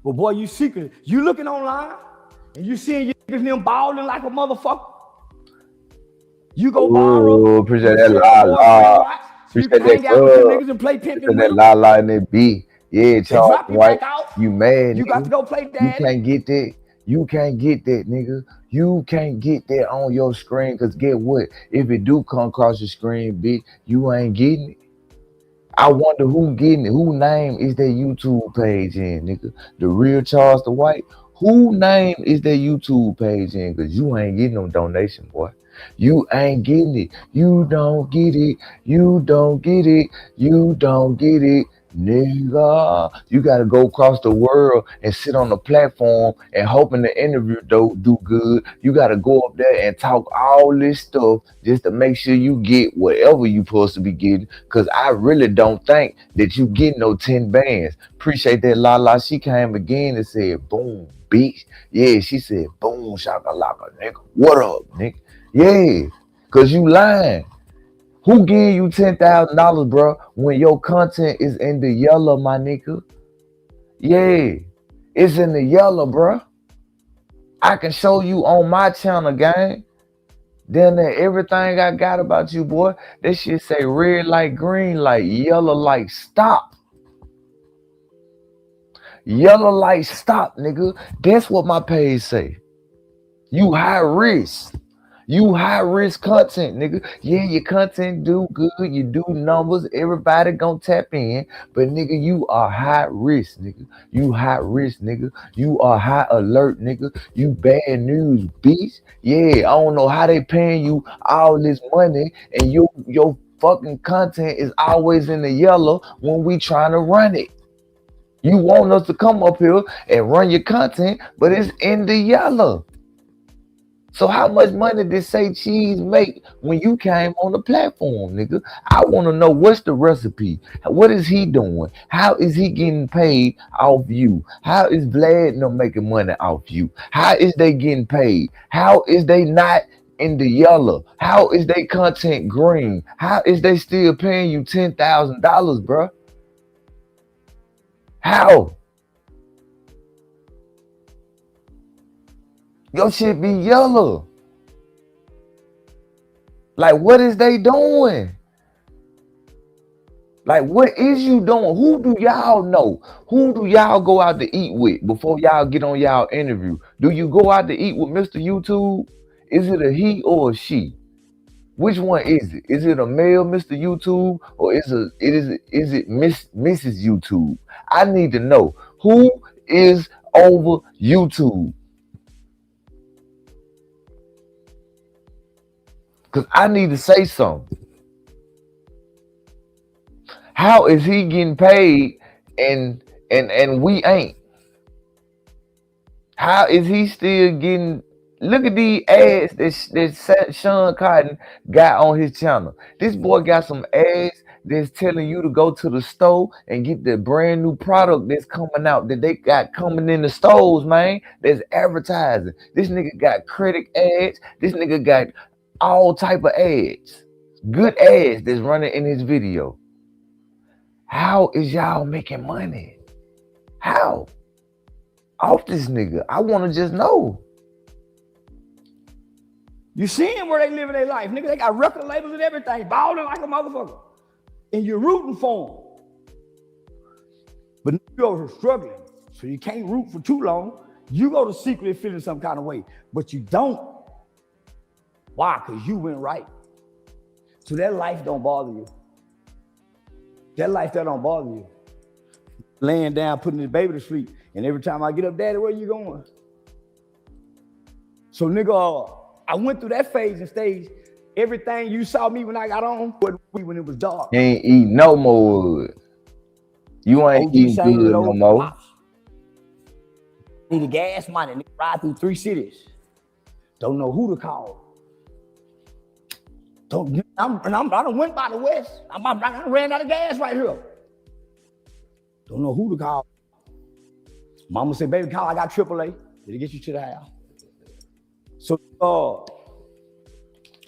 But boy, you secret. You looking online and you seeing them balling like a motherfucker. You go borrow. Appreciate that la. Appreciate that niggas and play pimping with that la in that beat. Yeah, Charleston White. You mad? You got to go play daddy. You can't get that. You can't get that, nigga. You can't get that on your screen, because get what? If it do come across your screen, bitch, you ain't getting it. I wonder who getting it. Who name is that YouTube page in, nigga? The real Charleston White Who name is that YouTube page in? Because you ain't getting no donation, boy. You ain't getting it. You don't get it. You don't get it. You don't get it. Nigga, you gotta go across the world and sit on the platform and hoping the interview do good. You gotta go up there and talk all this stuff just to make sure you get whatever you supposed to be getting. Cause I really don't think that you get no 10 bands. Appreciate that, Lala. She came again and said, "Boom, bitch." Yeah, she said, "Boom, shakalaka, nigga. What up, nigga?" Yeah, cause you lying. Who give you $10,000, bro, when your content is in the yellow, my nigga? Yeah, it's in the yellow, bro. I can show you on my channel, gang. Then everything I got about you, boy, that shit say red light, green light, yellow light, stop. Yellow light, stop, nigga. That's what my page say. You high risk. You high risk content, nigga. Yeah, your content do good. You do numbers. Everybody gonna tap in. But nigga, you are high risk, nigga. You high risk, nigga. You are high alert, nigga. You bad news, bitch. Yeah, I don't know how they paying you all this money and your fucking content is always in the yellow when we trying to run it. You want us to come up here and run your content, but it's in the yellow. So how much money did Say Cheese make when you came on the platform, nigga? I want to know what's the recipe. What is he doing? How is he getting paid off you? How is Vlad no making money off you? How is they getting paid? How is they not in the yellow? How is they content green? How is they still paying you $10,000, bro? How? Your shit be yellow. Like, what is they doing? Like, what is you doing? Who do y'all know? Who do y'all go out to eat with before y'all get on y'all interview? Do you go out to eat with Mr. YouTube? Is it a he or a she? Which one is it? Is it a male Mr. YouTube or is it Mrs. YouTube? I need to know who is over YouTube. Because I need to say something. How is he getting paid and we ain't? How is he still getting? Look at these ads that Sean Cotton got on his channel. This boy got some ads that's telling you to go to the store and get the brand new product that's coming out that they got coming in the stores, man. There's advertising. This nigga got credit ads. This nigga got all type of ads. Good ads that's running in his video. How is y'all making money? How? Off this nigga. I want to just know. You seeing where they living their life, nigga. They got record labels and everything, balling like a motherfucker. And you're rooting for them. But you're struggling, so you can't root for too long. You go to secretly feeling some kind of way, but you don't. Why? Because you went right. So that life don't bother you. That life that don't bother you. Laying down, putting the baby to sleep, and every time I get up, Daddy, where you going? So nigga, I went through that phase and stage. Everything you saw me when I got on, when it was dark. You ain't eat no more. You ain't eating good no more. Need a gas money, nigga, ride through 3 cities. Don't know who to call. I done went by the West. I ran out of gas right here. Don't know who to call. Mama said, baby, call, I got AAA. It'll get you to the house. So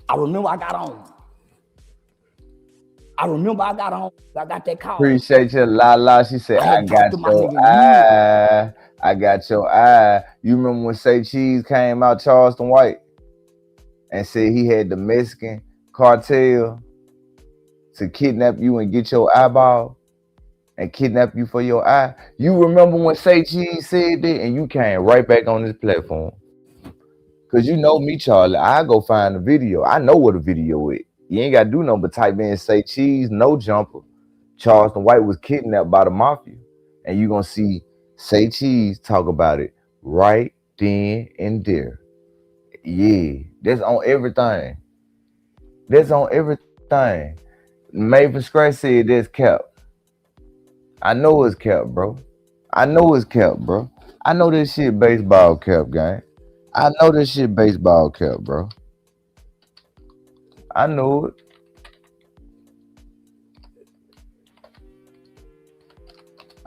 I remember I got on. I got that call. Appreciate you, Lala. She said, I got your eye. I got your eye. You remember when Say Cheese came out, Charleston White, and said he had the Mexican cartel to kidnap you and get your eyeball and kidnap you for your eye? You remember when Say Cheese said that and you came right back on this platform? Because you know me, Charlie. I go find the video. I know what a video is. You ain't got to do nothing but type in Say Cheese, no jumper. Charleston White was kidnapped by the mafia. And you're going to see Say Cheese talk about it right then and there. Yeah, that's on everything. That's on everything. Maven Scratch said that's cap. I know it's cap, bro. I know it's cap, bro. I know this shit baseball cap, gang. I know this shit baseball cap, bro. I know it.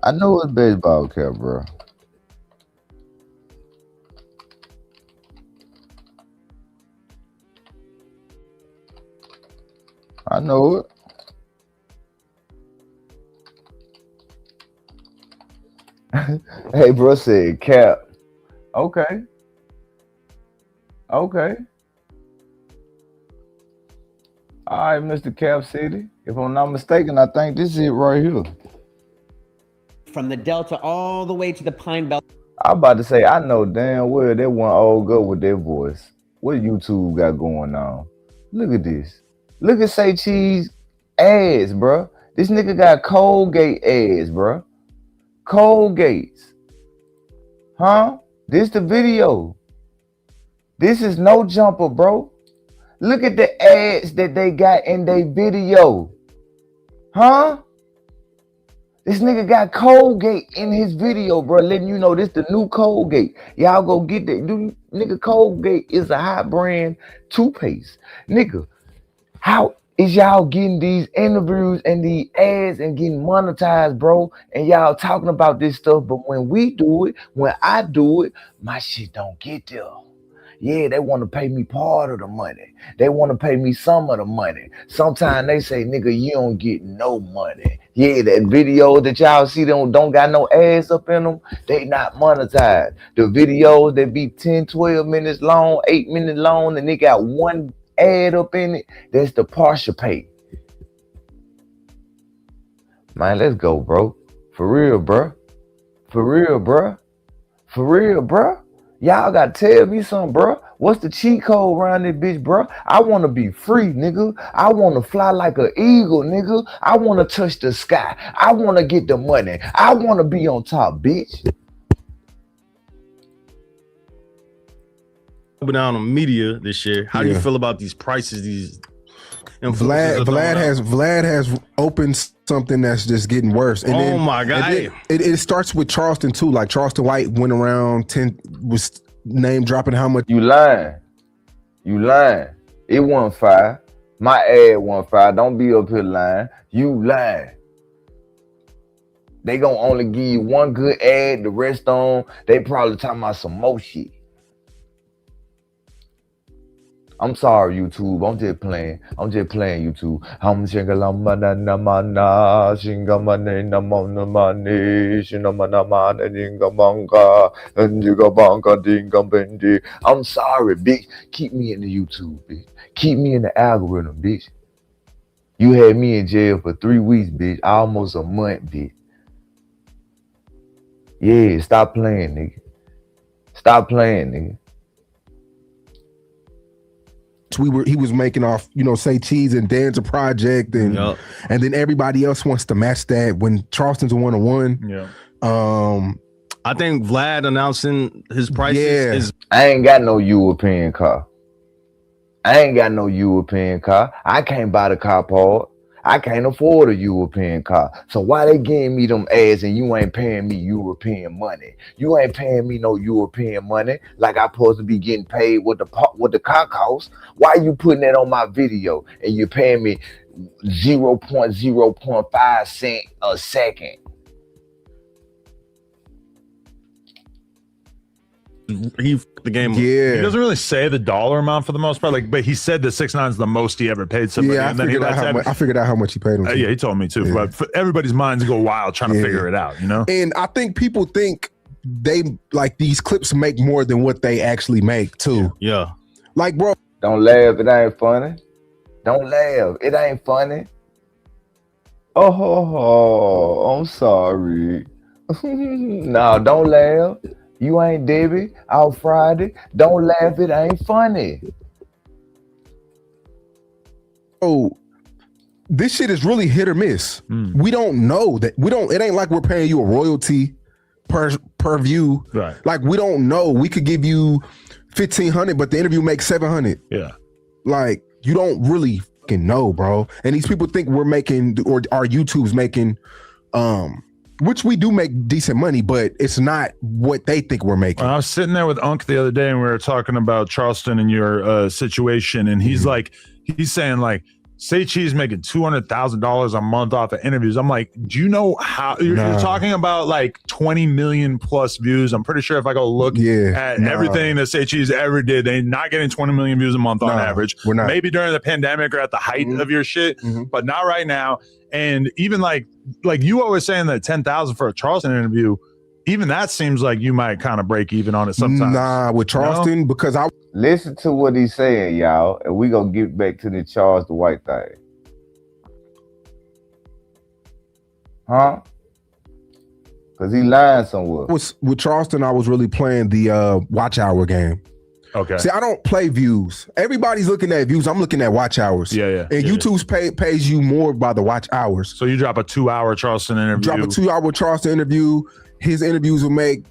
I know it's baseball cap, bro. I know it. Hey, bro said cap. Okay. Okay. All right, Mr. Cap City. If I'm not mistaken, I think this is it right here. From the Delta all the way to the Pine Belt. I'm about to say, I know damn well that one old girl with their voice. What YouTube got going on? Look at this. Look at Say Cheese ads, bro. This nigga got Colgate ads, bro. Colgates. Huh? This the video. This is no jumper, bro. Look at the ads that they got in their video. Huh? This nigga got Colgate in his video, bro, letting you know this the new Colgate. Y'all go get that. Nigga, Colgate is a high brand toothpaste. Nigga, how is y'all getting these interviews and these ads and getting monetized, bro? And y'all talking about this stuff, but when we do it, when I do it, my shit don't get there. Yeah, they want to pay me part of the money. They want to pay me some of the money. Sometimes they say, nigga, you don't get no money. Yeah, that video that y'all see don't got no ads up in them, they not monetized. The videos that be 10, 12 minutes long, 8 minutes long, and they got one ad up in it, that's the partial pay. Man, let's go, bro. For real, bro. For real, bro. For real, bro. Y'all gotta tell me something, bro. What's the cheat code around this bitch, bro? I want to be free, nigga. I want to fly like an eagle, nigga. I want to touch the sky. I want to get the money. I want to be on top, bitch. Down on media this year. How do you feel about these prices? These Vlad has opened something that's just getting worse. And then, my god! It starts with Charleston too. Like Charleston White went around was name dropping how much. You lying? You lying? It wasn't 5. My ad wasn't 5. Don't be up here lying. You lying? They gonna only give you one good ad. The rest on they probably talking about some more shit. I'm sorry, YouTube. I'm just playing. YouTube. I'm sorry, bitch. Keep me in the YouTube, bitch. Keep me in the algorithm, bitch. You had me in jail for 3 weeks, bitch. Almost a month, bitch. Yeah, stop playing, nigga. Stop playing, nigga. He was making off, Say Cheese and Danza Project, and then everybody else wants to match that when Charleston's a 1-on-1. Yeah. I think Vlad announcing his prices is. I ain't got no European car. I can't buy the car part. I can't afford a European car. So why they giving me them ads and you ain't paying me European money? You ain't paying me no European money like I supposed to be getting paid what the car costs. Why you putting that on my video and you're paying me 0.05 cent a second? He doesn't really say the dollar amount for the most part, but he said that 6ix9ine is the most he ever paid somebody. Yeah, I figured out how much he paid him. Yeah, he told me too. Yeah. But everybody's minds go wild trying to figure it out, And I think people think they like these clips make more than what they actually make too. Yeah. Like, bro, don't laugh. It ain't funny. Don't laugh. It ain't funny. Oh, I'm sorry. No, don't laugh. You ain't Debbie out Friday. Don't laugh. It ain't funny. Oh, this shit is really hit or miss. We don't know that. It ain't like we're paying you a royalty per view. Right. Like we don't know. We could give you 1,500, but the interview makes 700. Yeah. Like you don't really fucking know, bro. And these people think we're making, or our YouTube's making, which we do make decent money, but it's not what they think we're making. I was sitting there with Unc the other day, and we were talking about Charleston and your situation, and he's like, he's saying like, Say Cheese making $200,000 a month off of interviews. I'm like, do you know how you're talking about like 20 million plus views? I'm pretty sure if I go look at everything that Say Cheese ever did, they're not getting 20 million views a month on average. We're not. Maybe during the pandemic or at the height of your shit, but not right now. And even like you always saying that 10,000 for a Charleston interview, even that seems like you might kind of break even on it sometimes. Nah, with Charleston, because I listen to what he's saying, y'all, and we gonna get back to the Charleston White thing. Huh? Because he lying somewhere. With Charleston, I was really playing the watch hour game. Okay. See, I don't play views. Everybody's looking at views. I'm looking at watch hours. Yeah. And YouTube's pays you more by the watch hours. So you drop a 2-hour Charleston interview. Drop a 2-hour Charleston interview. His interviews will make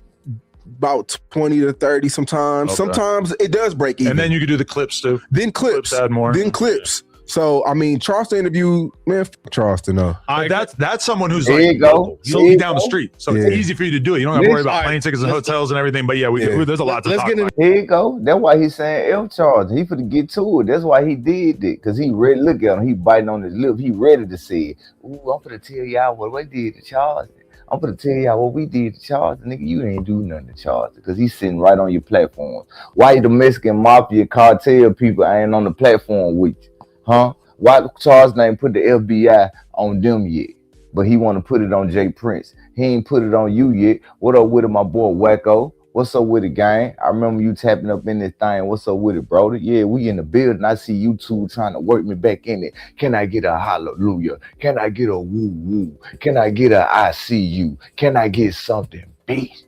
about 20 to 30 sometimes. Okay. Sometimes it does break even. And then you can do the clips too. Then clips. Add more. Then clips. So I mean, Charleston interview, man, Charleston. That's someone who's there like you down the street, so it's easy for you to do it. You don't have to worry about plane tickets and hotels and everything. But there's a lot to talk about. Here you go. That's why he's saying F Charleston. He finna get to it. That's why he did it, because he ready. Look at him. He biting on his lip. He ready to say it. Ooh, I'm finna tell y'all what we did to Charleston. I'm gonna tell y'all what we did to Charleston. Nigga, you ain't do nothing to Charleston because he's sitting right on your platform. Why the Mexican mafia cartel people ain't on the platform with you? Huh? Why Charleston ain't put the FBI on them yet? But he want to put it on Jay Prince. He ain't put it on you yet. What up with it, my boy Wacko? What's up with it, gang? I remember you tapping up in this thing. What's up with it, bro? Yeah, we in the building. I see you two trying to work me back in it. Can I get a hallelujah? Can I get a woo woo? Can I get a I see you? Can I get something beat?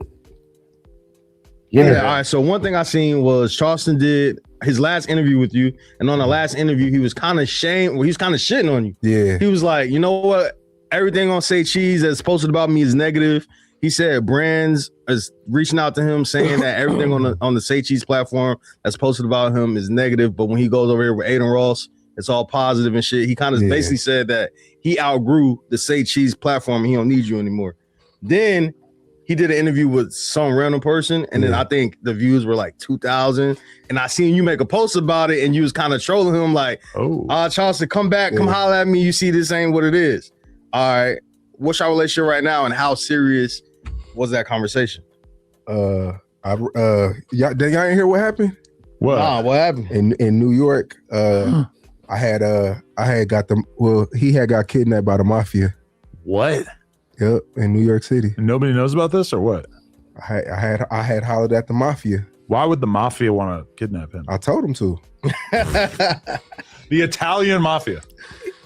Yeah. All right. So one thing I seen was Charleston did his last interview with you, and on the last interview, he was kind of shitting on you. Yeah. He was like, you know what? Everything on Say Cheese that's posted about me is negative. He said brands is reaching out to him saying that everything on the Say Cheese platform that's posted about him is negative, but when he goes over here with Aiden Ross, it's all positive and shit. He kind of basically said that he outgrew the Say Cheese platform and he don't need you anymore. Then he did an interview with some random person, and then I think the views were like 2,000. And I seen you make a post about it, and you was kind of trolling him like, Charleston, come back, come holler at me. You see this ain't what it is. All right. What's your relationship right now, and how serious was that conversation? Y'all ain't hear what happened? What? Nah, what happened? In New York, I had got them. Well, he had got kidnapped by the mafia. What? Yep, in New York City. And nobody knows about this, or what? I had hollered at the mafia. Why would the mafia want to kidnap him? I told him to. The Italian mafia.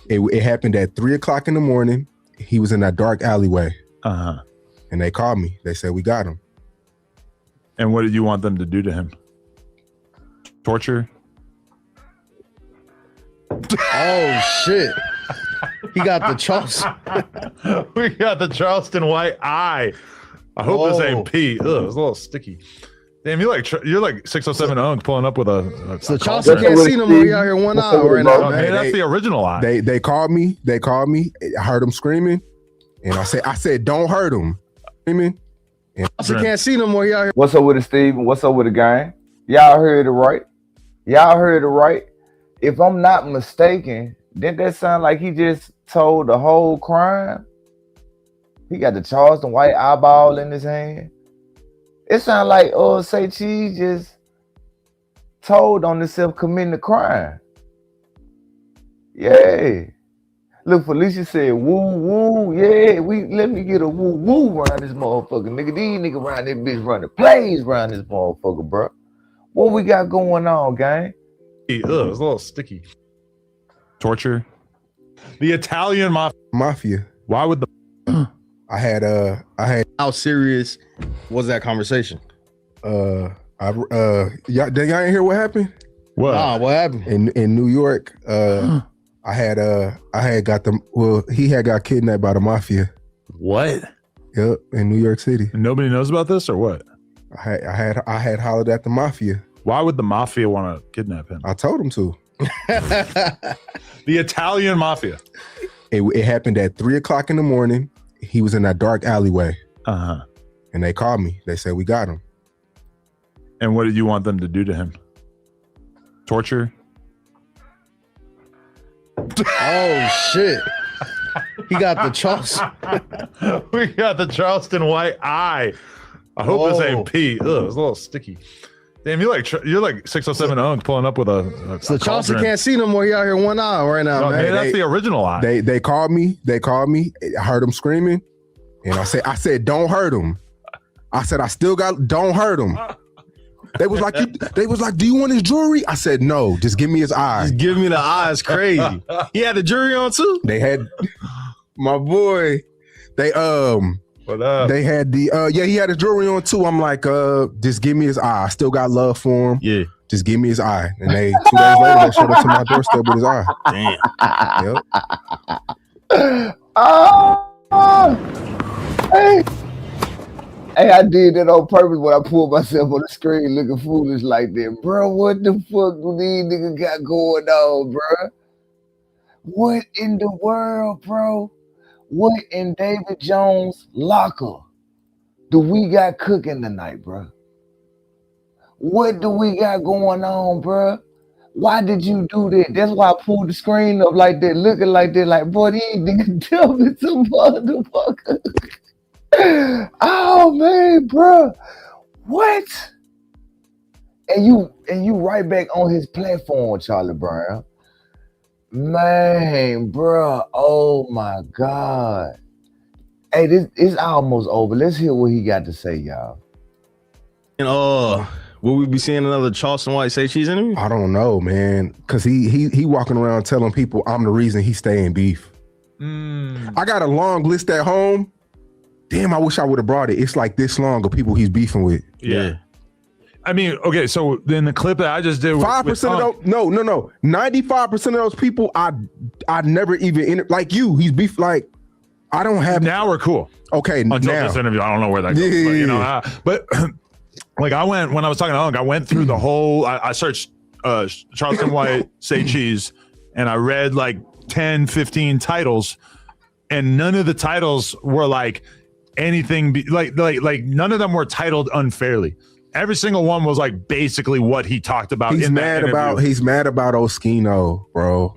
It happened at 3:00 in the morning. He was in that dark alleyway. And they called me. They said, we got him. And what did you want them to do to him? Torture? Oh, shit. He got the Charleston. We got the Charleston White eye. I hope this ain't pee. Ugh, it's a little sticky. Damn, you're like 607 Unk pulling up with a so Charleston can't see no more. He out here one eye right now. Man, that's the original eye. They called me. I heard him screaming. And I said, don't hurt him. Screaming. Charleston can't see no more. He out here. What's up with it, Steven? What's up with the gang? Y'all heard it right. If I'm not mistaken, didn't that sound like he just told the whole crime? He got the Charleston White eyeball in his hand. It sounded like Say Cheese just told on himself committing the crime. Yeah. Look, Felicia said, woo, woo, yeah, let me get a woo, woo around this motherfucker, nigga. These niggas around this bitch running plays around this motherfucker, bro. What we got going on, gang? It's a little sticky. Torture? The Italian mafia. Why would the... I had How serious was that conversation? Y'all ain't hear what happened? What? Nah, what happened? In New York, I had got them. Well, he had got kidnapped by the mafia. What? Yep, in New York City. And nobody knows about this or what? I had hollered at the mafia. Why would the mafia want to kidnap him? I told him to. The Italian mafia. It happened at 3:00 in the morning. He was in that dark alleyway. And they called me. They said, we got him. And what did you want them to do to him? Torture? Oh shit. He got the Charleston. We got the Charleston White eye. I hope this ain't pee. Ugh, it's a little sticky. Damn, you're like 607 Unk pulling up with a So Charleston can't see no more. He out here one eye right now, no, man. That's the original eye. They called me. I heard him screaming. And I said, don't hurt him. I said, don't hurt him. They was like, do you want his jewelry? I said, no, just give me his eye. Just give me the eye. It's crazy. He had the jewelry on too? They had my boy. They had the he had his jewelry on too. I'm like, just give me his eye. I still got love for him. Yeah. Just give me his eye. And 2 days later, they showed up to my doorstep with his eye. Yep. Hey, I did that on purpose when I pulled myself on the screen looking foolish like that. Bro, what the fuck do these niggas got going on, bro? What in the world, bro? What in David Jones' locker do we got cooking tonight, bro? What do we got going on, bro? Why did you do that? That's why I pulled the screen up like that, looking like that, like, boy, these niggas dumping some motherfucker. Oh man, bro, what? And you right back on his platform, Charlie Brown. Man, bro, oh my God. Hey, this is almost over. Let's hear what he got to say, y'all. And will we be seeing another Charleston White say cheese interview? I don't know, man, because he walking around telling people I'm the reason he stay in beef. I got a long list at home. Damn, I wish I would have brought it. It's like this long of people he's beefing with. Yeah. I mean, okay, so then the clip that I just did 5% of those, no. 95% of those people I never even like you. He's beef like I don't have. Now we're cool. Okay, until now. this interview, I don't know where that goes. But, you know, but like when I was talking to Unk, I went through the whole. I searched Charleston White say cheese, and I read like 10, 15 titles, and none of the titles were like anything like none of them were titled unfairly. Every single one was like basically what he talked about. He's mad about Oskino, bro.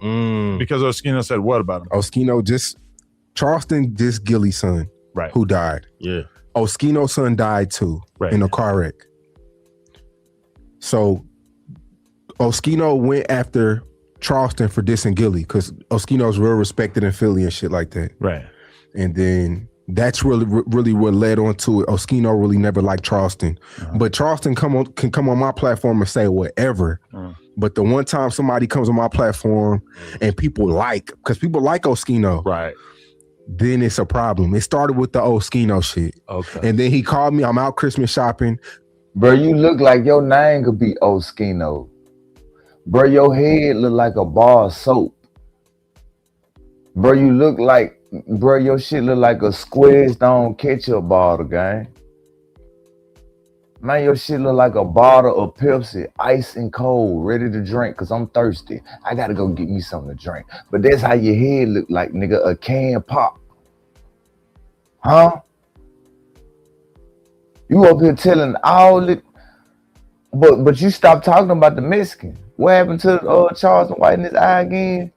Because Oskino said what about him? Oskino Charleston Gilly's son, right? Who died? Yeah. Oskino's son died too, right, in a car wreck. So Oskino went after Charleston for dissing Gilly because Oskino's real respected in Philly and shit like that. Right. And then that's really what led on to it. Oskino really never liked Charleston. But Charleston can come on my platform and say whatever. But the one time somebody comes on my platform and because people like Oskino, right? Then it's a problem. It started with the Oskino shit. Okay. And then he called me. I'm out Christmas shopping. Bro, you look like your name could be Oskino. Bro, your head look like a bar of soap. Bro, your shit look like a squeezed on ketchup bottle, gang. Man, your shit look like a bottle of Pepsi, ice and cold, ready to drink, because I'm thirsty. I gotta go get me something to drink. But that's how your head look like, nigga, a can pop. Huh? You up here telling all it, but you stopped talking about the Mexican. What happened to Charleston White in his eye again?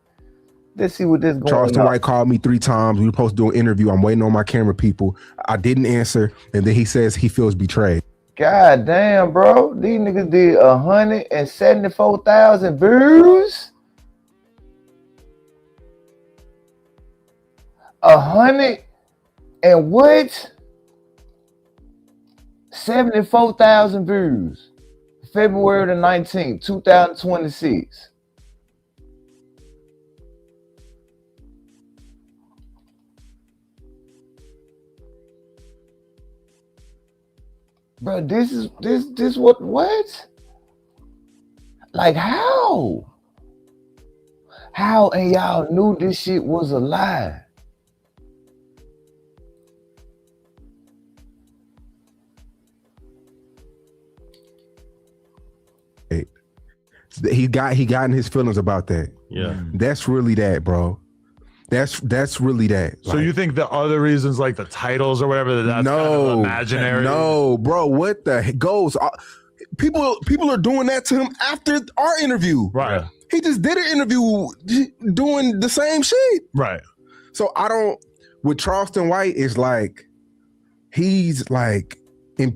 Let's see what this going on. Charleston White called me 3 times. We were supposed to do an interview. I'm waiting on my camera people. I didn't answer. And then he says he feels betrayed. God damn, bro. These niggas did 174,000 views. 100 and what? 74,000 views. February the 19th, 2026. Bro, this what? Like how? How and y'all knew this shit was a lie? he got in his feelings about that. Yeah. That's really that, bro. That's really that. So you think the other reasons, like the titles or whatever, that's kind of imaginary? No, bro. What the heck goes? People are doing that to him after our interview. Right. He just did an interview doing the same shit. Right. So I don't. With Charleston White, is like he's like I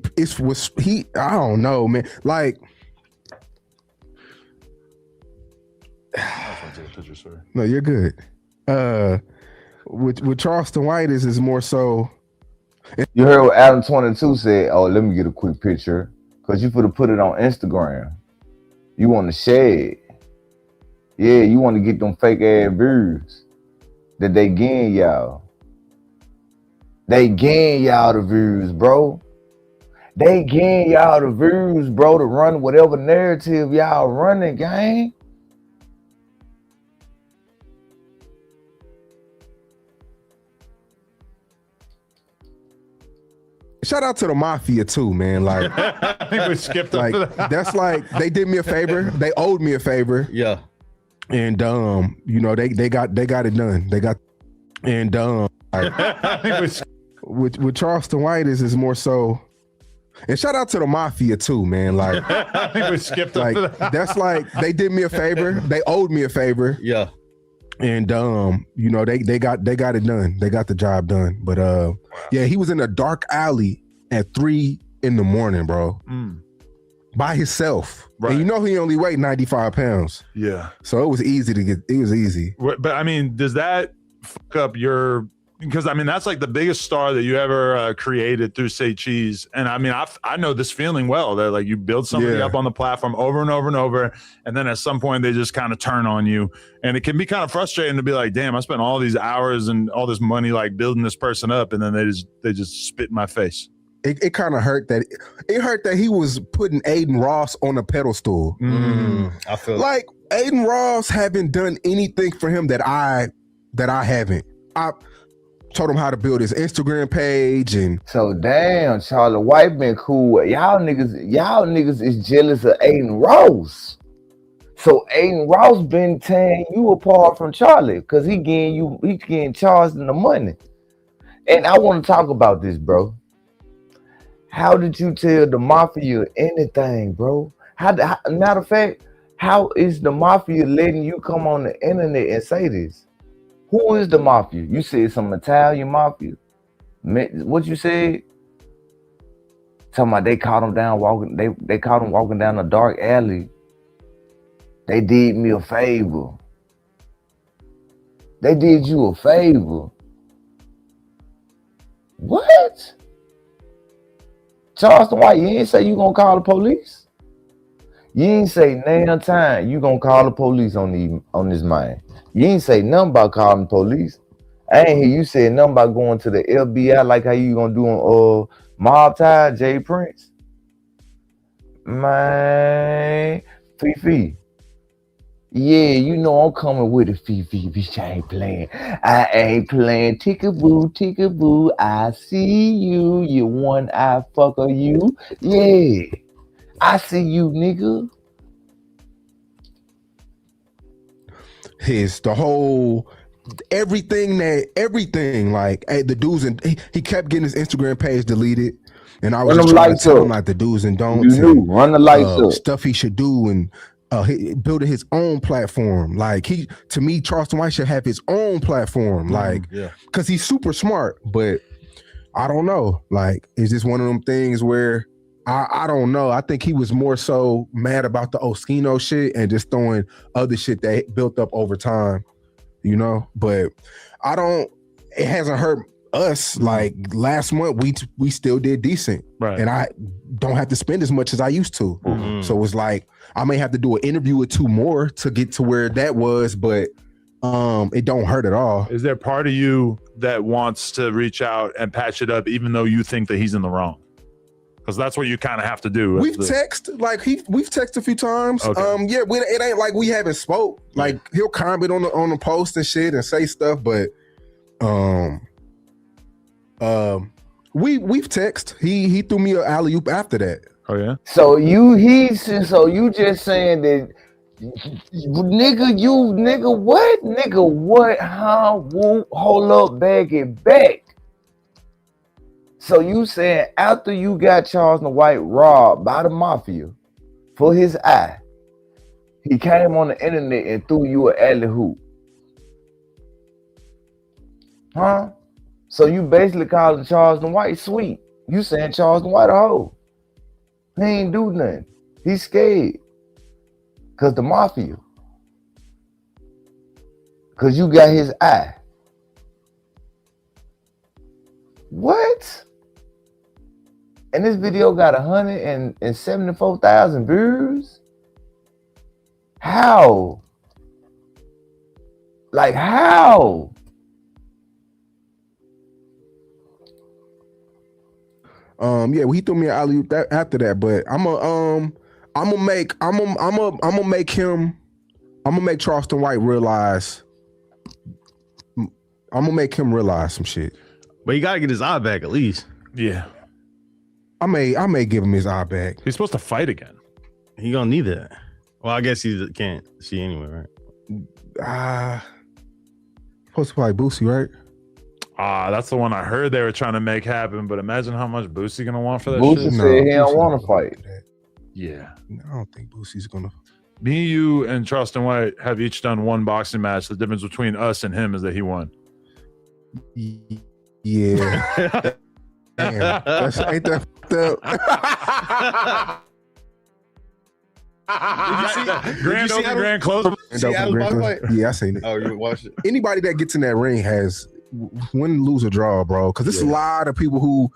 don't know, man. Like. No, you're good. With Charleston White is more so. You heard what Adam 22 said. Oh, let me get a quick picture, cause you put it on Instagram. You want to share it. Yeah, you want to get them fake ass views that they gain y'all. They gain y'all the views, bro. They gain y'all the views, bro, to run whatever narrative y'all running, gang. Shout out to the mafia too, man. Like I think we skipped like over that. that's like they did me a favor. They owed me a favor. Yeah. And you know, they got it done. They got with Charleston White is more so. And shout out to the mafia too, man. Like I think we skipped like over that. that's like they did me a favor. They owed me a favor. Yeah. And you know, they got it done. They got the job done. But yeah, he was in a dark alley at 3 a.m, bro. By himself. Right. And you know he only weighed 95 pounds. Yeah. So it was easy to get. It was easy. But I mean, does that fuck up your? Because I mean, that's like the biggest star that you ever created through Say Cheese. And I mean, I know this feeling well, that like you build somebody up on the platform over and over and over, and then at some point they just kind of turn on you, and it can be kind of frustrating to be like, damn, I spent all these hours and all this money like building this person up, and then they just spit in my face. It kind of hurt that he was putting Aiden Ross on a pedestal. I feel like Aiden Ross haven't done anything for him that I haven't. I told him how to build his Instagram page, and so damn, Charlie White been cool. Y'all niggas is jealous of Aiden Ross. So Aiden Ross been tearing you apart from Charlie because he getting charged in the money. And I want to talk about this, bro. How did you tell the mafia anything, bro? Matter of fact, how is the mafia letting you come on the internet and say this? Who is the mafia? You said some Italian mafia. What you said? Talking about they caught him down walking. They caught him walking down a dark alley. They did me a favor. They did you a favor. What? Charleston White, you ain't say you gonna call the police. You ain't say damn time you gonna call the police on this man. You ain't say nothing about calling the police. I ain't hear you say nothing about going to the FBI like how you gonna do on Mob Tie, Jay Prince. Man, Fifi. Yeah, you know I'm coming with it, Fifi. Bitch, I ain't playing. Tickaboo. I see you. You one eye fucker, you. Yeah, I see you, nigga. The whole everything like the do's and he kept getting his Instagram page deleted, and I was just trying to tell him like the do's and don'ts. Run the lights up. Stuff he should do, and building his own platform. Like to me, Charleston White should have his own platform. Like, because he's super smart, but I don't know. Like, is this one of them things where I don't know. I think he was more so mad about the Oskino shit and just throwing other shit that built up over time, you know? But it hasn't hurt us. Like last month, we still did decent. Right. And I don't have to spend as much as I used to. Mm-hmm. So it's like, I may have to do an interview or 2 more to get to where that was, but it don't hurt at all. Is there part of you that wants to reach out and patch it up even though you think that he's in the wrong? Because that's what you kind of have to do. We've texted a few times. Okay. It ain't like we haven't spoke. Like he'll comment on the post and shit and say stuff, but we've texted. He threw me an alley-oop after that. Oh yeah. So you just saying that Nigga, what? Nigga, what? Huh? Woo, hold up, bag it back. So you saying after you got Charleston White robbed by the mafia for his eye, he came on the internet and threw you an alley hoop? Huh? So you basically calling Charleston White sweet. You saying Charleston White a hoe. He ain't do nothing. He's scared. Cause the mafia. Cause you got his eye. What? And this video got 174,000 views? How? Like how? Yeah, well, he threw me an alley-oop after that, but I'm gonna make Charleston White realize. I'm gonna make him realize some shit. But you gotta get his eye back at least. Yeah. I may give him his eye back. He's supposed to fight again. He gonna need that. Well, I guess he can't see anyway, right? Supposed to fight Boosie, right? That's the one I heard they were trying to make happen, but imagine how much Boosie gonna want for that Boosie shit. said he don't want to fight. Yeah. I don't think Boosie's gonna. Me, you, and Charleston White have each done one boxing match. The difference between us and him is that he won. Yeah. Damn, ain't that fucked up? Grand open, grand close. Yeah, I seen it. Oh, you watched it? Anybody that gets in that ring has win, lose, or draw, bro. Because there's a lot of people who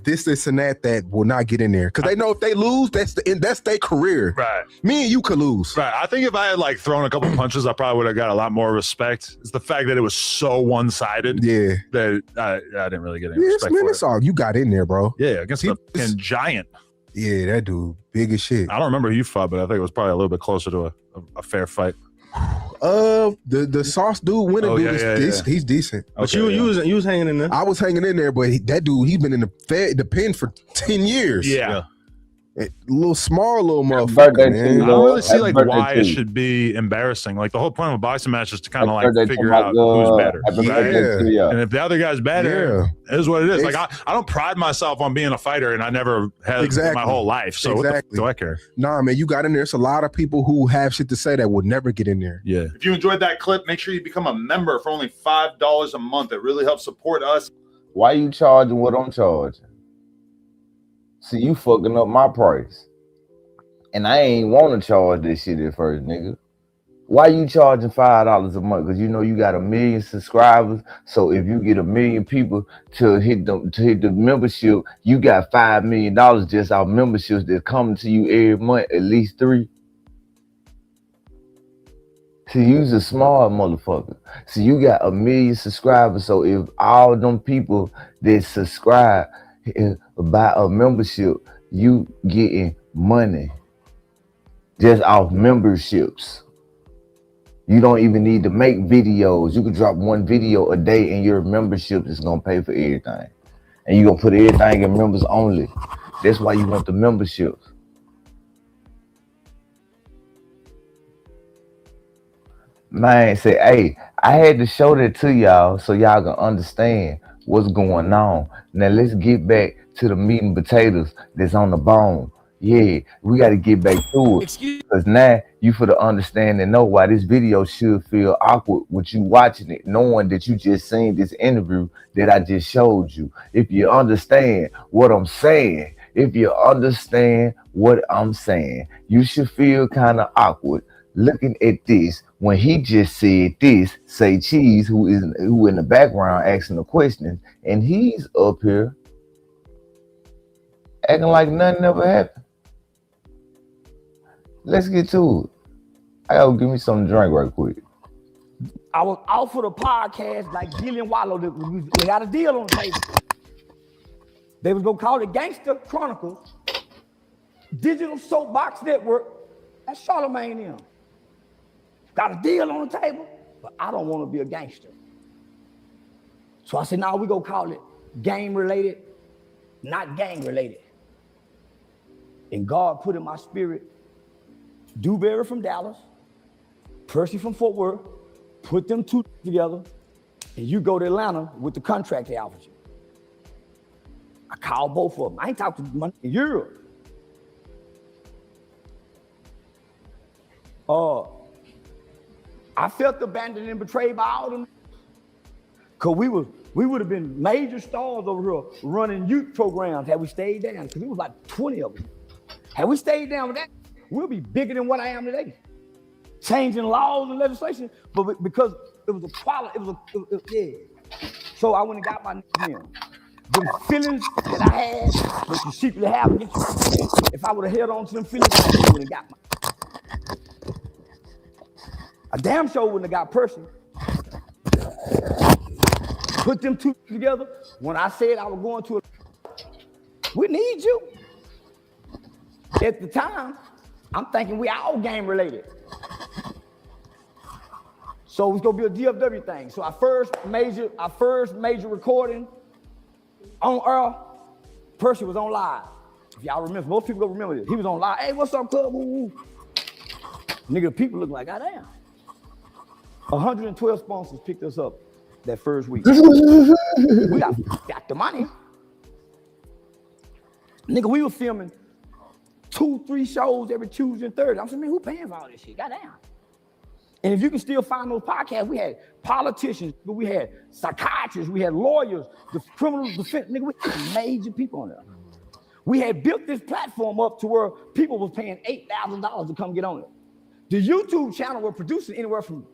this, and that will not get in there because they know if they lose, that's their career. Right. Me and you could lose. Right. I think if I had like thrown a couple punches, I probably would have got a lot more respect. It's the fact that it was so one-sided. Yeah. That I didn't really get any Yes, respect man, for it's all you got in there, bro. Yeah, against the fucking giant. Yeah, that dude, big as shit. I don't remember who you fought, but I think it was probably a little bit closer to a fair fight. The sauce dude, winner dude, he's decent. But you was hanging in there. I was hanging in there, but that dude, he's been in the pen for 10 years. Yeah. A little motherfucker, man. I don't really see like why it should be embarrassing. Like the whole point of a boxing match is to kind of like figure out who's better. Right? And if the other guy's better, it is what it is. Like I don't pride myself on being a fighter, and I never have my whole life. So what the do I care? Nah, man, you got in there. It's a lot of people who have shit to say that would never get in there. Yeah. If you enjoyed that clip, make sure you become a member for only $5 a month. It really helps support us. Why you charging what I'm charging? See, you fucking up my price. And I ain't want to charge this shit at first, nigga. Why you charging $5 a month? Because you know you got 1 million subscribers. So if you get 1 million people to hit the membership, you got $5 million just off memberships that's coming to you every month, at least 3. See, you's a smart motherfucker. So you got 1 million subscribers. So if all them people that subscribe buy a membership, you getting money just off memberships. You don't even need to make videos. You can drop 1 video a day and your membership is gonna pay for everything. And you're gonna put everything in members only. That's why you want the memberships. Man, say, hey, I had to show that to y'all so y'all can understand what's going on. Now let's get back to the meat and potatoes that's on the bone. Yeah, we got to get back to it. Because now you for the understand and know why this video should feel awkward with you watching it, knowing that you just seen this interview that I just showed you. If you understand what I'm saying, you should feel kind of awkward looking at this when he just said this, say Cheese, who in the background asking the questions, and he's up here acting like nothing ever happened. Let's get to it. I gotta give me something to drink right quick. I was out for the podcast like Gillian Wallow. We got a deal on the table. They was gonna call it Gangster Chronicles, Digital Soapbox Network. That's Charlamagne them. Got a deal on the table, but I don't want to be a gangster. So I said, no, we gonna call it game related, not gang related. And God put in my spirit Dewberry from Dallas, Percy from Fort Worth, put them two together, and you go to Atlanta with the contract they offered you. I called both of them. I ain't talked to them in Europe. I felt abandoned and betrayed by all them. Cause we would have been major stars over here running youth programs had we stayed down. Cause it was like 20 of them. Had we stayed down with that, we'll be bigger than what I am today. Changing laws and legislation, but because it was a quality, yeah. So I went and got my name. The feelings that I had, that you secretly have against you, if I would have held on to them feelings, I would have got mine. I damn sure wouldn't have got Percy. Put them two together. When I said I was going to we need you. At the time, I'm thinking we all game related. So it's gonna be a DFW thing. So our first major recording on Earth, Percy was on live. If y'all remember, most people don't remember this. He was on live. Hey, what's up, cuz? Nigga, people look like, goddamn. 112 sponsors picked us up that first week. We got the money. Nigga, we were filming 2-3 shows every Tuesday and Thursday. I'm saying, man, who paying for all this shit? Goddamn. And if you can still find those podcasts, we had politicians, we had psychiatrists, we had lawyers, the criminal defense, nigga, we had major people on there. We had built this platform up to where people was paying $8,000 to come get on it. The YouTube channel were producing anywhere from,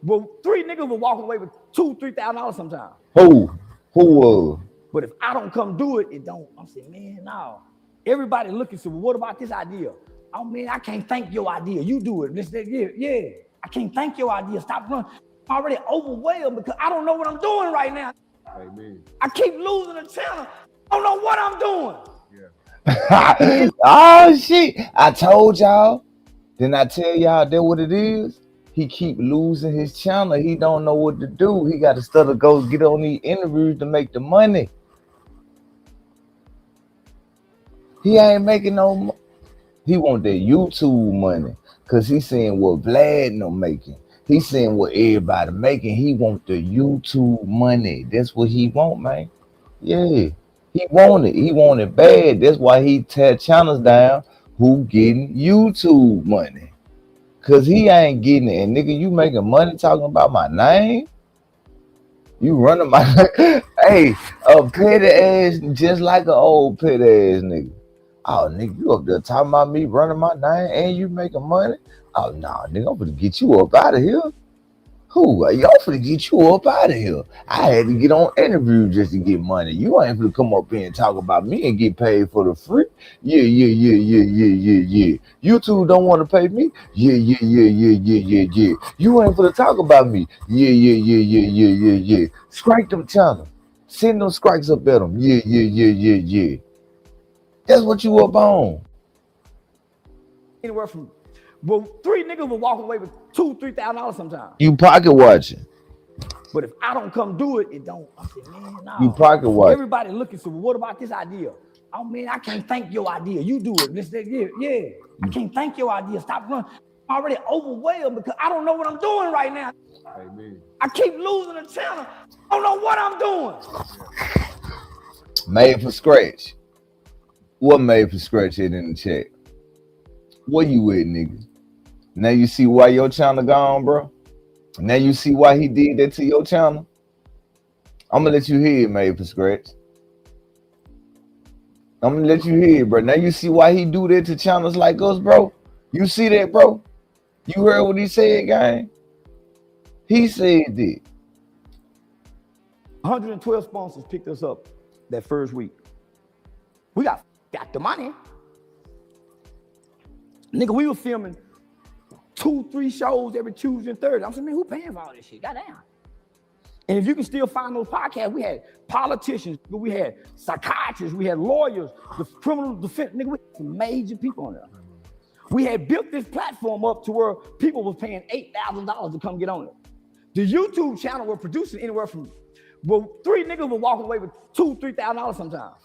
well, 3 niggas were walking away with $2,000-$3,000 sometimes. Who? But if I don't come do it, it don't. I'm saying, man, no. Everybody looking, so what about this idea? Oh man, I can't think your idea. You do it. Yeah. I can't think your idea. Stop running. I'm already overwhelmed because I don't know what I'm doing right now. Amen. I keep losing the channel. I don't know what I'm doing. Oh shit! I told y'all. Didn't I tell y'all that what it is? He keep losing his channel. He don't know what to do. He got to start to go get on these interviews to make the money. He ain't making no money. He want that YouTube money because he's seeing what Vlad no making. He's seeing what everybody making. He want the YouTube money. That's what he want, man. Yeah, he want it. He want it bad. That's why he tear channels down. Who getting YouTube money? Cause he ain't getting it. And nigga, you making money talking about my name? You running my hey, a petty ass, just like an old petty ass nigga. Oh, nigga, you up there talking about me running my name and you making money? Oh, no, nigga, I'm gonna get you up out of here. Who? Y'all finna get you up out of here. I had to get on interview just to get money. You ain't finna come up here and talk about me and get paid for the free. Yeah. YouTube don't want to pay me. Yeah. You ain't finna talk about me. Yeah. Strike them channels. Send them strikes up at them. Yeah. That's what you up on. Anywhere from, well, 3 niggas were walking away with $2,000-$3,000 sometimes. You pocket watching. But if I don't come do it, it don't. I said, man, no. You pocket watching. Everybody looking, so what about this idea? Oh man, I can't think your idea. You do it. Yeah. I can't think your idea. Stop running. I'm already overwhelmed because I don't know what I'm doing right now. Amen. I keep losing the channel. I don't know what I'm doing. Made for scratch. What made for scratch it in the chat? What you with, nigga? Now you see why your channel gone, bro? Now you see why he did that to your channel? I'm gonna let you hear it, made for scratch. I'm gonna let you hear it, bro. Now you see why he do that to channels like us, bro? You see that, bro? You heard what he said, gang? He said that. 112 sponsors picked us up that first week. We got the money. Nigga, we were filming 2-3 shows every Tuesday and Thursday. I'm saying, man, who paying for all this shit? Goddamn. And if you can still find those podcasts, we had politicians, we had psychiatrists, we had lawyers, the criminal defense, nigga, we had some major people on there. We had built this platform up to where people was paying $8,000 to come get on it. The YouTube channel were producing anywhere from, well, 3 niggas were walking away with $2,000-$3,000 sometimes.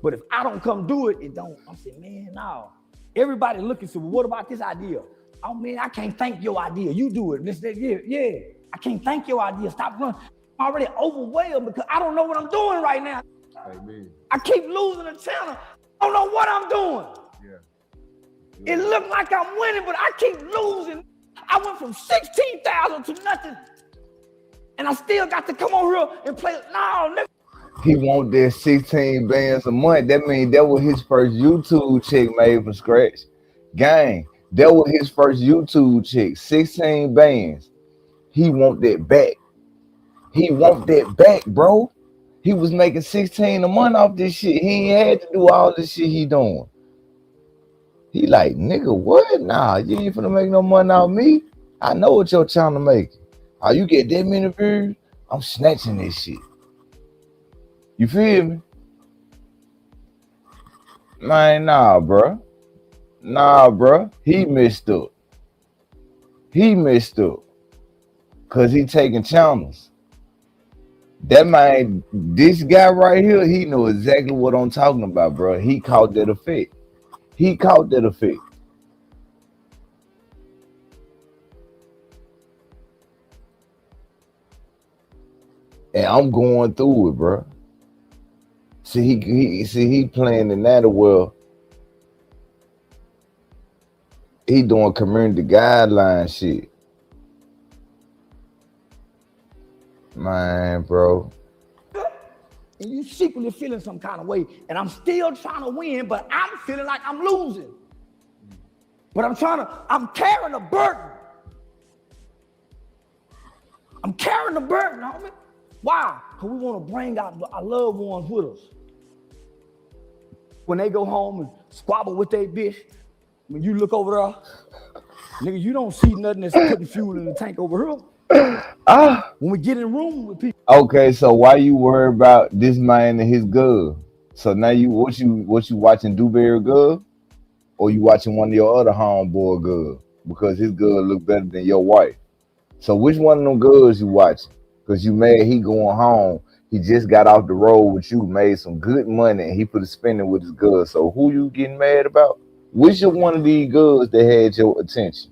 But if I don't come do it, it don't. I'm saying, man, no. Everybody looking, so what about this idea? Oh man, I can't think your idea. You do it. Yeah. I can't think your idea. Stop running. I'm already overwhelmed because I don't know what I'm doing right now. Amen. I keep losing the channel. I don't know what I'm doing. Yeah. It looked like I'm winning, but I keep losing. I went from 16,000 to nothing. And I still got to come on here and play. No, nigga. He want that 16 bands a month. That means that was his first YouTube check made from scratch. Gang, that was his first YouTube check. 16 bands. He want that back. He want that back, bro. He was making 16 a month off this shit. He ain't had to do all this shit he doing. He like, nigga, what? Nah, you ain't finna make no money off me. I know what your channel making. Oh, you get that many views? I'm snatching this shit. You feel me? Man, nah, bro. Nah, bro. He messed up. He messed up. Cause he taking channels. That man, this guy right here, he know exactly what I'm talking about, bro. He caught that effect. He caught that effect. And I'm going through it, bro. See, he playing in that well. He doing community guideline shit. Man, bro. And you secretly feeling some kind of way. And I'm still trying to win, but I'm feeling like I'm losing. But I'm carrying a burden. I'm carrying the burden, homie. Why? Because we want to bring our loved ones with us. When they go home and squabble with their bitch, when you look over there, nigga, you don't see nothing that's putting fuel in the tank over here. When we get in room with people. Okay, so why you worry about this man and his girl? So now what you watching Dewberry girl? Or you watching one of your other homeboy girl? Because his girl look better than your wife. So which one of them girls you watching? Because you mad he going home. He just got off the road with you, made some good money, and he put a spending with his girl. So who you getting mad about? Which of one of these girls that had your attention?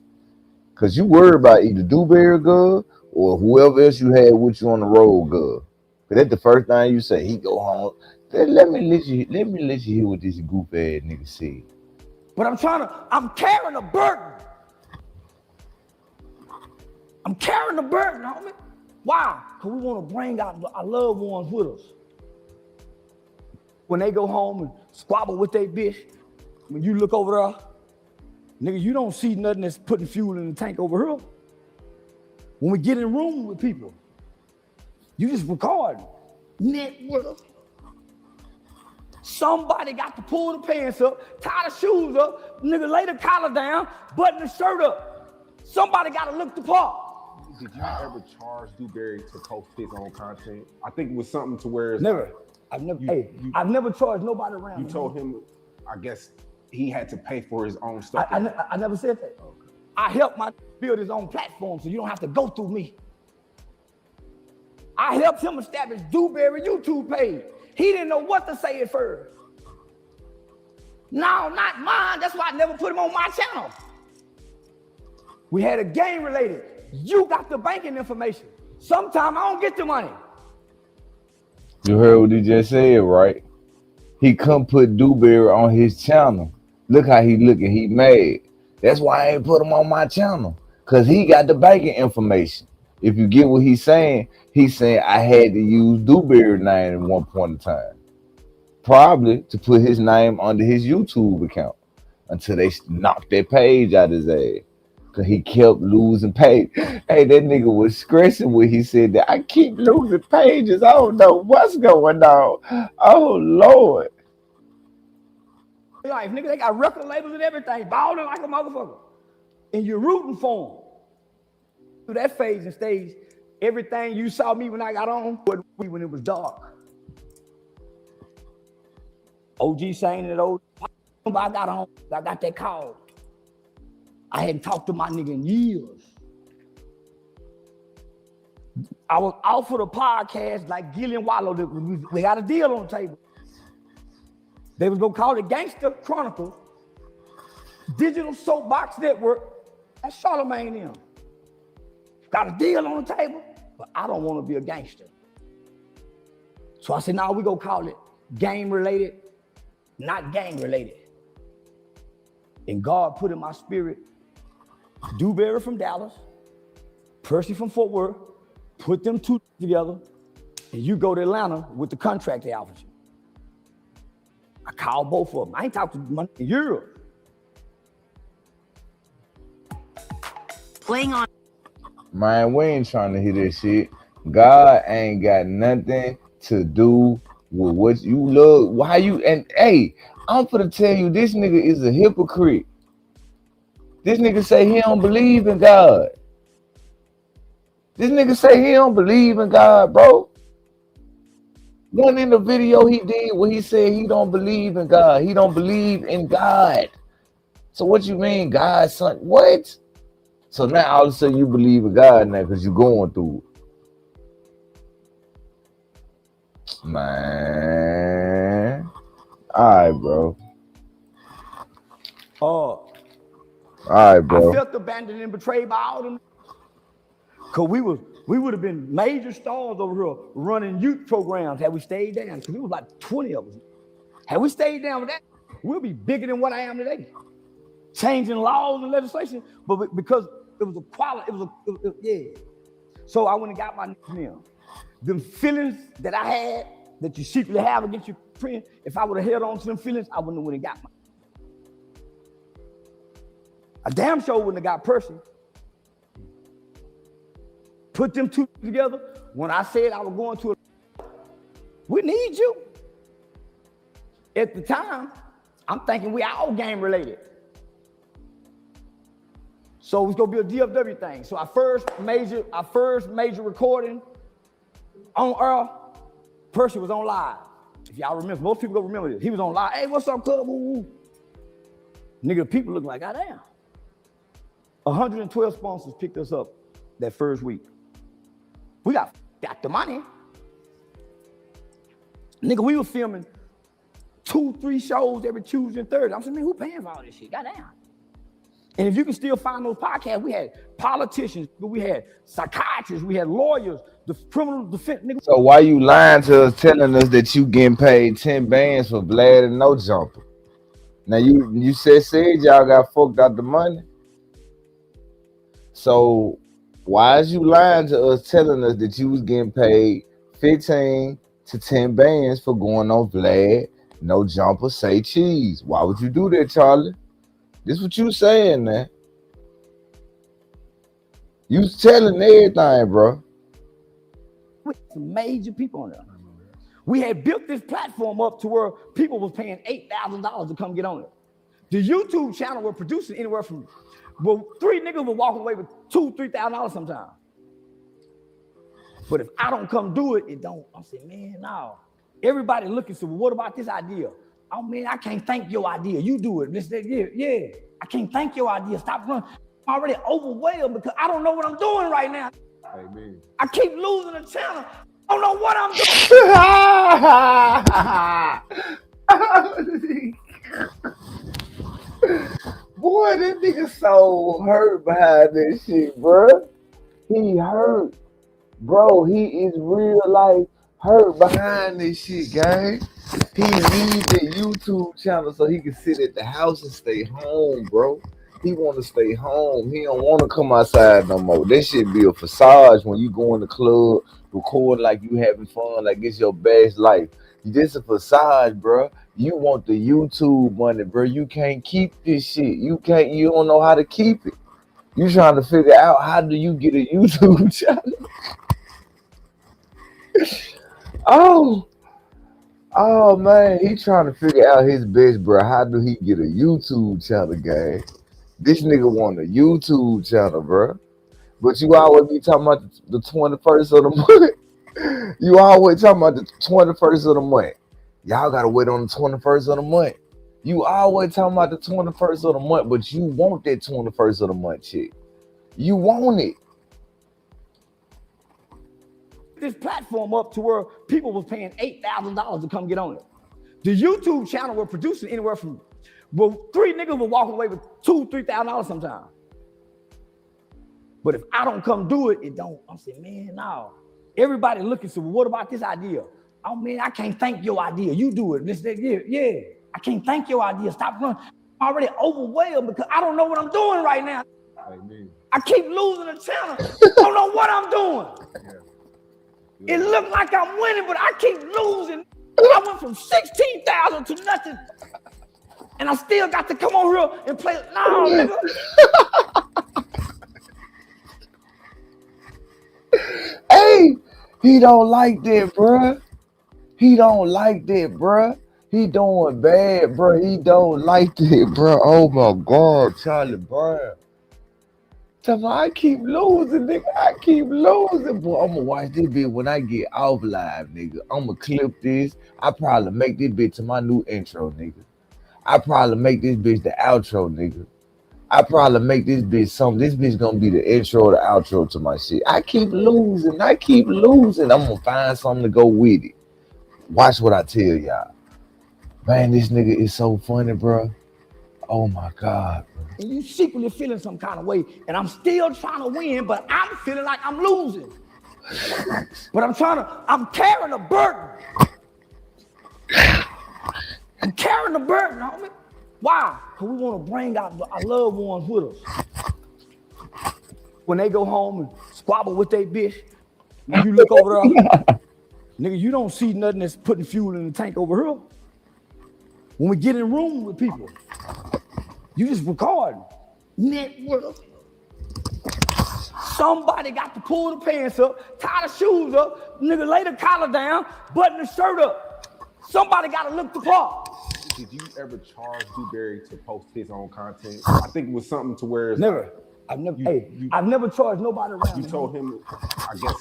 Because you worry about either Dewberry girl or whoever else you had with you on the road girl. Because that's the first thing you say. He go home. Let me let you hear what this goof ass nigga said. But I'm carrying a burden. I'm carrying the burden, homie. Why? Because we want to bring our loved ones with us. When they go home and squabble with their bitch, when you look over there, nigga, you don't see nothing that's putting fuel in the tank over here. When we get in room with people, you just record. Network. Somebody got to pull the pants up, tie the shoes up, nigga lay the collar down, button the shirt up. Somebody got to look the part. Did you ever charge Dewberry to post his own content? I think it was something to where it's never. Like, I've never charged nobody around. You told him, I guess he had to pay for his own stuff. I never said that. Okay. I helped my build his own platform, so you don't have to go through me. I helped him establish Dewberry YouTube page. He didn't know what to say at first. No, not mine. That's why I never put him on my channel. We had a game related. You got the banking information. Sometimes I don't get the money. You heard what he just said, right? He couldn't put Dewberry on his channel. Look how he looking. He mad. That's why I ain't put him on my channel. Because he got the banking information. If you get what he's saying I had to use Dewberry's name at one point in time. Probably to put his name under his YouTube account until they knocked that page out his ass. Because he kept losing page. Hey, that nigga was stressing when he said that. I keep losing pages. I don't know what's going on. Oh, Lord. Like, nigga, they got record labels and everything, balling like a motherfucker. And you're rooting for them. Through that phase and stage, everything you saw me when I got on, when it was dark. OG saying that I got on, I got that call. I hadn't talked to my nigga in years. I was offered a podcast like Gillian Wallow. We got a deal on the table. They was gonna call it Gangster Chronicles, Digital Soapbox Network, That's Charlemagne them. Got a deal on the table, but I don't want to be a gangster. So I said, now we go call it game related, not gang related. And God put in my spirit, Dewberry from Dallas, Percy from Fort Worth, put them two together, and you go to Atlanta with the contract they offered you. I called both of them. I ain't talked to money in Europe. Playing on. Man, we ain't trying to hear this shit. God ain't got nothing to do with what you love. Why you, and hey, I'm finna tell you, this nigga is a hypocrite. This nigga say he don't believe in God. This nigga say he don't believe in God, bro. One in the video he did where he said he don't believe in God. He don't believe in God. So what you mean, God, son? What? So now all of a sudden you believe in God now because you're going through it. Man. All right, bro. All right, bro. I felt abandoned and betrayed by all them. Cause we would have been major stars over here running youth programs had we stayed down. Cause it was like 20 of us. Had we stayed down with that, we'll be bigger than what I am today. Changing laws and legislation, but because it was a quality, yeah. So I went and got my name. Them feelings that I had, that you secretly have against your friend, if I would have held on to them feelings, I wouldn't have went and got mine. I damn sure wouldn't have got Percy. Put them two together. When I said I was going to we need you. At the time, I'm thinking we all game related. So it's gonna be a DFW thing. So our first major recording on Earth, Percy was on live. If y'all remember, most people gonna remember this. He was on live. Hey, what's up, cuz? Nigga, people look like, goddamn. 112 sponsors picked us up that first week. We got the money. Nigga, we were filming 2-3 shows every Tuesday and Thursday. I'm saying, man, who paying for all this shit? Goddamn. And if you can still find those podcasts, we had politicians, we had psychiatrists, we had lawyers, the criminal defense. Nigga. So why you lying to us, telling us that you getting paid 10 bands for Vlad and no jumper? Now you said y'all got fucked out the money. So why is you lying to us, telling us that you was getting paid 15 to 10 bands for going on Vlad, no jumper, say cheese? Why would you do that, Charlie? This what you saying, man. You telling everything, bro. Some major people on there. We had built this platform up to where people was paying $8,000 to come get on it. The YouTube channel were producing anywhere from, well, 3 niggas were walking away with $2,000-$3,000 sometimes. But if I don't come do it, it don't. I'm saying, man, no. Everybody looking, so what about this idea? Oh man, I can't thank your idea. You do it. Yeah. I can't thank your idea. Stop running. I'm already overwhelmed because I don't know what I'm doing right now. Amen. I keep losing the channel. I don't know what I'm doing. Boy, this nigga so hurt behind this shit, bro. He hurt. Bro, he is real life hurt behind this shit, gang. He needs the YouTube channel so he can sit at the house and stay home, bro. He want to stay home. He don't want to come outside no more. That shit be a facade when you go in the club, record like you having fun, like it's your best life. This a facade, bro. You want the YouTube money, bro. You can't keep this shit. You don't know how to keep it. You trying to figure out how do you get a YouTube channel? Oh man, he trying to figure out his best, bro. How do he get a YouTube channel, gang? This nigga want a YouTube channel, bro. But you always be talking about the 21st of the month. You always talking about the 21st of the month. Y'all gotta wait on the 21st of the month. You always talking about the 21st of the month, but you want that 21st of the month shit. You want it. This platform up to where people was paying $8,000 to come get on it. The YouTube channel were producing anywhere from, well, 3 niggas were walking away with $2,000-$3,000 sometimes. But if I don't come do it, it don't. I'm saying, man, no. Everybody looking, so what about this idea? Oh man, I can't think your idea. You do it. This, that, yeah. I can't think your idea. Stop running. I'm already overwhelmed because I don't know what I'm doing right now. Amen. I keep losing the channel. I don't know what I'm doing. Yeah. It looked like I'm winning, but I keep losing. I went from 16,000 to nothing. And I still got to come on here and play. No, nigga. Hey, he don't like that, bruh. He don't like that, bruh. He doing bad, bruh. He don't like that, bruh. Oh my God, Charlie Brown. Tell me, I keep losing, nigga. I keep losing, boy. I'm gonna watch this bitch when I get off live, nigga. I'm gonna clip this. I probably make this bitch to my new intro, nigga. I probably make this bitch the outro, nigga. I probably make this bitch something. This bitch gonna be the intro or the outro to my shit. I keep losing. I keep losing. I'm gonna find something to go with it. Watch what I tell y'all. Man, this nigga is so funny, bro. Oh my God, bro. And you secretly feeling some kind of way, and I'm still trying to win, but I'm feeling like I'm losing. But I'm carrying a burden. I'm carrying the burden, homie. Why? Because we want to bring our loved ones with us. When they go home and squabble with their bitch, when you look over there, nigga, you don't see nothing that's putting fuel in the tank over here. When we get in room with people, you just record. Network. Somebody got to pull the pants up, tie the shoes up, nigga lay the collar down, button the shirt up. Somebody got to look the part. Did you ever charge Dewberry to post his own content? I think it was something to where it's never. Like, I've never charged nobody around. You told him, I guess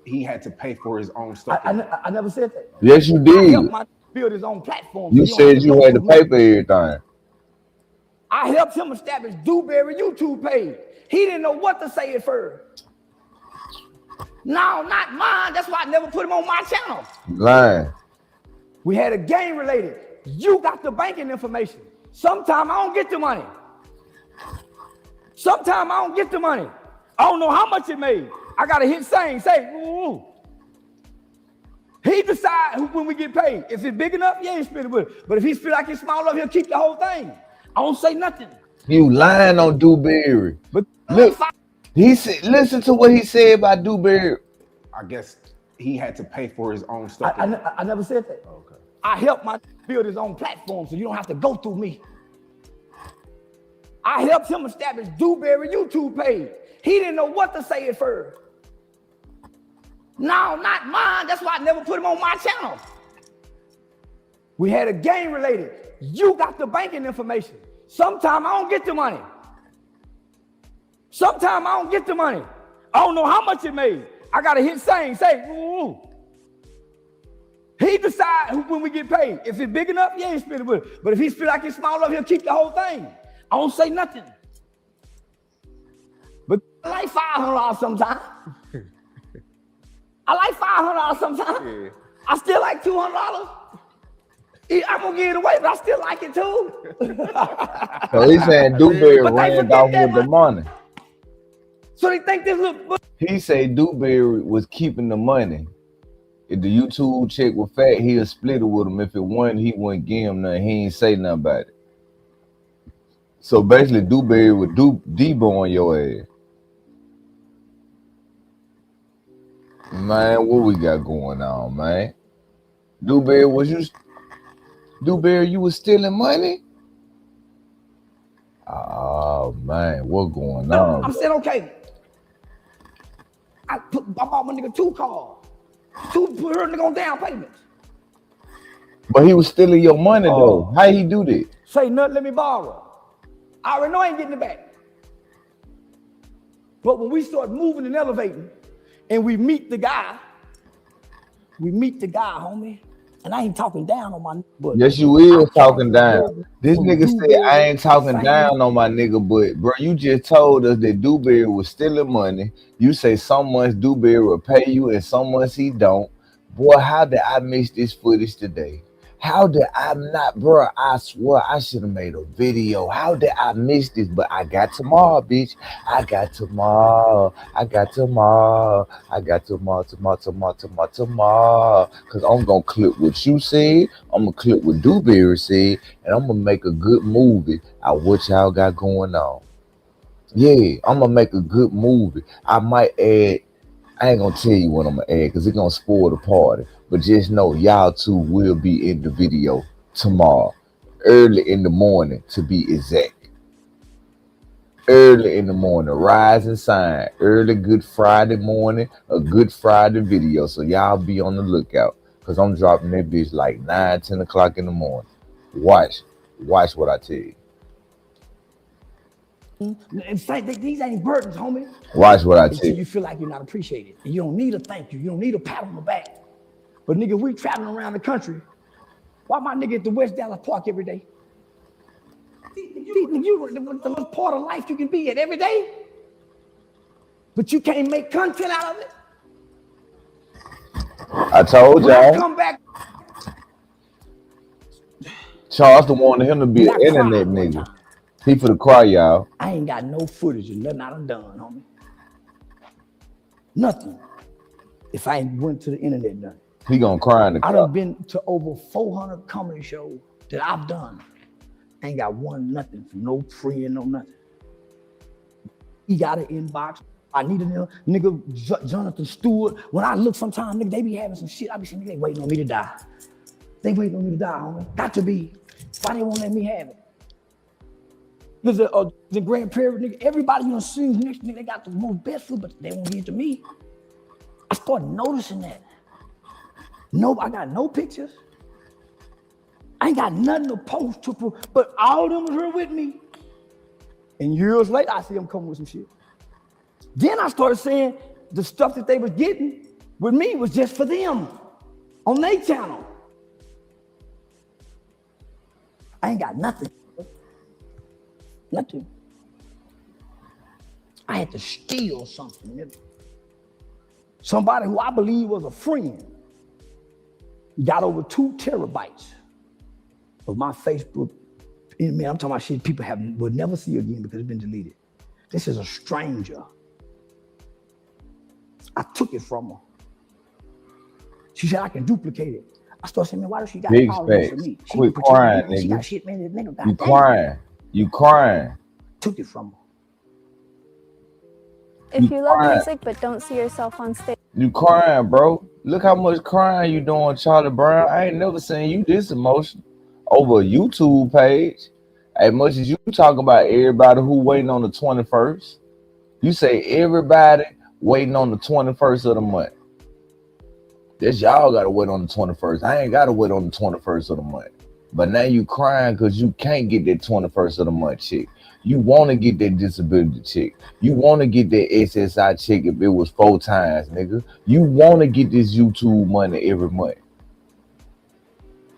he had to pay for his own stuff. I never said that. Yes, you did. I helped my build his own platform. You said you had to pay for everything. I helped him establish Dewberry YouTube page. He didn't know what to say at first. No, not mine. That's why I never put him on my channel. Lying. We had a game related. You got the banking information. Sometimes I don't get the money. Sometimes I don't get the money. I don't know how much it made. I got to hit say, ooh. He decide when we get paid. If it's big enough, yeah, he split it with it. But if he feel like it's small enough, he'll keep the whole thing. I don't say nothing. You lying on Dewberry. But look, he said, listen to what he said about Dewberry. I guess he had to pay for his own stuff. I never said that. Okay. I helped my build his own platform, so you don't have to go through me. I helped him establish Dewberry YouTube page. He didn't know what to say at first. No, not mine. That's why I never put him on my channel. We had a game related. You got the banking information. Sometimes I don't get the money. Sometimes I don't get the money. I don't know how much it made. I got to hit say, ooh. He decide when we get paid. If it's big enough, yeah, he split it with it. But if he feel like it's small enough, he'll keep the whole thing. I don't say nothing. But I like $500 sometimes. I like $500 sometimes. Yeah. I still like $200. I'm gonna give it away, but I still like it too. So he's saying Dewberry ran off with the money. So they think this little. He said Dewberry was keeping the money. If the YouTube check was fat, he'll split it with him. If it wasn't, he wouldn't give him nothing. He ain't say nothing about it. So basically, Dewberry would Debo on your ass. Man, what we got going on, man? Dewberry, you was stealing money? Oh man, what going on? I'm saying okay. I bought my nigga 2 cars. Put her nigga on down payments. But he was stealing your money though. How he do that? Say nothing, let me borrow. I already know I ain't getting it back. But when we start moving and elevating, and we meet the guy, homie. And I ain't talking down on my but yes, you is talking down. This nigga said I ain't talking down on my nigga, but bro, you just told us that Dewberry was stealing money. You say some months Dewberry will pay you and some months he don't. Boy, how did I miss this footage today? How did I not, bro? I swear I should have made a video. How did I miss this? But I got tomorrow, bitch. I got tomorrow. I got tomorrow. I got tomorrow. Cause I'm gonna clip what you said. I'm gonna clip what Dewberry said, and I'm gonna make a good movie out what y'all got going on. Yeah, I'm gonna make a good movie. I might add. I ain't gonna tell you what I'm gonna add because it's gonna spoil the party. But just know y'all two will be in the video tomorrow, early in the morning to be exact. Early in the morning, rise and shine. Early Good Friday morning, a Good Friday video. So y'all be on the lookout because I'm dropping that bitch like 9, 10 o'clock in the morning. Watch what I tell you. In fact, these ain't burdens, homie. Watch what I tell Until you. you feel like you're not appreciated. And you don't need a thank you. You don't need a pat on the back. But nigga, we traveling around the country. Why my nigga at the West Dallas Park every day? You the most part of life you can be at every day. But you can't make content out of it. I told When I y'all. come back, Charleston wanted him to be an internet nigga. He for the cry, y'all. I ain't got no footage of nothing I done done, homie. Nothing. If I ain't went to the internet, nothing. He gonna cry in the I car. done been to over 400 comedy shows that I've done. I ain't got one nothing from no friend, no nothing. He got an inbox. I need a nigga Jonathan Stewart. When I look sometimes, nigga, they be having some shit. I be saying, nigga, they waiting on me to die. They waiting on me to die, homie. Got to be. Why they won't let me have it? There's the Grand Prairie, nigga. Everybody you done seen next to me, they got the most best food, but they won't give it to me. I started noticing that. No, I got no pictures. I ain't got nothing to post to prove, but all of them was here with me. And years later, I see them coming with some shit. Then I started saying the stuff that they was getting with me was just for them on their channel. I ain't got nothing. Nothing. I had to steal something. Nigga. Somebody who I believe was a friend got over 2 terabytes of my Facebook. Man, I'm talking about shit people will never see again because it's been deleted. This is a stranger. I took it from her. She said I can duplicate it. I started saying, man, why does she got Big all this for facts. me? She Quit crying, me. She nigga. got shit, man. This nigga got You crying. You crying. Took it from her. If you love music but don't see yourself on stage. You crying, bro. Look how much crying you doing, Charlie Brown. I ain't never seen you this emotional over a YouTube page. As much as you talk about everybody who waiting on the 21st, you say everybody waiting on the 21st of the month. That's y'all gotta wait on the 21st. I ain't gotta wait on the 21st of the month. But now you crying because you can't get that 21st of the month check. You want to get that disability check. You want to get that SSI check if it was 4 times, nigga. You want to get this YouTube money every month.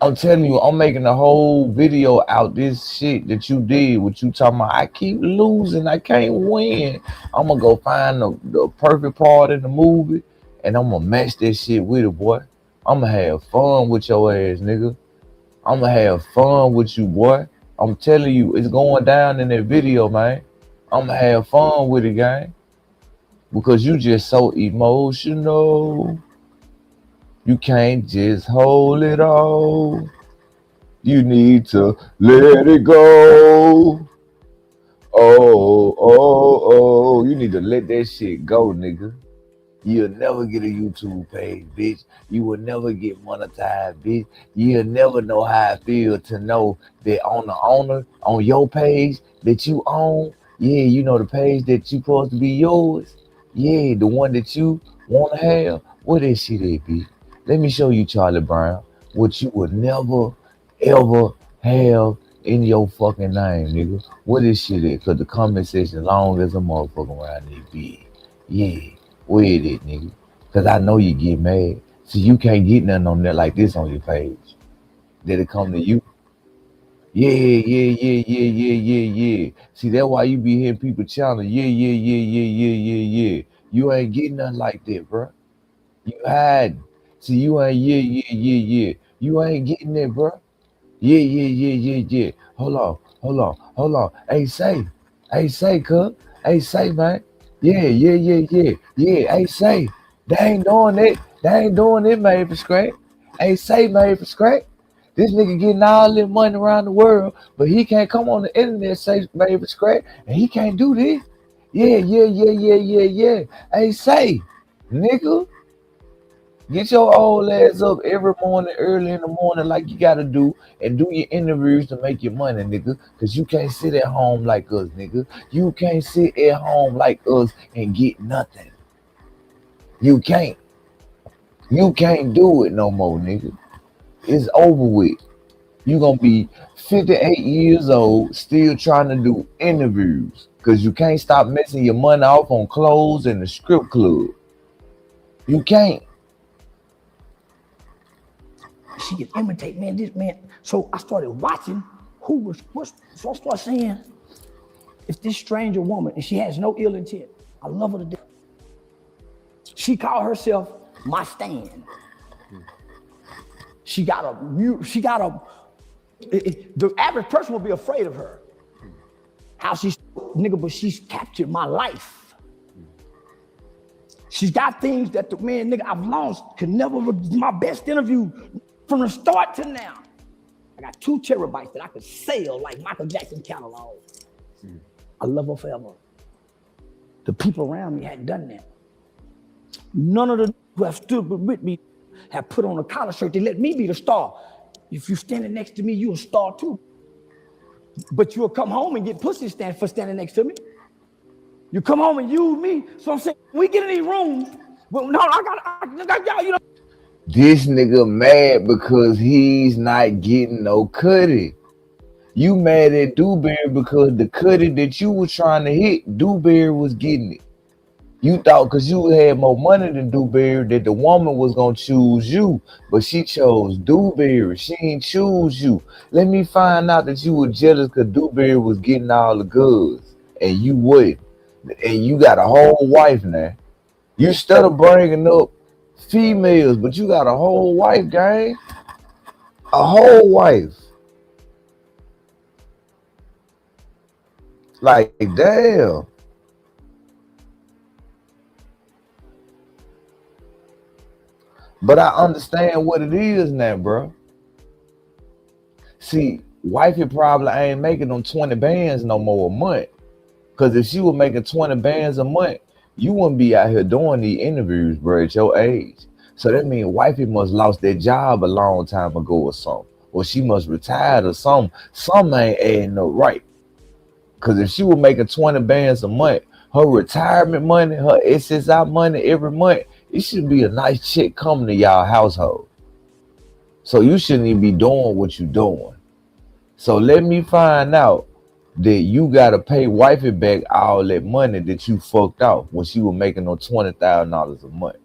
I'm telling you, I'm making a whole video out this shit that you did, what you talking about. I keep losing, I can't win. I'm gonna go find the perfect part in the movie and I'm gonna match that shit with it, boy. I'm gonna have fun with your ass, nigga. I'm gonna have fun with you, boy. I'm telling you, it's going down in that video, man. I'm gonna have fun with it, gang. Because you just so emotional. You can't just hold it all. You need to let it go. Oh. You need to let that shit go, nigga. You'll never get a YouTube page, bitch. You will never get monetized, bitch. You'll never know how I feel to know that on the owner, on your page that you own, yeah, you know the page that you supposed to be yours. Yeah, the one that you want to have. What that shit is, bitch? Let me show you, Charlie Brown, what you would never, ever have in your fucking name, nigga. What this shit is? Because the comment section long as a motherfucker around this bitch. Yeah. Where it is, nigga? Because I know you get mad. So you can't get nothing on there like this on your page. Did it come to you? Yeah. See, that's why you be hearing people channel. Yeah. You ain't getting nothing like that, bro. You hiding. See, you ain't yeah. You ain't getting it, bro. Yeah. Hold on. Hey, say, cuz. Hey, say, man. Yeah. Hey, say. They ain't doing it. Made for scratch. Hey, say, made for scratch. This nigga getting all this money around the world, but he can't come on the internet and say made for scratch, and he can't do this. Yeah. Hey, say, nigga. Get your old ass up every morning, early in the morning, like you gotta do, and do your interviews to make your money, nigga. Cause you can't sit at home like us, nigga. You can't sit at home like us and get nothing. You can't. You can't do it no more, nigga. It's over with. You gonna be 58 years old, still trying to do interviews, cause you can't stop messing your money off on clothes and the strip club. You can't. She can imitate, man, this man. So I started watching so I started saying, if this stranger woman, and she has no ill intent, I love her to death. She called herself my stand. The average person will be afraid of her. How she's, nigga, but she's captured my life. She's got things that the man, nigga, I've lost, could never, my best interview from the start to now. I got 2 terabytes that I could sell like Michael Jackson catalog. I love her forever. The people around me hadn't done that. None of the who have stood with me have put on a collar shirt. They let me be the star. If you're standing next to me, you're a star too. But you'll come home and get pussy for standing next to me. You come home and use me. So I'm saying, we get in these rooms. Well, no, I got y'all, you know. This nigga mad because he's not getting no cutty. You mad at Dewberry because the cutty that you was trying to hit, Dewberry was getting it. You thought because you had more money than Dewberry that the woman was going to choose you, but she chose Dewberry. She ain't choose you. Let me find out that you were jealous because Dewberry was getting all the goods and you wouldn't. And you got a whole wife now. You instead of bringing up females, but you got a whole wife, gang. A whole wife. Like, damn. But I understand what it is now, bro. See, wifey probably ain't making them 20 bands no more a month. Because if she was making 20 bands a month, you wouldn't be out here doing these interviews, bro, at your age. So that means wifey must lost their job a long time ago or something. Or she must retired or something. Something ain't adding up right. Because if she was making 20 bands a month, her retirement money, her SSI money every month, it should be a nice check coming to y'all household. So you shouldn't even be doing what you're doing. So let me find out that you gotta pay wifey back all that money that you fucked off when she was making no $20,000 a month.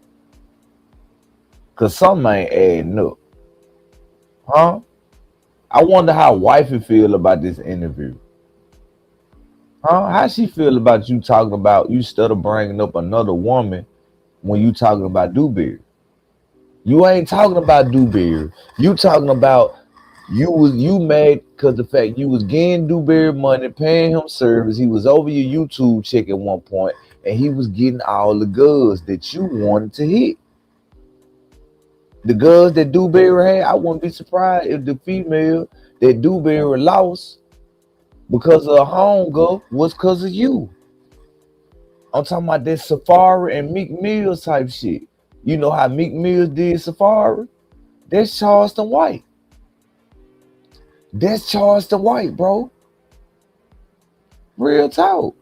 Cause something ain't adding up. Huh? I wonder how wifey feel about this interview. Huh? How she feel about you talking about you instead of bringing up another woman when you talking about Dewberry? You ain't talking about Dewberry. You talking about you mad because the fact you was getting Dewberry money, paying him service. He was over your YouTube check at one point, and he was getting all the goods that you wanted to hit. The goods that Dewberry had, I wouldn't be surprised if the female that Dewberry lost because of a hunger was because of you. I'm talking about that Safari and Meek Mills type shit. You know how Meek Mills did Safari? That's Charleston White. That's Charleston White, bro. Real talk.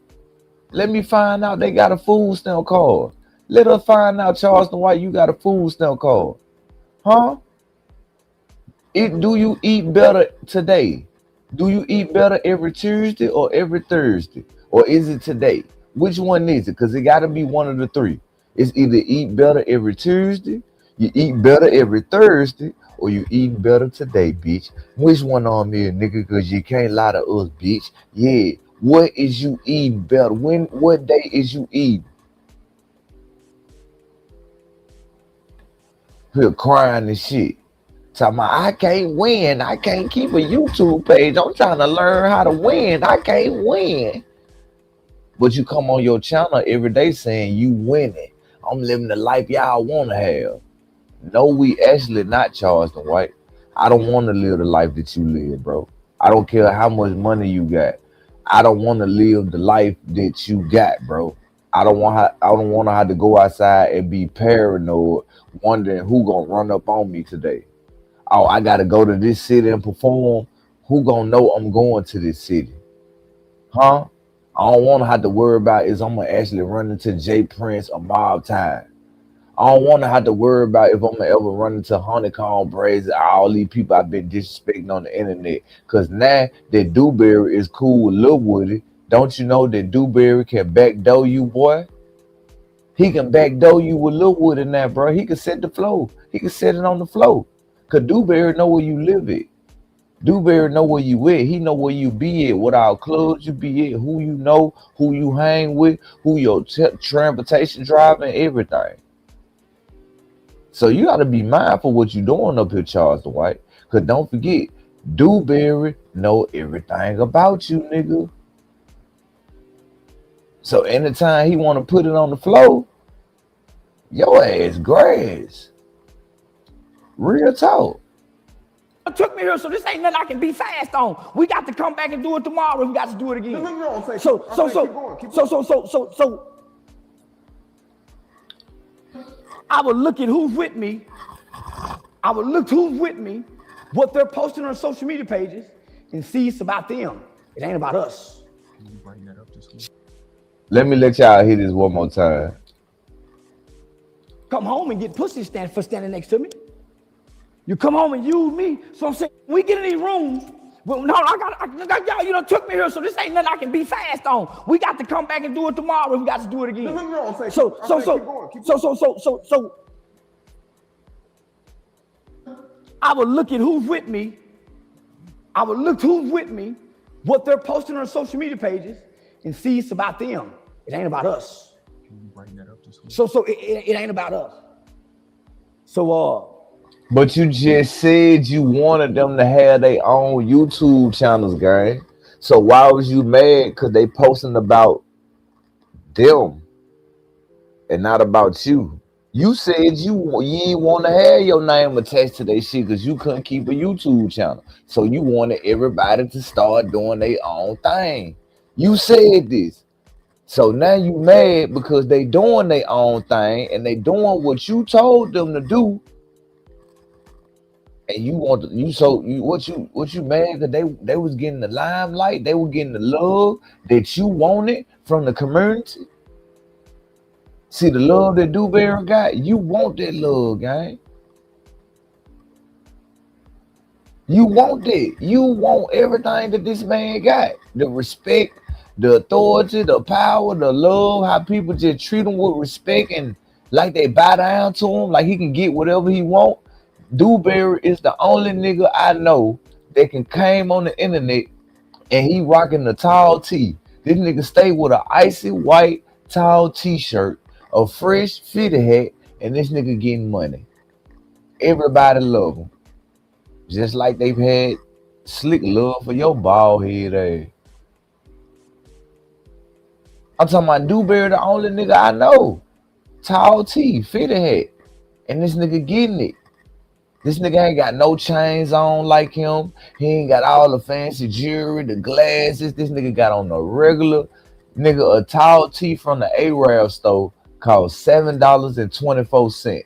Let me find out they got a food stamp card. Let us find out, Charleston White, you got a food stamp card. Huh? Do you eat better today? Do you eat better every Tuesday or every Thursday? Or is it today? Which one is it? Because it got to be one of the three. It's either eat better every Tuesday, you eat better every Thursday, or you eat better today, bitch. Which one on me, nigga? Because you can't lie to us, bitch. Yeah. What is you eating better? What day is you eating? Here crying and shit. Talking about, I can't win. I can't keep a YouTube page. I'm trying to learn how to win. I can't win. But you come on your channel every day saying you winning. I'm living the life y'all want to have. No, we actually not Charleston White. I don't want to live the life that you live, bro. I don't care how much money you got. I don't want to live the life that you got, bro. I don't want to have to go outside and be paranoid, wondering who gonna run up on me today. Oh, I gotta go to this city and perform. Who gonna know I'm going to this city? Huh? I don't want to have to worry about is I'm gonna actually run into Jay Prince or Mob Time. I don't want to have to worry about if I'm gonna ever run into Honeycomb Braids and all these people I've been disrespecting on the internet. Cause now that Dewberry is cool with Lil Woody, don't you know that Dewberry can backdoor you, boy? He can backdoor you with Lil Woody now, bro. He can set the flow. He can set it on the flow. Cause Dewberry know where you live at. Dewberry know where you at. He know where you be at, what our clubs you be at, who you know, who you hang with, who your transportation driving, everything. So you got to be mindful what you doing up here, Charleston White. Because don't forget, Dewberry know everything about you, nigga. So anytime he want to put it on the floor, your ass grass. Real talk. It took me here, so this ain't nothing I can be fast on. We got to come back and do it tomorrow. We got to do it again. So I would look at who's with me. I would look who's with me, what they're posting on social media pages, and see it's about them. It ain't about us. Let me let y'all hear this one more time. Come home and get pussy for standing next to me. You come home and use me. So I'm saying, we get in these rooms. Well, no, I got y'all, you done took me here, so this ain't nothing I can be fast on. We got to come back and do it tomorrow. We got to do it again. So I would look at who's with me. I would look who's with me, what they're posting on social media pages, and see it's about them. It ain't about us. So it ain't about us. But you just said you wanted them to have their own YouTube channels, gang. So why was you mad? Because they posting about them and not about you. You said you ain't want to have your name attached to their shit because you couldn't keep a YouTube channel. So you wanted everybody to start doing their own thing. You said this. So now you mad because they doing their own thing and they doing what you told them to do. And you want what you mad because they was getting the limelight, they were getting the love that you wanted from the community. See the love that Dewberry got, you want that love, gang. You want that. You want everything that this man got. The respect, the authority, the power, the love, how people just treat him with respect and like they bow down to him, like he can get whatever he want. Dewberry is the only nigga I know that can came on the internet and he rocking the tall tee. This nigga stay with an icy white tall t-shirt, a fresh fitted hat, and this nigga getting money. Everybody love him. Just like they've had slick love for your bald head ass. I'm talking about Dewberry, the only nigga I know. Tall tee, fitted hat, and this nigga getting it. This nigga ain't got no chains on like him. He ain't got all the fancy jewelry, the glasses. This nigga got on the regular. Nigga, a tall tee from the Arab store costs $7.24.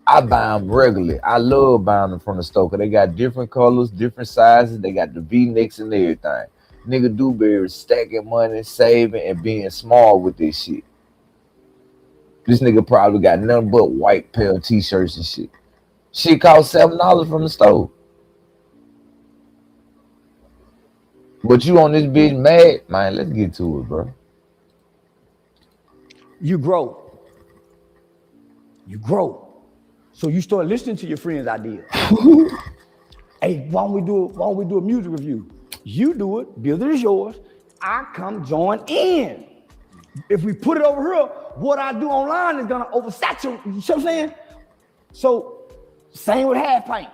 I buy them regularly. I love buying them from the store because they got different colors, different sizes. They got the V-necks and everything. Nigga Dewberry stacking money, saving, and being smart with this shit. This nigga probably got nothing but white pair of t-shirts and shit. Shit cost $7 from the store. But you on this bitch mad? Man, let's get to it, bro. You grow. You grow. So you start listening to your friends' ideas. Hey, why don't we do a music review? You do it, build it is yours. I come join in. If we put it over here, what I do online is gonna oversaturate. You see what I'm saying? So same with half pint.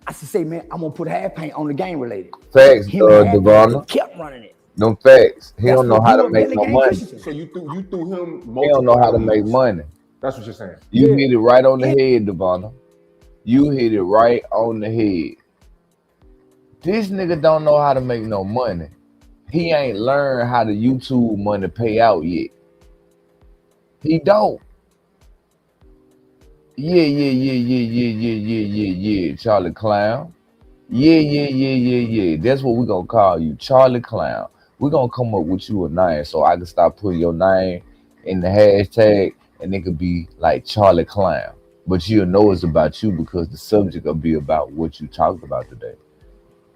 I should say, man, I'm gonna put half paint on the game related. Facts, Him and half paint Devonna. kept running it. Them facts. He That's don't know what how blew to up make Billy no Game money. Christensen. So you threw him multiple He don't know how to make alleys. money. That's what you're saying. You hit it right on the head, Devonna. You hit it right on the head. This nigga don't know how to make no money. He ain't learned how to YouTube money pay out yet. He don't. Yeah, Charlie Clown. Yeah. That's what we gonna call you, Charlie Clown. We're gonna come up with you a name so I can start putting your name in the hashtag and it could be like Charlie Clown. But you'll know it's about you because the subject will be about what you talked about today.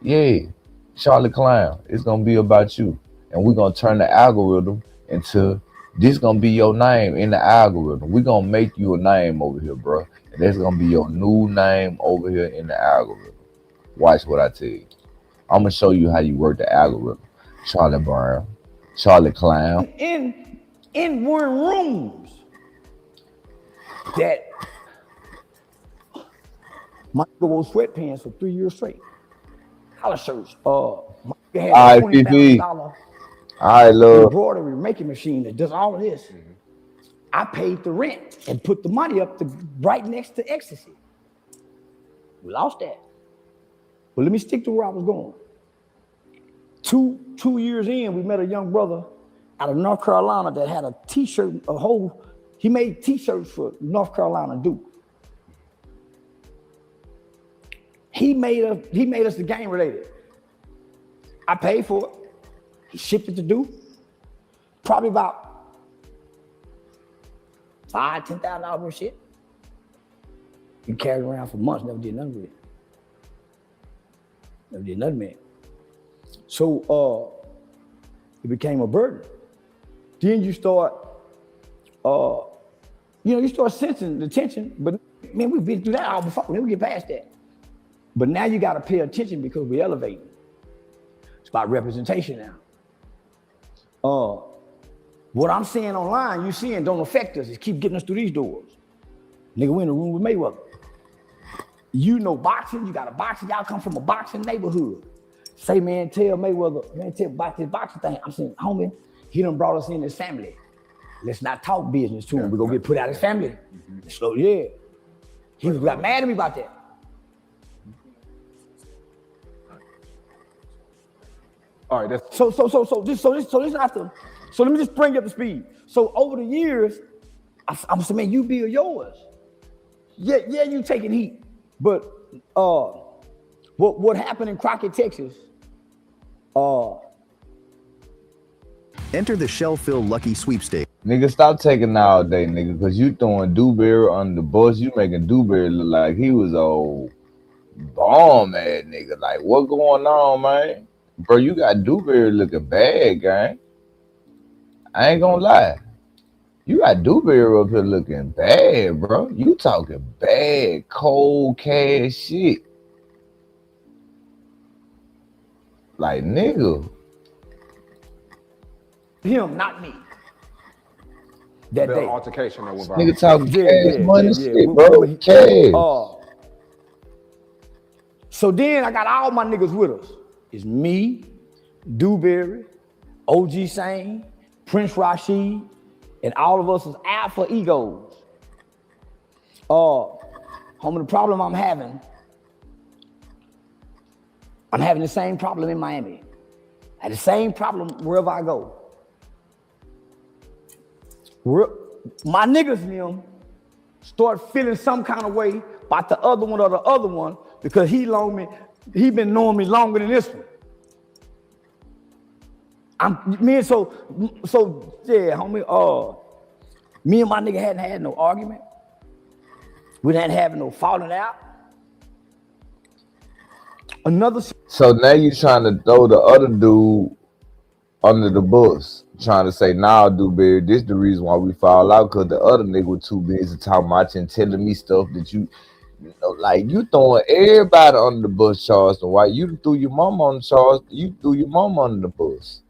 Yeah, Charlie Clown. It's gonna be about you. And we're gonna turn the algorithm into this gonna be your name in the algorithm. We're gonna make you a name over here, bro. And that's gonna be your new name over here in the algorithm. Watch what I tell you. I'm gonna show you how you work the algorithm. Charlie Brown, Charlie Clown. In one rooms that my nigga wore sweatpants for 3 years straight. Collar shirts. My nigga had a $20,000 All right, love. embroidery making machine that does all of this. I paid the rent and put the money up right next to Ecstasy. We lost that. But let me stick to where I was going. Two years in, we met a young brother out of North Carolina that had a t-shirt, he made t-shirts for North Carolina Duke. He made us the game related. I paid for it. He shipped it to Duke. Probably about $5,000-$10,000 worth of shit. He carried it around for months, never did nothing with it. Never did nothing with it. So it became a burden. Then you start, you start sensing the tension, but man, we've been through that all before. We get past that. But now you got to pay attention because we're elevating. It's about representation now. What I'm seeing online, you seeing don't affect us. It keep getting us through these doors. Nigga, we in the room with Mayweather. You know boxing, you got a boxing, y'all come from a boxing neighborhood. Say, man, tell Mayweather, man, tell about this boxing thing. I'm saying, homie, he done brought us in his family. Let's not talk business to him. We're gonna get put out his family. So yeah. He got mad at me about that. All right, that's so let me just bring you up to speed. So over the years, I'm saying, man, you build yours. Yeah, you taking heat. But what happened in Crockett, Texas? Enter the shell-filled lucky sweepstakes. Nigga, stop taking all day, nigga, because you throwing Dewberry on the bus. You making Dewberry look like he was old bomb ass nigga. Like, what going on, man? Bro, you got Dewberry looking bad, gang. I ain't gonna lie. You got Dewberry up here looking bad, bro. You talking bad, cold cash shit. Like, nigga. Him, not me. That the day. altercation that went viral. Nigga talking cash money shit, bro. Cash. So then I got all my niggas with us. It's me, Dewberry, OG Sane, Prince Rashid, and all of us is alpha egos. Homie, the problem I'm having the same problem in Miami. I had the same problem wherever I go. My niggas and them start feeling some kind of way about the other one or the other one because he been knowing me longer than this one. So yeah, homie, me and my nigga hadn't had no argument. We didn't have no falling out. So now you trying to throw the other dude under the bus, trying to say, nah, Dewberry, this the reason why we fall out, because the other nigga was too busy talking about you and telling me stuff that you know, like you throwing everybody under the bus, Charleston White. You threw your mama on you threw your mama under the bus.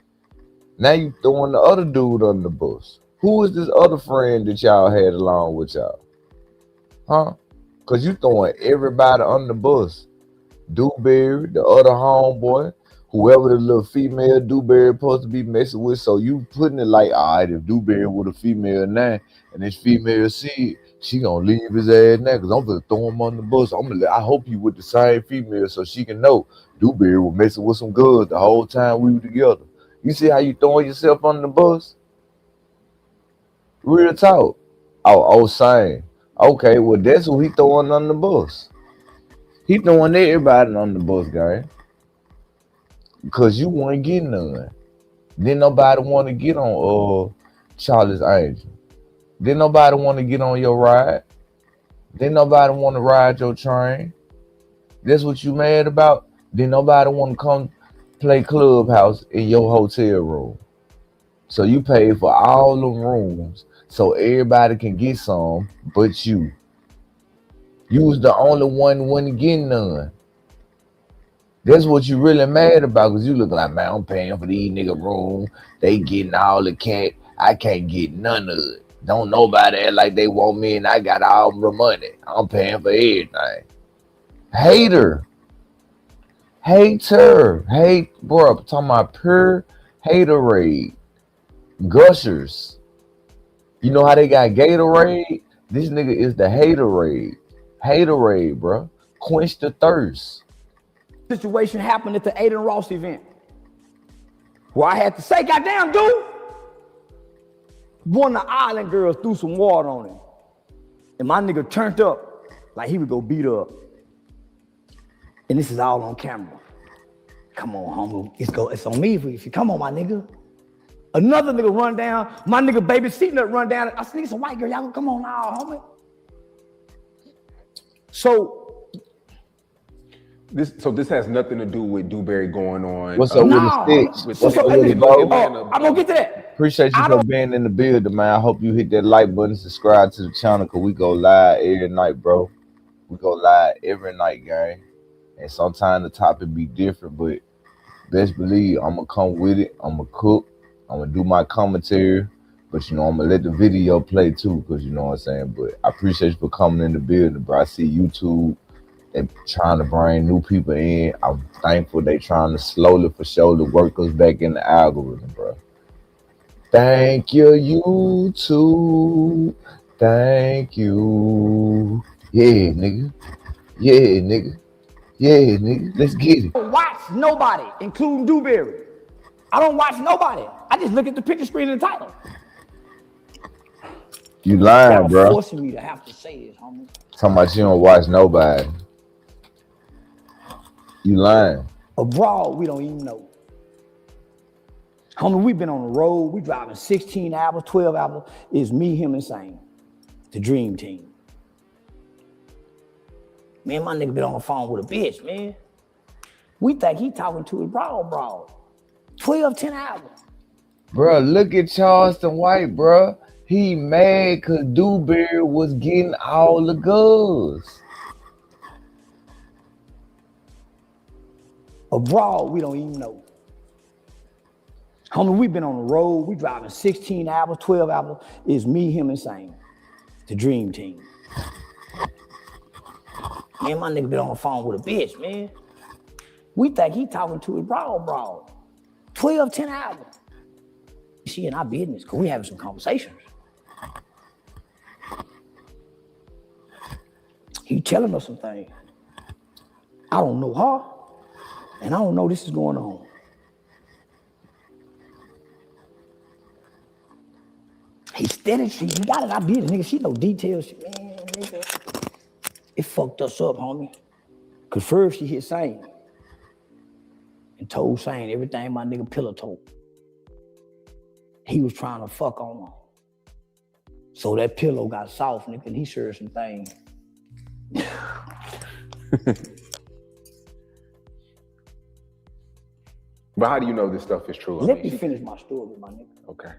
Now you throwing the other dude under the bus. Who is this other friend that y'all had along with y'all? Huh? Because you throwing everybody under the bus. Dewberry, the other homeboy, whoever the little female Dewberry supposed to be messing with. So you putting it like, all right, if Dewberry with a female now, and this female see it, she gonna leave his ass now, because I'm gonna throw him on the bus. I hope you with the same female so she can know Dewberry was messing with some girls the whole time we were together. You see how you throwing yourself on the bus? Real talk. Oh, same. Okay, well, that's who he throwing on the bus. He throwing everybody on the bus, guy. Because you weren't getting none. Didn't nobody want to get on Charlie's Angel. Didn't nobody want to get on your ride. Didn't nobody want to ride your train. That's what you mad about? Didn't nobody want to come play Clubhouse in your hotel room. So you paid for all them rooms so everybody can get some but you. You was the only one who wasn't getting none. That's what you really mad about, because you look like, man, I'm paying for these nigga room. They getting all the cat. I can't get none of it. Don't nobody act like they want me and I got all the money. I'm paying for everything. Hater. Hater. Hate, bro. I'm talking about pure haterade. Gushers. You know how they got Gatorade? This nigga is the haterade. Haterade, bro. Quench the thirst. Situation happened at the Aiden Ross event where I had to say, goddamn, dude. One of the island girls threw some water on him. And my nigga turned up like he would go beat her up. And this is all on camera. Come on, homie. It's on me if you come on, my nigga. Another nigga run down. My nigga baby sitting there run down. I said, it's a white girl. Y'all come on now, homie. So this has nothing to do with Dewberry going on. What's up with the sticks? I'm gonna get to that. Appreciate you for being in the building, man. I hope you hit that like button, subscribe to the channel, because we go live every night, bro. We go live every night, gang. And sometimes the topic be different, but best believe I'm gonna come with it. I'm gonna cook. I'm gonna do my commentary. But, I'm gonna let the video play too, because you know what I'm saying. But I appreciate you for coming in the building, bro. I see YouTube and trying to bring new people in. I'm thankful they trying to slowly for sure to work us back in the algorithm, bro. Thank you, YouTube. Thank you. Yeah, nigga. Yeah, nigga. Yeah, nigga. Let's get it. I don't watch nobody, including Dewberry. I don't watch nobody. I just look at the picture screen and the title. You lying, bro. Forcing me to have to say this, homie. Talking about you don't watch nobody. You lying. Abroad, we don't even know. Homie, we've been on the road. We driving 16 hours, 12 hours. It's me, him, and Sane. The dream team. Man, my nigga been on the phone with a bitch, man. We think he talking to his broad. 12, 10 hours. Bro, look at Charleston White, bro. He mad because Dewberry was getting all the goods. Abroad, we don't even know. Homie, we've been on the road. We driving 16 hours, 12 hours. It's me, him, and Sane. The dream team. Man, my nigga been on the phone with a bitch, man. We think he talking to his broad. 12, 10 hours. She in our business, because we having some conversations. He telling us some things. I don't know her, and I don't know this is going on. He steady, he got it, I business, nigga. She know details, shit, man, nigga. It fucked us up, homie. Cause first she hit Sane and told Sane everything my nigga Pillow told. He was trying to fuck on her. So that Pillow got soft, nigga, and he shared some things. But how do you know this stuff is true? Let me finish my story, my nigga. Okay.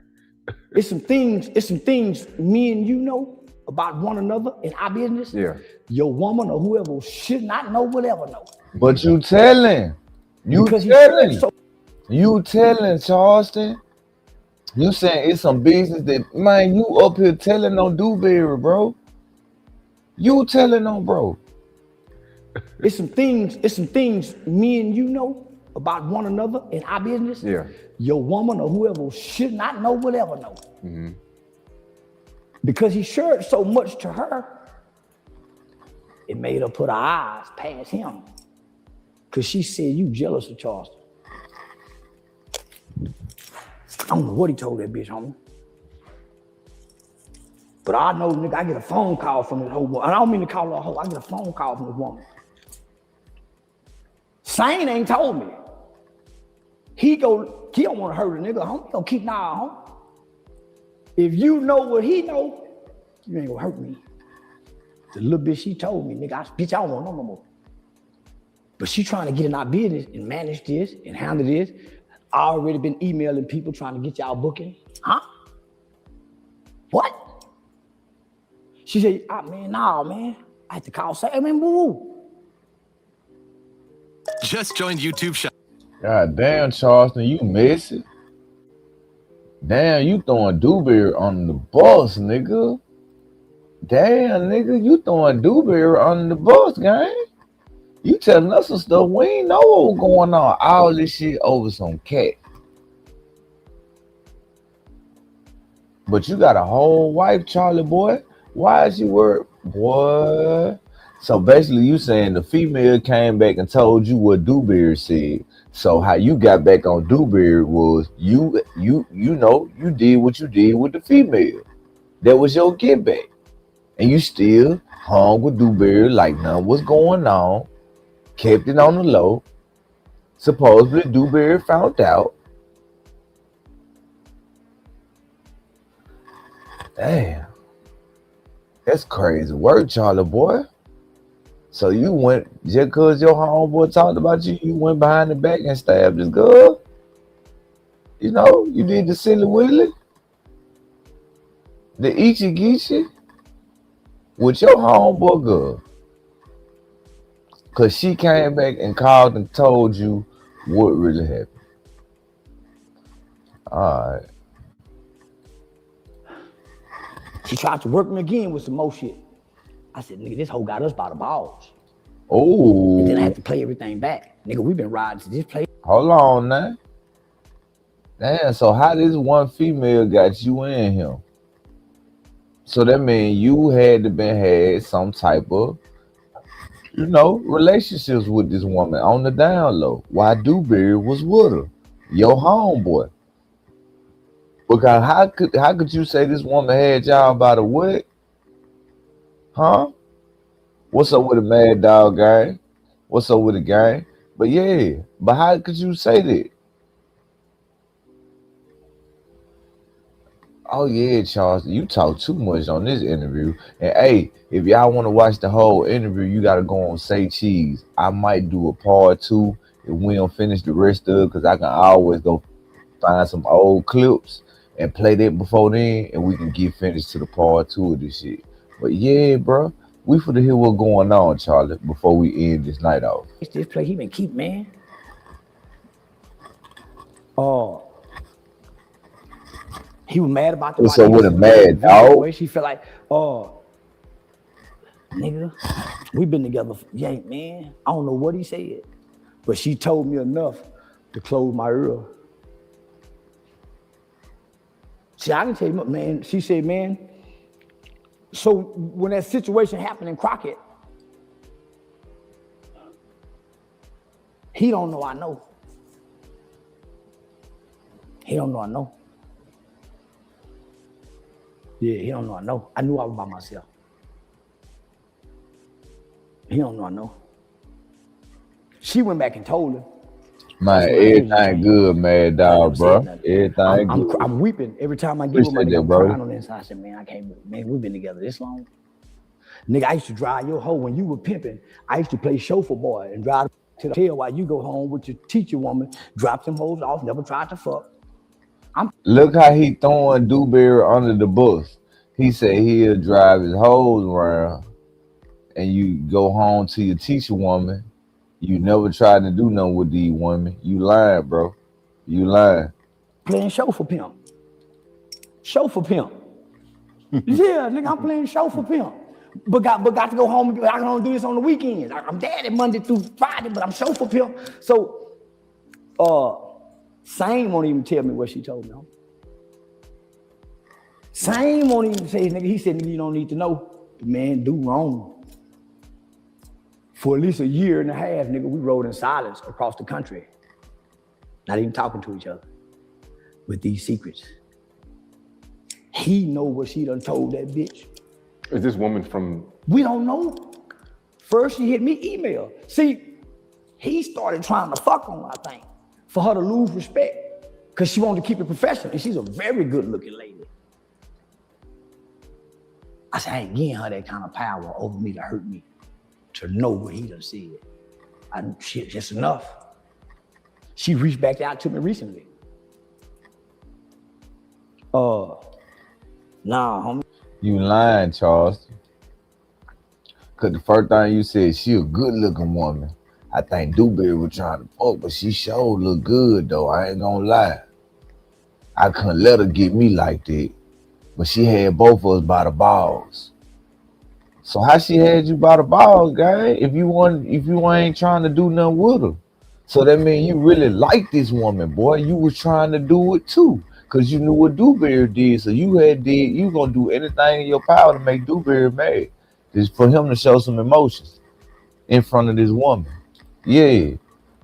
It's some things me and you know about one another in our business. Yeah. Your woman or whoever should not know will ever know. But you telling. You telling, Charleston. You saying it's some business that, man, you up here telling on Dewberry, bro. You telling on, bro. It's some things me and you know about one another in our business. Yeah. Your woman or whoever should not know will ever know. Mm-hmm. Because he shared so much to her, it made her put her eyes past him. Because she said, you jealous of Charleston. I don't know what he told that bitch, homie. But I know, nigga, I get a phone call from this whole woman. I don't mean to call her a hoe. I get a phone call from this woman. Sane ain't told me. He don't want to hurt a nigga, homie. He gonna keep homie. If you know what he know, you ain't gonna hurt me. The little bit she told me, nigga, bitch, I don't want no more. But she trying to get in our business and manage this and handle this. I already been emailing people trying to get y'all booking. Huh? What? She said, man, nah, man. I had to call, say, hey, man, boo. Just joined YouTube shop. God damn, Charleston, you messy. Damn, you throwing Dewberry on the bus, nigga. Damn, nigga, you throwing Dewberry on the bus, gang. You telling us some stuff we ain't know what was going on. All this shit over some cat. But you got a whole wife, Charlie boy. Why is you worried? Boy. So basically you saying the female came back and told you what Dewberry said. So how you got back on Dewberry was you know, you did what you did with the female. That was your get back. And you still hung with Dewberry like nothing was going on. Kept it on the low. Supposedly Dewberry found out. Damn. That's crazy work, Charlie boy. So you went, just cause your homeboy talked about you, you went behind the back and stabbed this girl? You know, you did the silly willy? The Ichi Gichi? With your homeboy girl. Cause she came back and called and told you what really happened. All right. She tried to work me again with some more shit. I said, nigga, this hoe got us by the balls. Oh. And then I had to play everything back. Nigga, we been riding to this place. Hold on now. Damn, so how this one female got you in him? So that means you had to had some type of, you know, relationships with this woman on the down low. Why Dewberry was with her, your homeboy. Because how could you say this woman had y'all by the what? Huh? What's up with the Mad Dog gang? What's up with the gang? But yeah, but how could you say that? Oh yeah, Charles, you talk too much on this interview. And hey, if y'all want to watch the whole interview, you got to go on Say Cheese. I might do a part 2 if we don't finish the rest of it, because I can always go find some old clips and play that before then, and we can get finished to the part 2 of this shit. But yeah, bro, we finna hear what's going on, Charlie, before we end this night off. This play he been keep, man. He was mad about the. So with a mad dog. She felt like, nigga, we been together. Yeah, man. I don't know what he said, but she told me enough to close my ear. See, I can tell you, man. She said, man. So when that situation happened in Crockett, he don't know I know. He don't know I know. Yeah, he don't know I know. I knew I was by myself. He don't know I know. She went back and told him. Man, everything good, Mad Dog, bro. Everything good. I'm weeping every time I get with my nigga. I'm crying on the inside. I said, man, I can't, man, we've been together this long. Nigga, I used to drive your hoe when you were pimping. I used to play chauffeur boy and drive to the hotel while you go home with your teacher woman, drop them hoes off, never tried to fuck. Look how he throwing Dewberry under the bus. He said he'll drive his hoes around and you go home to your teacher woman. You never tried to do nothing with these women. You lying, bro. You lying. Playing chauffeur pimp. Chauffeur pimp. Yeah, nigga, I'm playing chauffeur pimp. but got to go home. I can only do this on the weekends. I'm daddy Monday through Friday, but I'm chauffeur pimp. So, Same won't even tell me what she told me. Same won't even say, nigga. He said, nigga, you don't need to know. The man do wrong. For at least a year and a half, nigga, we rode in silence across the country, not even talking to each other with these secrets. He know what she done told that bitch. Is this woman from? We don't know. First she hit me email. See, he started trying to fuck on her, I think, for her to lose respect, because she wanted to keep it professional, and she's a very good looking lady. I said, I ain't getting her that kind of power over me to hurt me, to know what he done said. Shit, just enough. She reached back out to me recently. Nah, homie. You lying, Charleston. Cause the first thing you said, she a good looking woman. I think Dewberry was trying to fuck, but she sure look good though. I ain't gonna lie. I couldn't let her get me like that. But she had both of us by the balls. So how she had you by the balls, guy? If you ain't trying to do nothing with her. So that means you really like this woman, boy. You was trying to do it too. Cause you knew what Dewberry did. So you gonna do anything in your power to make Dewberry mad. Just for him to show some emotions in front of this woman. Yeah.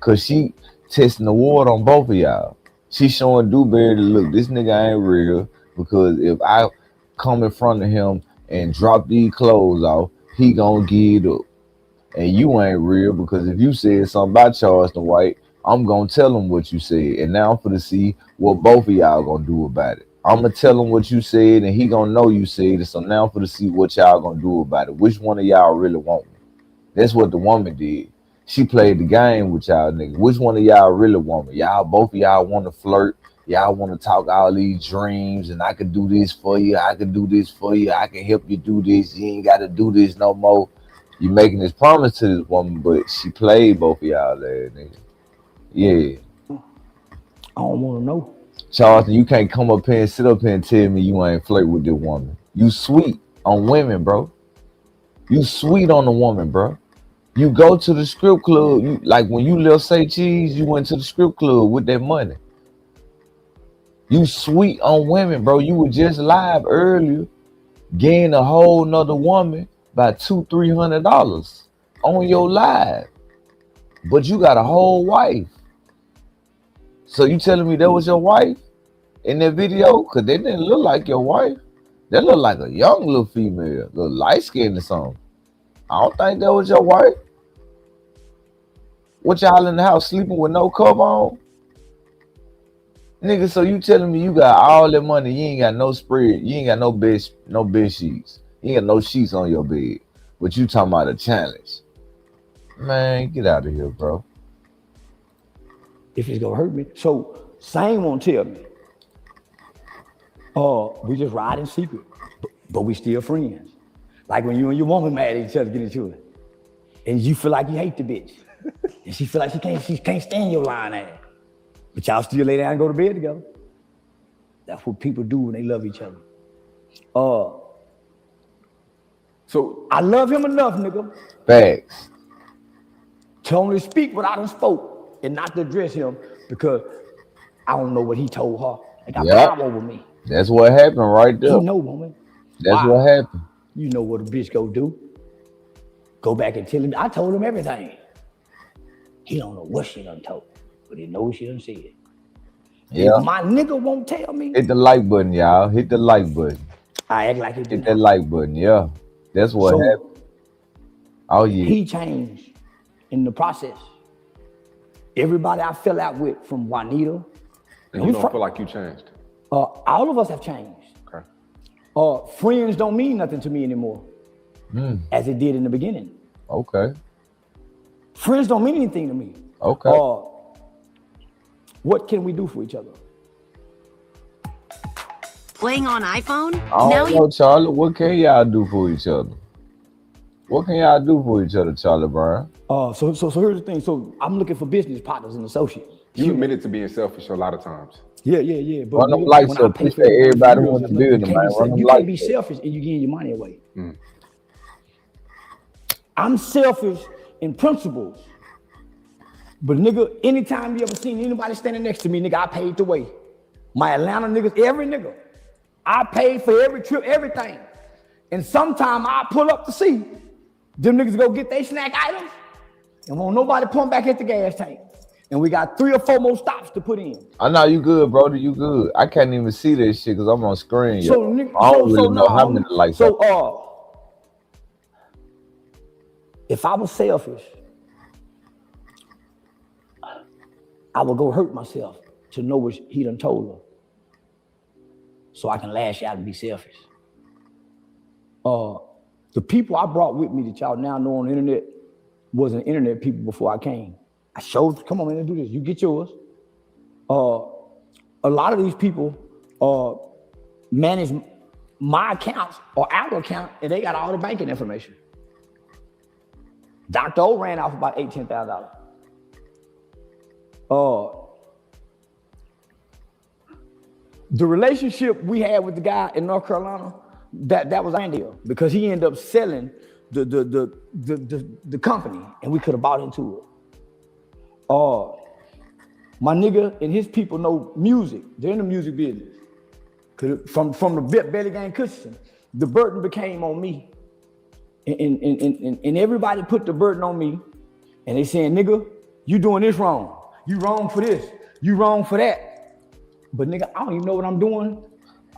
Cause she testing the water on both of y'all. She showing Dewberry to look, this nigga ain't real. Because if I come in front of him and drop these clothes off, he gonna give it up. And you ain't real, because if you said something about Charleston White, I'm gonna tell him what you said. And now I'm finna see what both of y'all gonna do about it. I'm gonna tell him what you said, and he gonna know you said it. So now I'm finna see what y'all gonna do about it. Which one of y'all really want me? That's what the woman did. She played the game with y'all niggas. Which one of y'all really want me? Y'all, both of y'all want to flirt. Y'all want to talk all these dreams, and I can do this for you. I can do this for you. I can help you do this. You ain't got to do this no more. You making this promise to this woman, but she played both of y'all there, nigga. Yeah. I don't want to know. Charleston, you can't come up here and sit up here and tell me you ain't flirt with this woman. You sweet on women, bro. You sweet on the woman, bro. You go to the strip club. Like when you left Say Cheese, you went to the strip club with that money. You sweet on women, bro. You were just live earlier, getting a whole nother woman by $200-300 on your live. But you got a whole wife. So you telling me that was your wife in that video? Cause they didn't look like your wife. They look like a young little female, little light skinned or something. I don't think that was your wife. What, y'all in the house sleeping with no cover on? Nigga, so you telling me you got all that money, you ain't got no spread, you ain't got no bed sheets, you ain't got no sheets on your bed, but you talking about a challenge. Man, get out of here, bro. If it's gonna hurt me. So Same won't tell me. We just ride in secret, but we still friends. Like when you and your woman mad at each other, get into it, and you feel like you hate the bitch, and she feel like she can't stand your lying ass. But y'all still lay down and go to bed together. That's what people do when they love each other. So I love him enough, nigga. Facts. To only speak what I done spoke and not to address him, because I don't know what he told her. They got power over me. That's what happened right there. You know, woman. That's what happened. You know what a bitch go do. Go back and tell him. I told him everything. He don't know what she done told. But he knows she done said. Yeah. If my nigga won't tell me. Hit the like button, y'all. Hit the like button. I act like he did. Hit that like button, yeah. That's what happened. Oh yeah. He changed in the process. Everybody I fell out with, from Juanita. And you don't feel like you changed? All of us have changed. Okay. Friends don't mean nothing to me anymore, as it did in the beginning. Okay. Friends don't mean anything to me. Okay. What can we do for each other? Playing on iPhone? I don't know, Charlie. What can y'all do for each other? What can y'all do for each other, Charlie Brown? So here's the thing. So I'm looking for business partners and associates. You admitted to being selfish a lot of times. Yeah. But run them lights up. Everybody wants to build them, man. You can't be selfish and you giving your money away. I'm selfish in principles. But nigga, anytime you ever seen anybody standing next to me, nigga, I paid the way. My Atlanta niggas, every nigga, I paid for every trip, everything. And sometime I pull up to see them niggas go get their snack items and won't nobody pump back at the gas tank. And we got 3 or 4 more stops to put in. I know you good, brother. You good. I can't even see this shit because I'm on screen. So, Yo. nigga, I don't really know how many likes. So, if I was selfish, I would go hurt myself to know what he done told her, so I can lash out and be selfish. The people I brought with me that y'all now know on the internet wasn't internet people before I came. I showed, come on man, let's do this. You get yours. A lot of these people manage my accounts or our account, and they got all the banking information. Dr. O ran off about $8,000, $10,000. The relationship we had with the guy in North Carolina, that was our deal, because he ended up selling the company, and we could have bought into it. My nigga and his people know music. They're in the music business. From the belly gang cushion, the burden became on me. And everybody put the burden on me, and they saying, nigga, you doing this wrong. You wrong for this. You wrong for that. But nigga, I don't even know what I'm doing.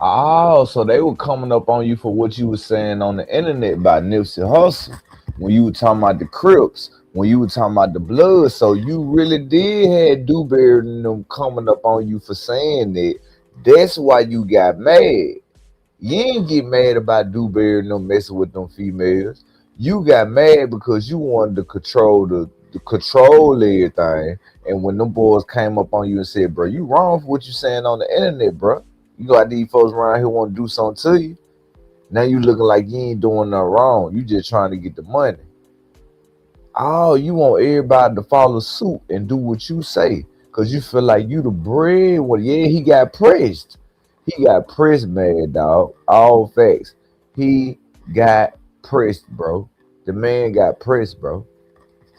Oh, so they were coming up on you for what you were saying on the internet about Nipsey Hussle, when you were talking about the Crips, when you were talking about the Blood. So you really did have Dewberry and them coming up on you for saying that. That's why you got mad. You ain't get mad about Dewberry and them messing with them females. You got mad because you wanted to control control everything. And when them boys came up on you and said, bro, you wrong for what you saying on the internet, bro. You got these folks around here want to do something to you. Now you looking like you ain't doing nothing wrong. You just trying to get the money. Oh, you want everybody to follow suit and do what you say because you feel like you the bread. Well, yeah, he got pressed. He got pressed, man, dog. All facts. He got pressed, bro. The man got pressed, bro.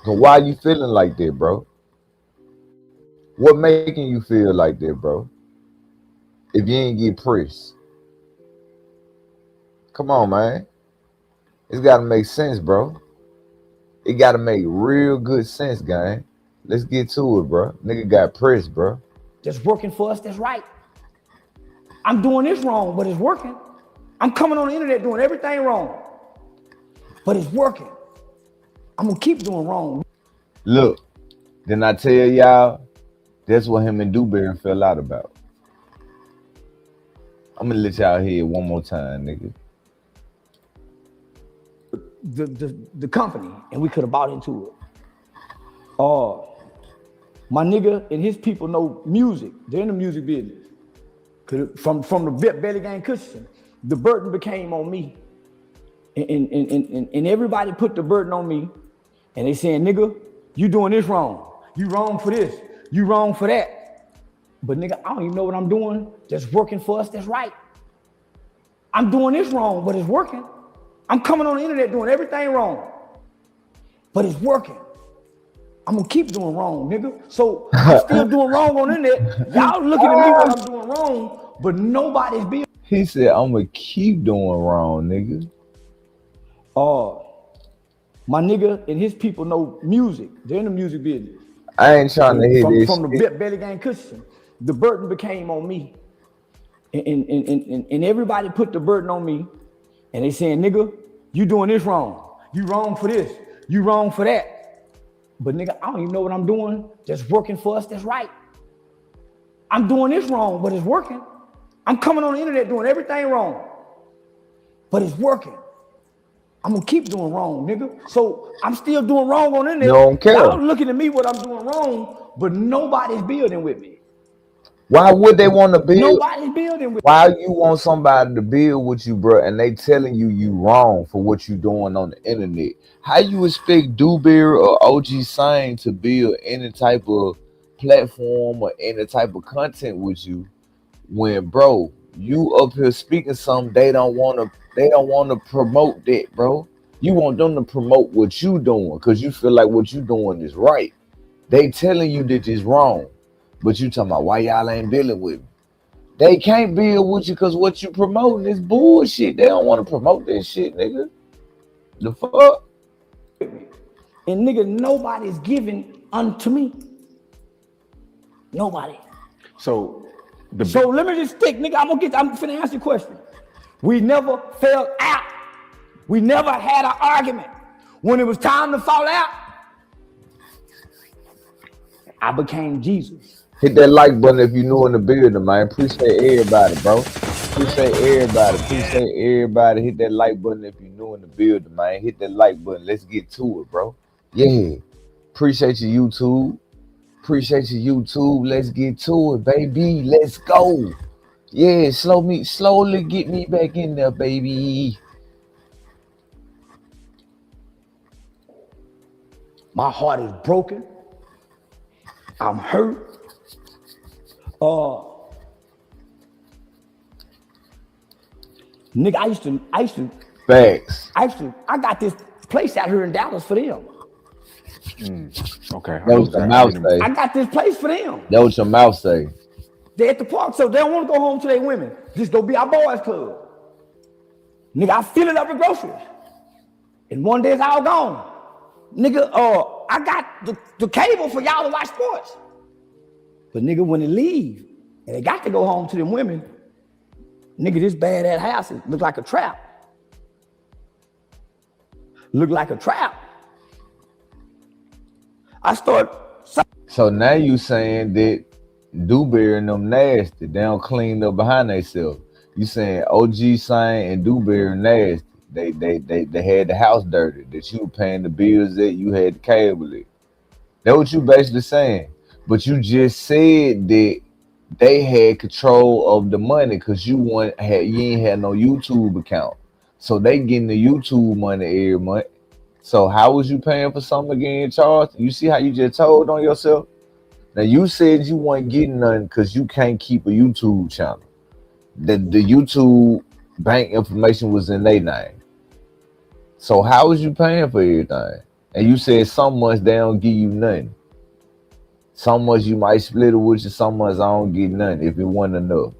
So why you feeling like that, bro? What making you feel like that, bro? If you ain't get pressed. Come on, man. It's got to make sense, bro. It got to make real good sense, gang. Let's get to it, bro. Nigga got pressed, bro. That's working for us, that's right. I'm doing this wrong, but it's working. I'm coming on the internet doing everything wrong, but it's working. I'm going to keep doing wrong. Look, then I tell y'all, that's what him and Dewberry fell out about. I'm going to let y'all hear it one more time, nigga. The company, and we could have bought into it. My nigga and his people know music. They're in the music business. From the belly gang cushion, the burden became on me. And everybody put the burden on me, and they saying, nigga, you doing this wrong. You wrong for this. You wrong for that. But nigga, I don't even know what I'm doing. That's working for us, that's right. I'm doing this wrong, but it's working. I'm coming on the internet doing everything wrong, but it's working. I'm gonna keep doing wrong, nigga. So I'm still doing wrong on the internet. Y'all looking at me while I'm doing wrong, but nobody's being. He said, I'm gonna keep doing wrong, nigga. My nigga and his people know music. They're in the music business. I ain't trying to hear this. From the belly gang cushion, the burden became on me. And everybody put the burden on me, and they saying, nigga, you doing this wrong. You wrong for this. You wrong for that. But nigga, I don't even know what I'm doing. That's working for us, that's right. I'm doing this wrong, but it's working. I'm coming on the internet doing everything wrong, but it's working. I'm gonna keep doing wrong, nigga. So I'm still doing wrong on the internet. You don't care. Y'all looking at me what I'm doing wrong, but nobody's building with me. Why would they want to build? Nobody's building with me. Why you want somebody to build with you, bro, and they telling you wrong for what you doing on the internet? How you expect Dewberry or OG Sane to build any type of platform or any type of content with you when, bro, you up here speaking something they don't want to promote that, bro? You want them to promote what you doing because you feel like what you doing is right. They telling you that it's wrong, but you talking about why y'all ain't dealing with me. They can't build with you because what you promoting is bullshit. They don't want to promote that shit, nigga. The fuck? And nigga, nobody's giving unto me. Nobody. So let me just stick, nigga. I'm finna answer your question. We never fell out. We never had an argument. When it was time to fall out, I became Jesus. Hit that like button if you new in the building, man. Appreciate everybody, bro. Appreciate everybody. Appreciate everybody. Hit that like button if you new in the building, man. Hit that like button. Let's get to it, bro. Yeah. Appreciate you, YouTube. Appreciate you, YouTube. Let's get to it, baby. Let's go. Yeah, slowly get me back in there, baby. My heart is broken. I'm hurt. Nigga, I used to. Facts. I got this place out here in Dallas for them. Okay. That was the mouth say. I got this place for them. That was your mouth say. They at the park, so they don't want to go home to their women. Just go be our boys club. Nigga, I fill it up with groceries. And one day it's all gone. Nigga, I got the cable for y'all to watch sports. But nigga, when they leave, and they got to go home to them women, nigga, this bad-ass house look like a trap. Look like a trap. So now you saying that Dewberry and them nasty, they don't clean up behind themselves. You saying OG Sign and Dewberry nasty. They had the house dirty, that you were paying the bills that you had the cable it. That's what you basically saying. But you just said that they had control of the money because you ain't had no YouTube account. So they getting the YouTube money every month. So how was you paying for something again, Charles? You see how you just told on yourself? Now you said you weren't getting nothing because you can't keep a YouTube channel. The YouTube bank information was in their name. So how was you paying for everything? And you said some months they don't give you nothing. Some months you might split it with you, some months I don't get nothing if it wasn't enough.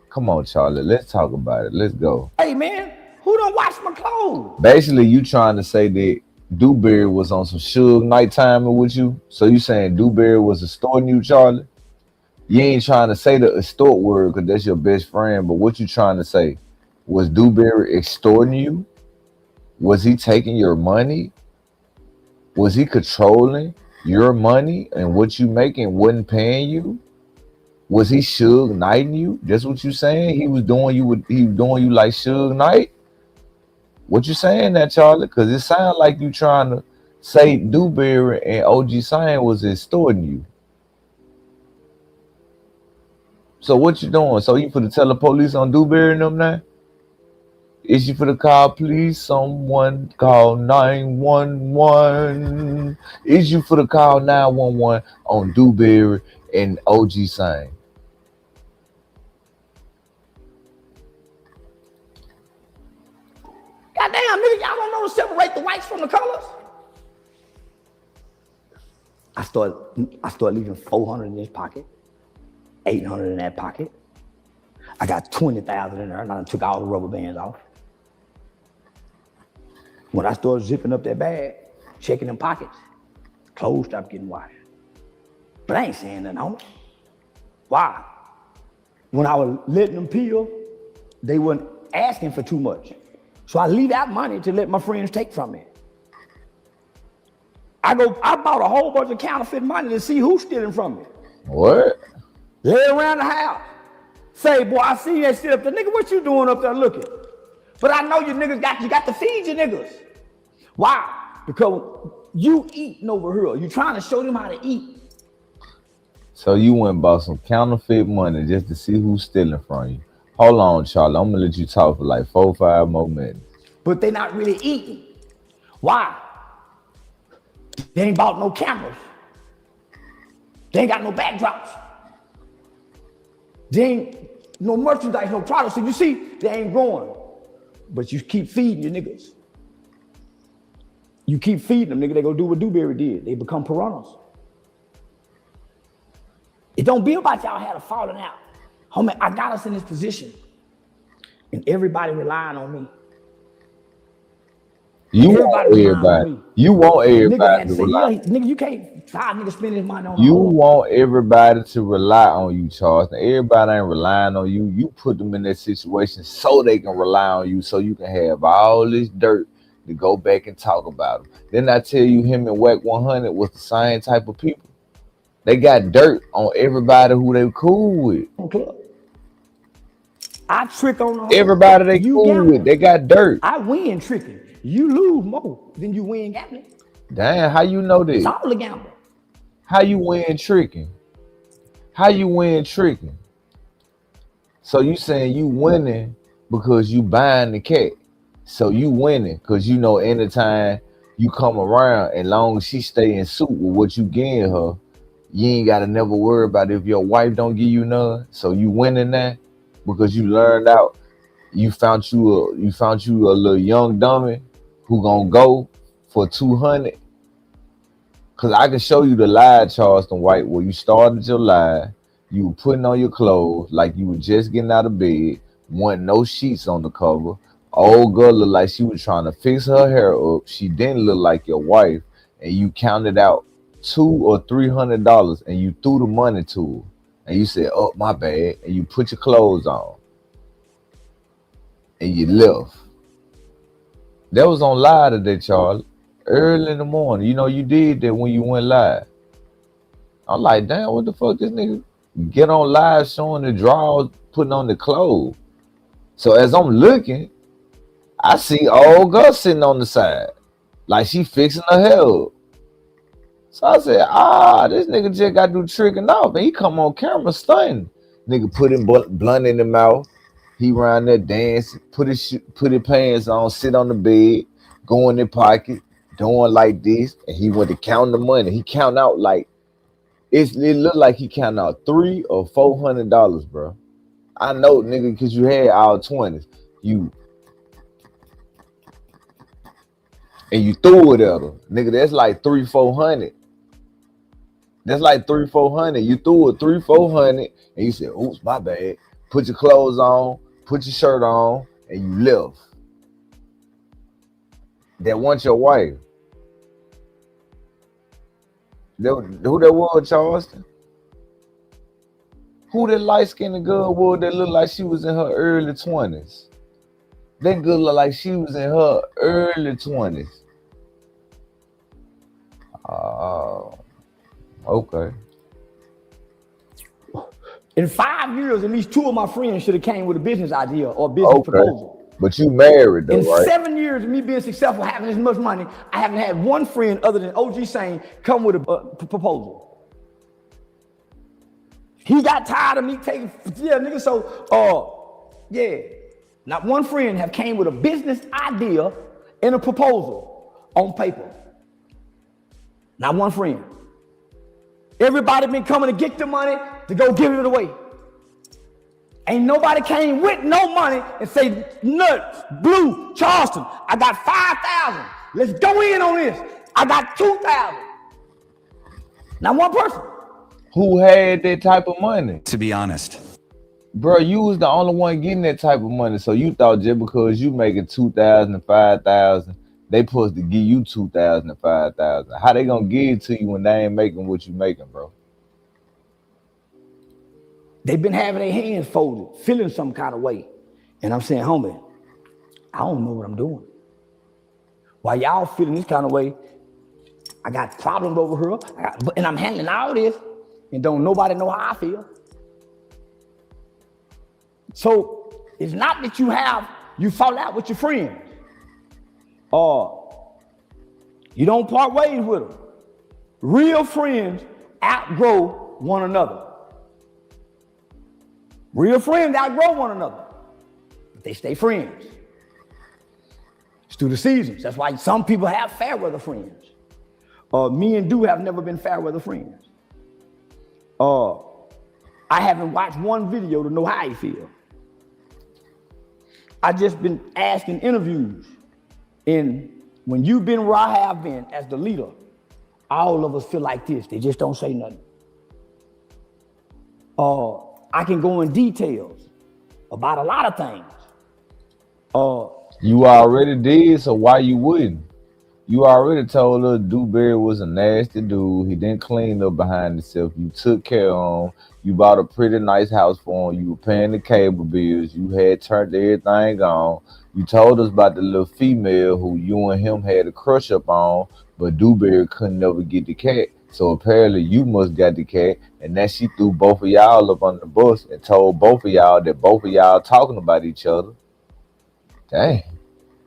Come on, Charlie, let's talk about it. Let's go. Hey man, who don't wash my clothes? Basically, you trying to say that Dewberry was on some Suge Knight timing with you. So you saying Dewberry was extorting you, Charlie? You ain't trying to say the extort word because that's your best friend, but what you trying to say? Was Dewberry extorting you? Was he taking your money? Was he controlling your money and what you making wasn't paying you? Was he Suge Knighting you? That's what you saying? He was doing you like Suge Knight? What you saying that, Charlie? Because it sounds like you trying to say Dewberry and OG Sign was extorting you. So what you doing? So you for to tell the police on Dewberry and them now? Is you for the call, please? Someone call 911. Is you for the call 911 on Dewberry and OG Sign? Goddamn, nigga, y'all don't know to separate the whites from the colors. I start leaving 400 in this pocket, 800 in that pocket. I got 20,000 in there, and I took all the rubber bands off. When I started zipping up that bag, checking them pockets, clothes stopped getting washed. But I ain't saying nothing on it. Why? When I was letting them peel, they weren't asking for too much. So I leave out money to let my friends take from me. I bought a whole bunch of counterfeit money to see who's stealing from me. What? Lay around the house. Say, boy, I see that shit up there. Nigga, what you doing up there looking? But I know you niggas got to feed your niggas. Why? Because you eating over here. You trying to show them how to eat. So you went and bought some counterfeit money just to see who's stealing from you. Hold on, Charlie. I'm gonna let you talk for like 4 or 5 more minutes. But they not really eating. Why? They ain't bought no cameras. They ain't got no backdrops. They ain't no merchandise, no products. So you see, they ain't growing. But you keep feeding your niggas. You keep feeding them, nigga, they go do what Dewberry did. They become piranhas. It don't be about y'all had a falling out. Homie, I got us in this position. And everybody relying on me. You want everybody. You want everybody to rely. Nigga, you can't five niggas spend his money on You want everybody to rely on you, Charles. Everybody ain't relying on you. You put them in that situation so they can rely on you, so you can have all this dirt to go back and talk about them. Then I tell you, him and Wack 100 was the same type of people. They got dirt on everybody who they cool with. I trick on the whole. Everybody they cool with, they got dirt. I win tricking. You lose more than you win gambling. Damn, how you know this? It's all a gamble. How you win tricking? How you win tricking? So you saying you winning because you buying the cat. So you winning because you know anytime you come around, and long as she stay in suit with what you getting her, you ain't gotta never worry about if your wife don't give you none. So you winning that because you learned out. You found you a little young dummy who gonna go for 200. Cause I can show you the lie, Charleston White, where you started your lie. You were putting on your clothes like you were just getting out of bed, wasn't no sheets on the cover. Old girl looked like she was trying to fix her hair up. She didn't look like your wife, and you counted out $200 or $300, and you threw the money to her, and you said, "Oh, my bad," and you put your clothes on, and you left. That was on live today, Charlie. Early in the morning. You know you did that when you went live. I'm like, damn, what the fuck this nigga get on live showing the drawers, putting on the clothes. So as I'm looking, I see old girl sitting on the side, like she fixing her hair up. So I said, this nigga just got to do tricking off, and he come on camera stunning. Nigga put him blunt in the mouth. He around there dancing, put his pants on, sit on the bed, go in the pocket, doing like this, and he went to count the money. He count out like it looked like he count out $300 or $400, bro. I know, nigga, because you had all 20s. And you threw it at her. Nigga, that's like $300-400. That's like $300-400. You threw it $300-400, and you said, oops, my bad. Put your clothes on, put your shirt on, and you left. That wasn't your wife. Who that was, Charleston? Who that light-skinned girl was that looked like she was in her early 20s? That girl looked like she was in her early 20s. Okay. In 5 years, at least 2 of my friends should have came with a business idea or a business proposal. But you married though, right? In 7 years of me being successful, having this much money, I haven't had one friend other than OG Sane come with a proposal. He got tired of me taking, nigga, so, not one friend have came with a business idea and a proposal on paper. Not one friend. Everybody been coming to get the money to go give it away. Ain't nobody came with no money and say, Nuts, Blue, Charleston, I got 5,000. Let's go in on this. I got 2,000. Not one person. Who had that type of money? To be honest. Bro, you was the only one getting that type of money. So you thought just because you making 2,000 and 5,000, they supposed to give you 2,000 and 5,000. How they gonna give it to you when they ain't making what you making, bro? They've been having their hands folded, feeling some kind of way. And I'm saying, homie, I don't know what I'm doing. While y'all feeling this kind of way, I got problems over here, and I'm handling all this, and don't nobody know how I feel. So it's not that you fall out with your friends, or you don't part ways with them. Real friends outgrow one another. Real friends outgrow one another, but they stay friends. It's through the seasons. That's why some people have fair weather friends. Me and Dew have never been fair weather friends. I haven't watched one video to know how he feel. I just been asking interviews, and when you've been where I have been as the leader, all of us feel like this. They just don't say nothing. I can go in details about a lot of things. You already did, so why you wouldn't? You already told her Dewberry was a nasty dude. He didn't clean up behind himself. You took care of him. You bought a pretty nice house for him. You were paying the cable bills. You had turned everything on. You told us about the little female who you and him had a crush up on, but Dewberry couldn't never get the cat. So apparently you must got the cat, and then she threw both of y'all up on the bus and told both of y'all that both of y'all talking about each other. Dang.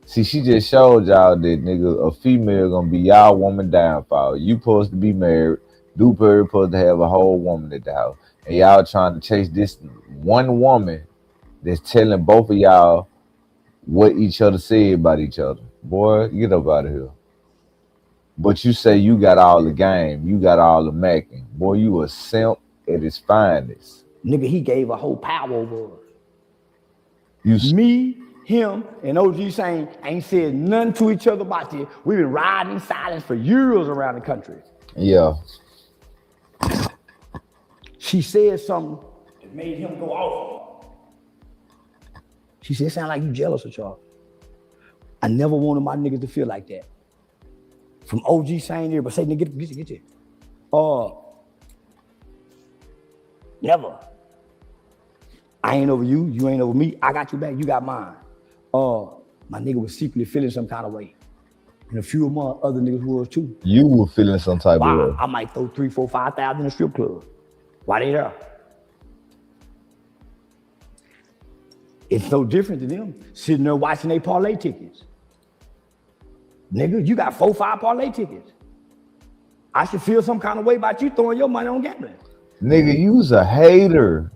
See, she just showed y'all that, nigga, a female gonna be y'all woman downfall. You supposed to be married. Dewberry supposed to have a whole woman at the house. And y'all trying to chase this one woman that's telling both of y'all what each other said about each other. Boy, get up out of here. But you say you got all the game. You got all the macking. Boy, you a simp at its finest. Nigga, he gave a whole power over us. Me, him, and OG saying ain't said nothing to each other about this. We've been riding in silence for years around the country. Yeah. She said something that made him go off. She said, it sound like you jealous of Charles. I never wanted my niggas to feel like that. From OG saying there, but say, nigga, get you. Never. I ain't over you, you ain't over me. I got you back, you got mine. My nigga was secretly feeling some kind of way. And a few of my other niggas was too. You were feeling some type of way. I might throw 3, 4, 5,000 in a strip club. Why they there? It's no different than them sitting there watching they parlay tickets. Nigga, you got 4, 5 parlay tickets. I should feel some kind of way about you throwing your money on gambling. Nigga, you's a hater.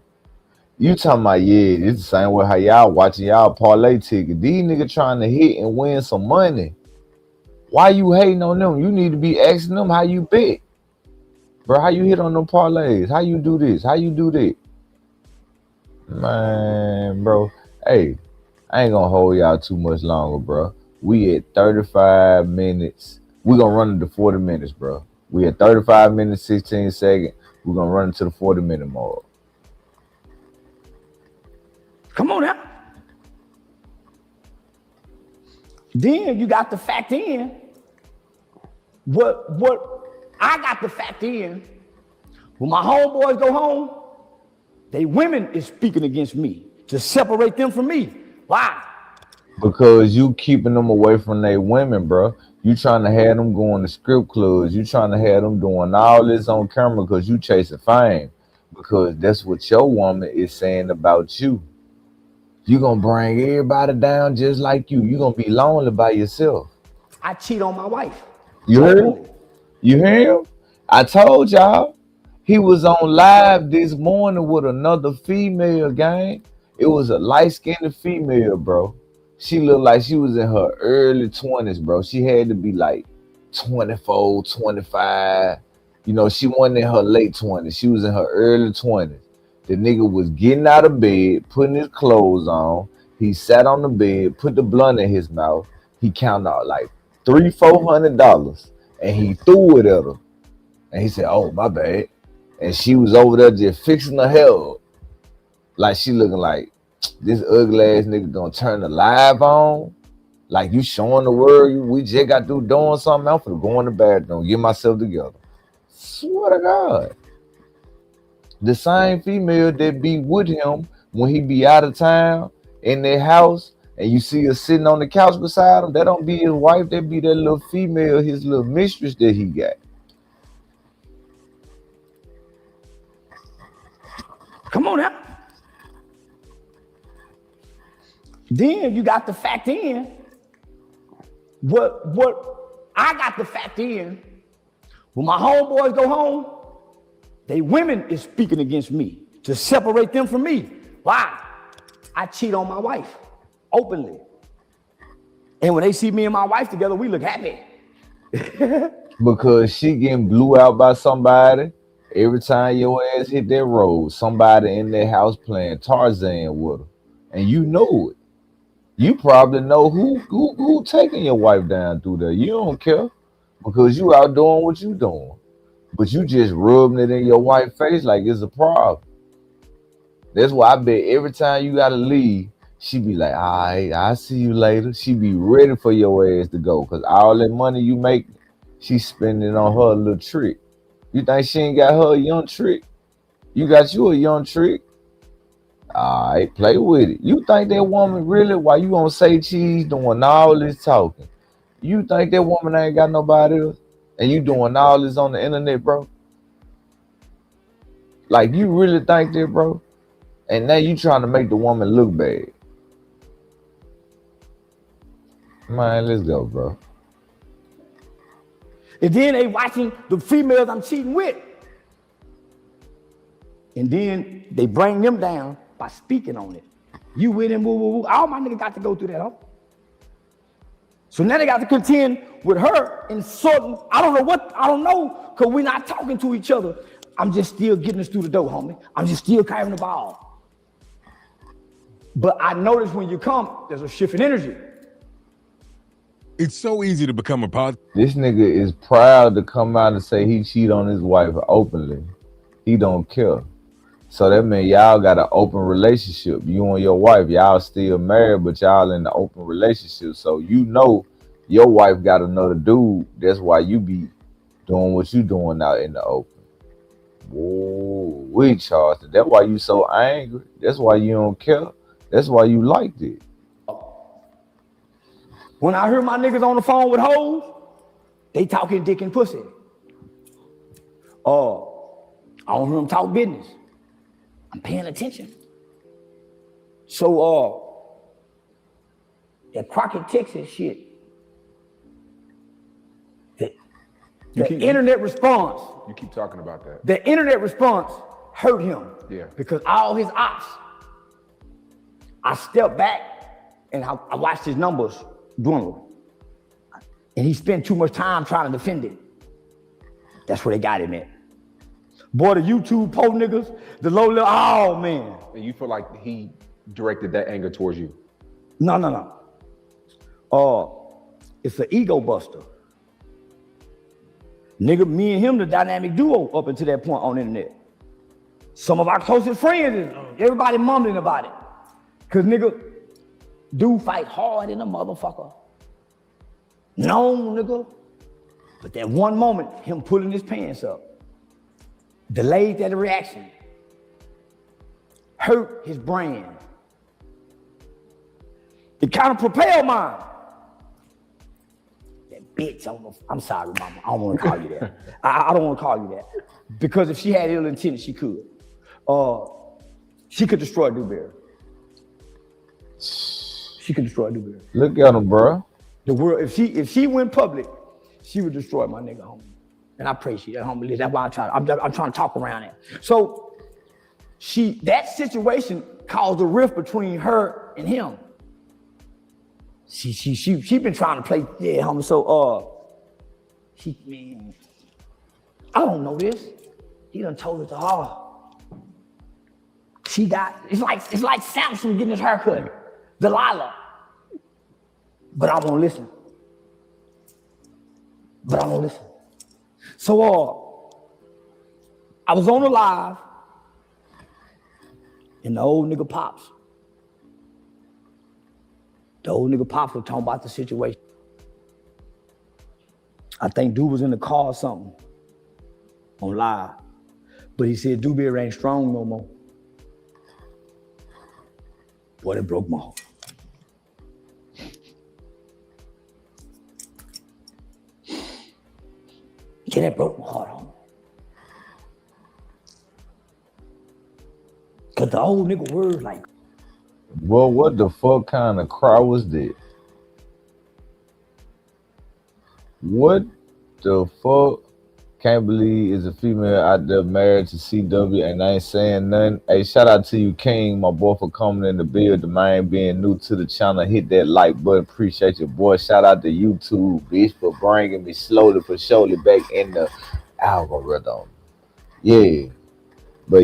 You talking about, yeah, it's the same way how y'all watching y'all parlay ticket. These niggas trying to hit and win some money. Why you hating on them? You need to be asking them how you bet. Bro, how you hit on them parlays? How you do this? How you do that? Man, bro. Hey, I ain't gonna hold y'all too much longer, bro. We at 35 minutes. We're gonna run into 40 minutes, bro. We at 35 minutes, 16 seconds. We're gonna run into the 40-minute mark. Come on now. Then you got to factor in what I got to factor in. When my homeboys go home, they women is speaking against me to separate them from me. Why? Because you keeping them away from their women, bro. You trying to have them going to strip clubs. You trying to have them doing all this on camera because you chasing fame. Because that's what your woman is saying about you. You gonna bring everybody down just like you. You gonna be lonely by yourself. I cheat on my wife. You heard him? You hear him? I told y'all. He was on live this morning with another female, gang. It was a light-skinned female, bro. She looked like she was in her early 20s, bro. She had to be like 24, 25. You know, she wasn't in her late 20s. She was in her early 20s. The nigga was getting out of bed, putting his clothes on. He sat on the bed, put the blunt in his mouth. He counted out like $300-$400, and he threw it at her. And he said, "Oh, my bad." And she was over there just fixing her hair up. Like she looking like, this ugly ass nigga gonna turn the live on? Like you showing the world we just got through doing something else for going to the bathroom, get myself together. Swear to God. The same female that be with him when he be out of town in their house and you see her sitting on the couch beside him, that don't be his wife, that be that little female, his little mistress that he got. Come on now. Then you got to factor in what I got to factor in. When my homeboys go home, they women is speaking against me to separate them from me. Why? I cheat on my wife openly. And when they see me and my wife together, we look happy. Because she getting blew out by somebody. Every time your ass hit that road, somebody in their house playing Tarzan with her. And you know it. You probably know who taking your wife down through there. You don't care because you out doing what you doing. But you just rubbing it in your wife's face like it's a problem. That's why I bet every time you gotta leave, she be like, all right, I'll see you later. She be ready for your ass to go. Cause all that money you make, she's spending on her little trick. You think she ain't got her a young trick? You got you a young trick. All right, play with it. You think that woman really, while you on Say Cheese doing all this talking, you think that woman ain't got nobody else? And you doing all this on the internet, bro? Like, you really think that, bro? And now you trying to make the woman look bad. Man, let's go, bro. And then they watching the females I'm cheating with. And then they bring them down by speaking on it. You with him, woo, woo, woo. All my niggas got to go through that, huh? So now they got to contend with her in certain, I don't know, because we're not talking to each other. I'm just still getting us through the door, homie. I'm just still carrying the ball. But I notice when you come, there's a shift in energy. It's so easy to become a pod. This nigga is proud to come out and say he cheat on his wife openly. He don't care. So that means y'all got an open relationship. You and your wife, y'all still married, but y'all in the open relationship. So you know your wife got another dude. That's why you be doing what you doing out in the open. Whoa, we Charleston. That's why you so angry. That's why you don't care. That's why you liked it. When I hear my niggas on the phone with hoes, they talking dick and pussy. I don't hear them talk business. I'm paying attention. So, that Crockett, Texas shit, the internet response. You keep talking about that. The internet response hurt him. Yeah. Because all his ops, I stepped back and I watched his numbers dwindle. And he spent too much time trying to defend it. That's where they got him at. Boy, the YouTube po niggas, the low level, oh man. And you feel like he directed that anger towards you? No. It's an ego buster. Nigga, me and him, the dynamic duo up until that point on the internet. Some of our closest friends, everybody mumbling about it. Cause nigga, dude fight hard in a motherfucker. No, nigga. But that one moment, him pulling his pants up, delayed that reaction, hurt his brand. It kind of propelled mine. That bitch, I'm sorry, mama. I don't want to call you that. I don't want to call you that. Because if she had ill intent, she could. She could destroy Dewberry. She could destroy Dewberry. Look at him, bro. The world, if she went public, she would destroy my nigga, homie. And I pray she that homie. That's why I'm trying to talk around it. So that situation caused a rift between her and him. She been trying to play, yeah, homie. So man, I don't know this. He done told it to her. She got, it's like Samson getting his haircut. Delilah. But I won't listen. So I was on the live and the old nigga Pops. The old nigga Pops was talking about the situation. I think dude was in the car or something on live. But he said Dewberry ain't strong no more. Boy, that broke my heart. Yeah, that broke my heart, homie. Cause the old nigga word like, well, what the fuck kind of cry was that? What the fuck? Can't believe is a female out there married to CW and I ain't saying nothing. Hey, shout out to you, King, my boy, for coming in the build. The man being new to the channel, hit that like button. Appreciate your boy. Shout out to YouTube, bitch, for bringing me slowly but surely back in the algorithm. Yeah. But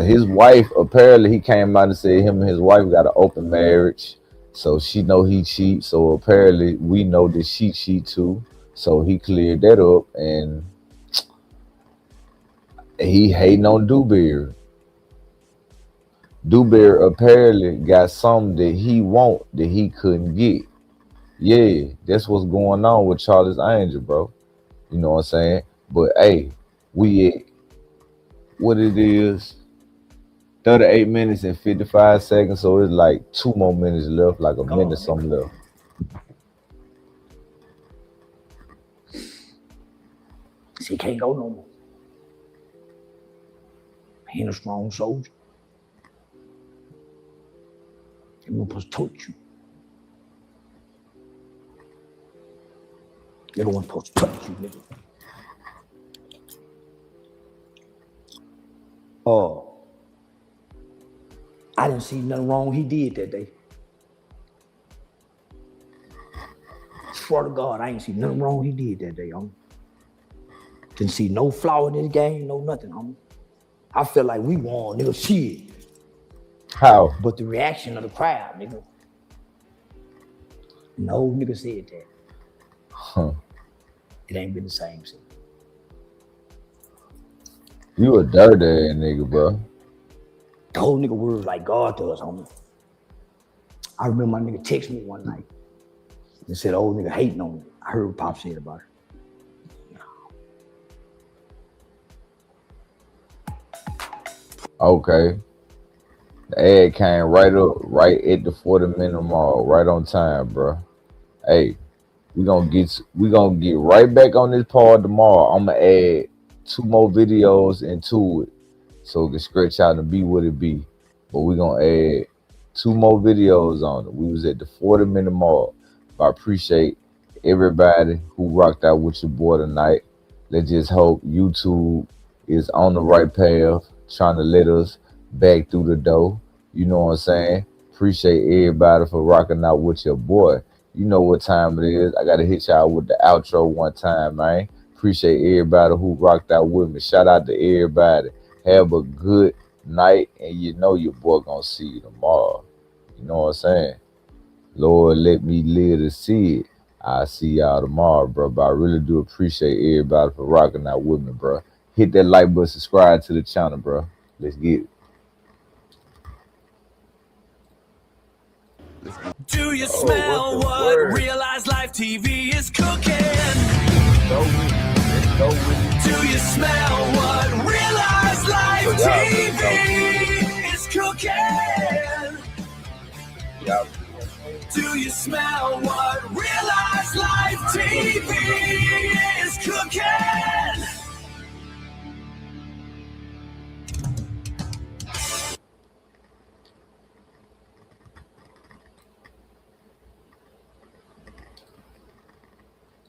his wife, apparently he came out and said him and his wife got an open marriage. So she know he cheat. So apparently we know that she cheat too. So he cleared that up, and he hating on Dewberry. Dewberry apparently got something that he want that he couldn't get. Yeah, that's what's going on with Charlie's Angel, bro. You know what I'm saying? But hey, we at what it is, 38 minutes and 55 seconds. So it's like 2 more minutes left, like a minute something left. He can't go no more. He ain't a strong soldier. He was supposed to touch you. You're the one supposed to touch you, nigga. I didn't see nothing wrong he did that day. Swear to God, I ain't see nothing wrong he did that day, homie. Didn't see no flaw in this game, no nothing, homie. I feel like we won, nigga, shit. How? But the reaction of the crowd, nigga. No nigga said that. Huh. It ain't been the same since. You a dirty ass nigga, bro. The whole nigga words like God does, homie. I remember my nigga text me one night and said, old nigga hating on me. I heard what Pop said about it. Okay. The ad came right at the 40-minute mark, right on time, bro. Hey, we gonna get right back on this part tomorrow. I'm gonna add 2 more videos into it so it can stretch out and be what it be. But we gonna add 2 more videos on it. We was at the 40-minute mark. I appreciate everybody who rocked out with your boy tonight. Let's just hope YouTube is on the right path, trying to let us back through the door. You know what I'm saying? Appreciate everybody for rocking out with your boy. You know what time it is. I gotta hit y'all with the outro one time, man. Appreciate everybody who rocked out with me. Shout out to everybody. Have a good night, and you know your boy gonna see you tomorrow. You know what I'm saying? Lord, let me live to see it. I'll see y'all tomorrow, bro. But I really do appreciate everybody for rocking out with me, bro. Hit that like button, subscribe to the channel, bro. Let's get it. Do you smell what Realize Life TV is cooking? Do you smell what Realize Life TV is cooking? Do you smell what Realize Life TV